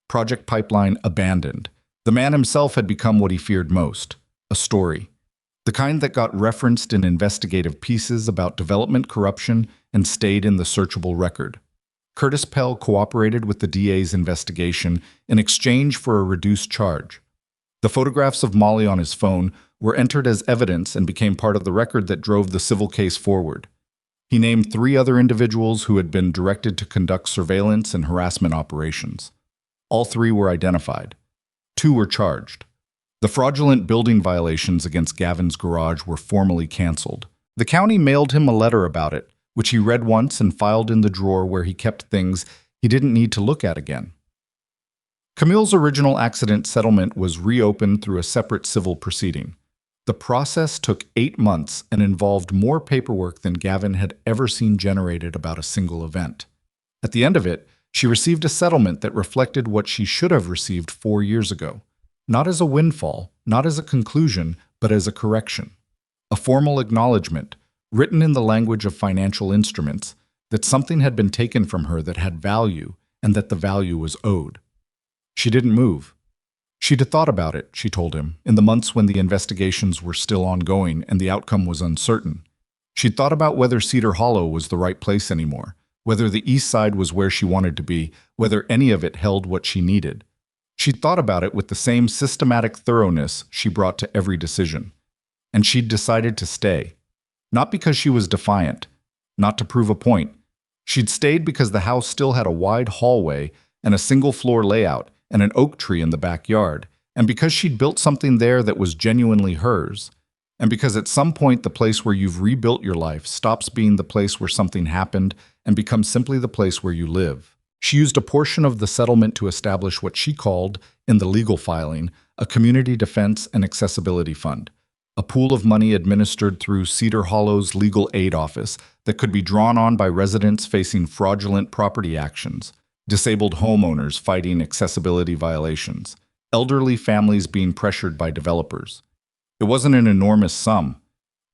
project pipeline abandoned. The man himself had become what he feared most: a story. The kind that got referenced in investigative pieces about development corruption and stayed in the searchable record. Curtis Pell cooperated with the DA's investigation in exchange for a reduced charge. The photographs of Molly on his phone were entered as evidence and became part of the record that drove the civil case forward. He named 3 other individuals who had been directed to conduct surveillance and harassment operations. All 3 were identified. 2 were charged. The fraudulent building violations against Gavin's garage were formally canceled. The county mailed him a letter about it, which he read once and filed in the drawer where he kept things he didn't need to look at again. Camille's original accident settlement was reopened through a separate civil proceeding. The process took 8 months and involved more paperwork than Gavin had ever seen generated about a single event. At the end of it, she received a settlement that reflected what she should have received 4 years ago. Not as a windfall, not as a conclusion, but as a correction. A formal acknowledgement, written in the language of financial instruments, that something had been taken from her that had value and that the value was owed. She didn't move. She'd thought about it, she told him, in the months when the investigations were still ongoing and the outcome was uncertain. She'd thought about whether Cedar Hollow was the right place anymore, whether the east side was where she wanted to be, whether any of it held what she needed. She'd thought about it with the same systematic thoroughness she brought to every decision. And she'd decided to stay. Not because she was defiant, not to prove a point. She'd stayed because the house still had a wide hallway and a single-floor layout and an oak tree in the backyard, and because she'd built something there that was genuinely hers, and because at some point the place where you've rebuilt your life stops being the place where something happened and becomes simply the place where you live. She used a portion of the settlement to establish what she called, in the legal filing, a Community Defense and Accessibility Fund, a pool of money administered through Cedar Hollow's legal aid office that could be drawn on by residents facing fraudulent property actions, disabled homeowners fighting accessibility violations, elderly families being pressured by developers. It wasn't an enormous sum.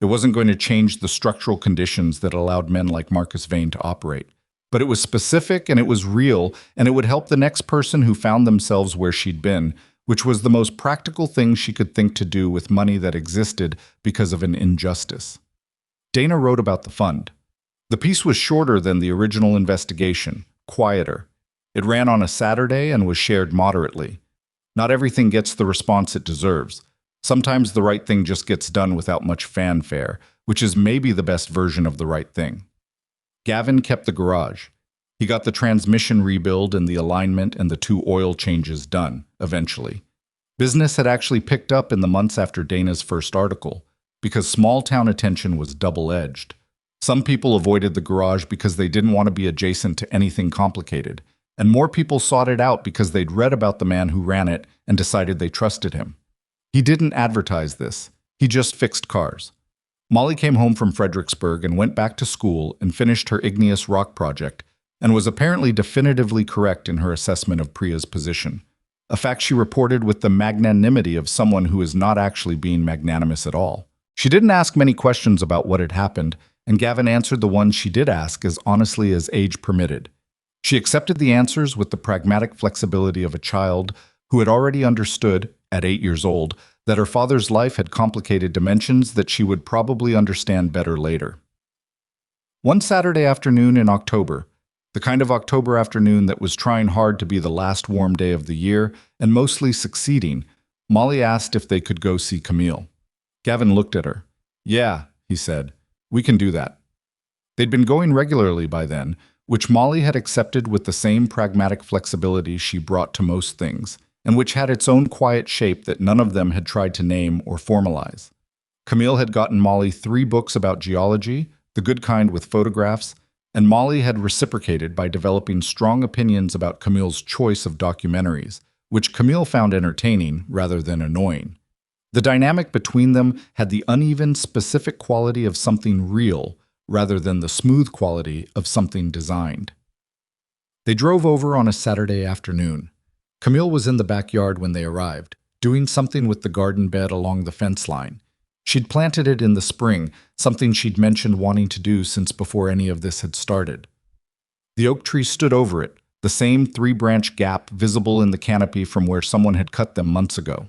It wasn't going to change the structural conditions that allowed men like Marcus Vane to operate. But it was specific and it was real, and it would help the next person who found themselves where she'd been, which was the most practical thing she could think to do with money that existed because of an injustice. Dana wrote about the fund. The piece was shorter than the original investigation, quieter. It ran on a Saturday and was shared moderately. Not everything gets the response it deserves. Sometimes the right thing just gets done without much fanfare, which is maybe the best version of the right thing. Gavin kept the garage. He got the transmission rebuild and the alignment and the 2 oil changes done, eventually. Business had actually picked up in the months after Dana's first article, because small-town attention was double-edged. Some people avoided the garage because they didn't want to be adjacent to anything complicated, and more people sought it out because they'd read about the man who ran it and decided they trusted him. He didn't advertise this. He just fixed cars. Molly came home from Fredericksburg and went back to school and finished her igneous rock project, and was apparently definitively correct in her assessment of Priya's position, a fact she reported with the magnanimity of someone who is not actually being magnanimous at all. She didn't ask many questions about what had happened, and Gavin answered the ones she did ask as honestly as age permitted. She accepted the answers with the pragmatic flexibility of a child who had already understood, at 8 years old, that her father's life had complicated dimensions that she would probably understand better later. One Saturday afternoon in October, the kind of October afternoon that was trying hard to be the last warm day of the year and mostly succeeding, Molly asked if they could go see Camille. Gavin looked at her. "Yeah," he said, "we can do that." They'd been going regularly by then, which Molly had accepted with the same pragmatic flexibility she brought to most things, and which had its own quiet shape that none of them had tried to name or formalize. Camille had gotten Molly 3 books about geology, the good kind with photographs, and Molly had reciprocated by developing strong opinions about Camille's choice of documentaries, which Camille found entertaining rather than annoying. The dynamic between them had the uneven, specific quality of something real rather than the smooth quality of something designed. They drove over on a Saturday afternoon. Camille was in the backyard when they arrived, doing something with the garden bed along the fence line. She'd planted it in the spring, something she'd mentioned wanting to do since before any of this had started. The oak tree stood over it, the same 3-branch gap visible in the canopy from where someone had cut them months ago.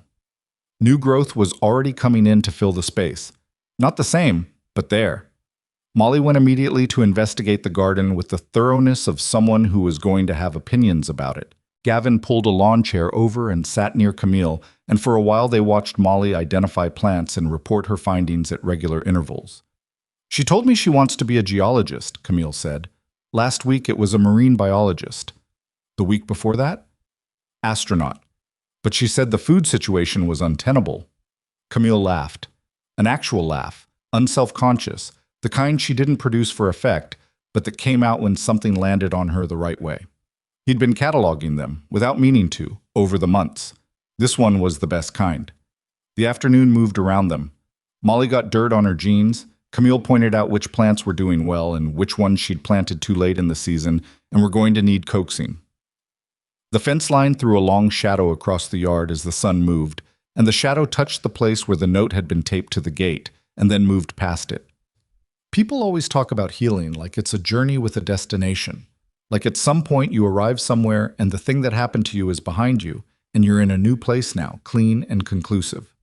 New growth was already coming in to fill the space. Not the same, but there. Molly went immediately to investigate the garden with the thoroughness of someone who was going to have opinions about it. Gavin pulled a lawn chair over and sat near Camille, and for a while they watched Molly identify plants and report her findings at regular intervals. "She told me she wants to be a geologist," Camille said. "Last week it was a marine biologist. The week before that? Astronaut. But she said the food situation was untenable." Camille laughed. An actual laugh, unself-conscious, the kind she didn't produce for effect, but that came out when something landed on her the right way. He'd been cataloging them, without meaning to, over the months. This one was the best kind. The afternoon moved around them. Molly got dirt on her jeans. Camille pointed out which plants were doing well and which ones she'd planted too late in the season and were going to need coaxing. The fence line threw a long shadow across the yard as the sun moved, and the shadow touched the place where the note had been taped to the gate and then moved past it. People always talk about healing like it's a journey with a destination. Like at some point you arrive somewhere and the thing that happened to you is behind you, and you're in a new place now, clean and conclusive.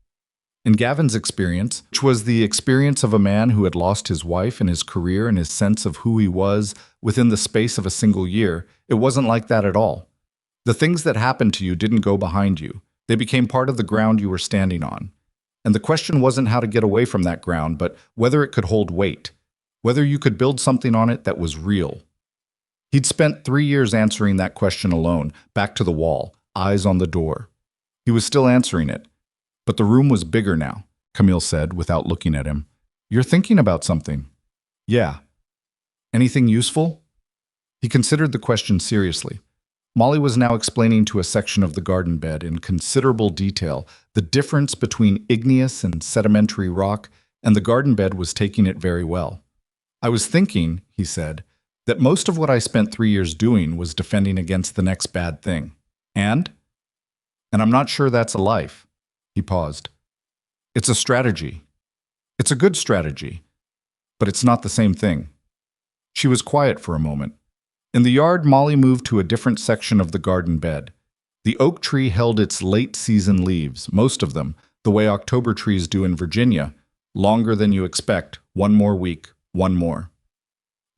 In Gavin's experience, which was the experience of a man who had lost his wife and his career and his sense of who he was within the space of a single year, it wasn't like that at all. The things that happened to you didn't go behind you. They became part of the ground you were standing on. And the question wasn't how to get away from that ground, but whether it could hold weight, whether you could build something on it that was real. He'd spent 3 years answering that question alone, back to the wall, eyes on the door. He was still answering it. But the room was bigger now, Camille said without looking at him. "You're thinking about something." "Yeah." "Anything useful?" He considered the question seriously. Molly was now explaining to a section of the garden bed in considerable detail the difference between igneous and sedimentary rock, and the garden bed was taking it very well. "I was thinking," he said, "that most of what I spent 3 years doing was defending against the next bad thing. And I'm not sure that's a life." He paused. "It's a strategy. It's a good strategy, but it's not the same thing." She was quiet for a moment. In the yard, Molly moved to a different section of the garden bed. The oak tree held its late-season leaves, most of them, the way October trees do in Virginia, longer than you expect, 1 more week, 1 more.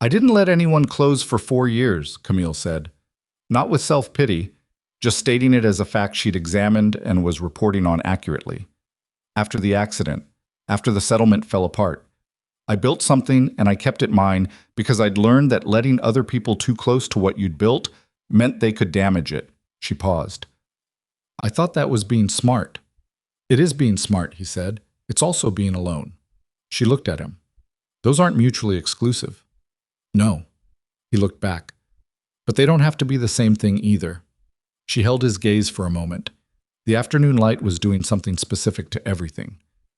"I didn't let anyone close for 4 years, Camille said. Not with self-pity, just stating it as a fact she'd examined and was reporting on accurately. After the accident, after the settlement fell apart. I built something and I kept it mine because I'd learned that letting other people too close to what you'd built meant they could damage it. She paused. I thought that was being smart. It is being smart, he said. It's also being alone. She looked at him. Those aren't mutually exclusive. No. He looked back. But they don't have to be the same thing either. She held his gaze for a moment. The afternoon light was doing something specific to everything.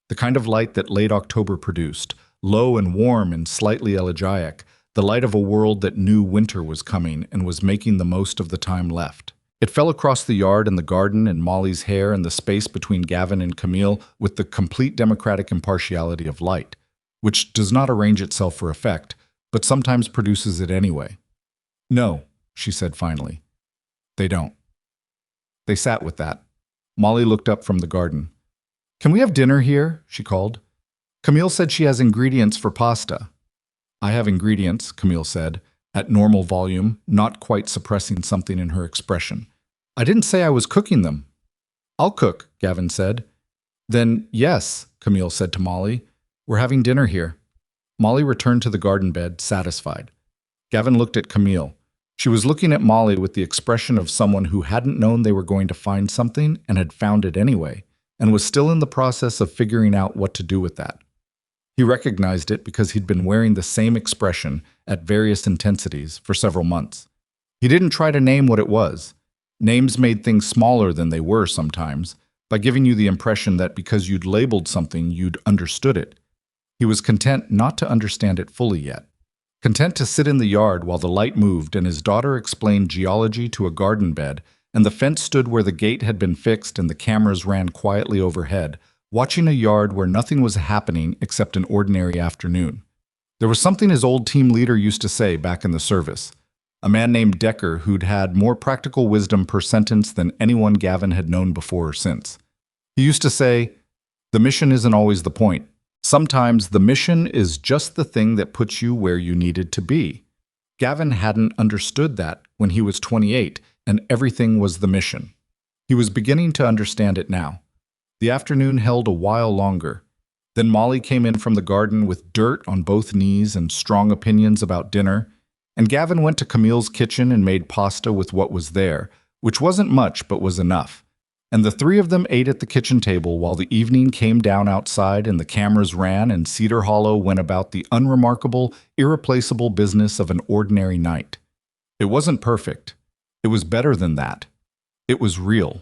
The kind of light that late October produced, low and warm and slightly elegiac, the light of a world that knew winter was coming and was making the most of the time left. It fell across the yard and the garden and Molly's hair and the space between Gavin and Camille with the complete democratic impartiality of light, which does not arrange itself for effect, but sometimes produces it anyway. No, she said finally. They don't. They sat with that. Molly looked up from the garden. Can we have dinner here? She called. Camille said she has ingredients for pasta. I have ingredients, Camille said, at normal volume, not quite suppressing something in her expression. I didn't say I was cooking them. I'll cook, Gavin said. Then, yes, Camille said to Molly. We're having dinner here. Molly returned to the garden bed, satisfied. Gavin looked at Camille. She was looking at Molly with the expression of someone who hadn't known they were going to find something and had found it anyway, and was still in the process of figuring out what to do with that. He recognized it because he'd been wearing the same expression at various intensities for several months. He didn't try to name what it was. Names made things smaller than they were sometimes, by giving you the impression that because you'd labeled something, you'd understood it. He was content not to understand it fully yet. Content to sit in the yard while the light moved and his daughter explained geology to a garden bed, and the fence stood where the gate had been fixed and the cameras ran quietly overhead, watching a yard where nothing was happening except an ordinary afternoon. There was something his old team leader used to say back in the service, a man named Decker who'd had more practical wisdom per sentence than anyone Gavin had known before or since. He used to say, the mission isn't always the point. Sometimes the mission is just the thing that puts you where you needed to be. Gavin hadn't understood that when he was 28, and everything was the mission. He was beginning to understand it now. The afternoon held a while longer. Then Molly came in from the garden with dirt on both knees and strong opinions about dinner, and Gavin went to Camille's kitchen and made pasta with what was there, which wasn't much but was enough. And the three of them ate at the kitchen table while the evening came down outside and the cameras ran and Cedar Hollow went about the unremarkable, irreplaceable business of an ordinary night. It wasn't perfect. It was better than that. It was real.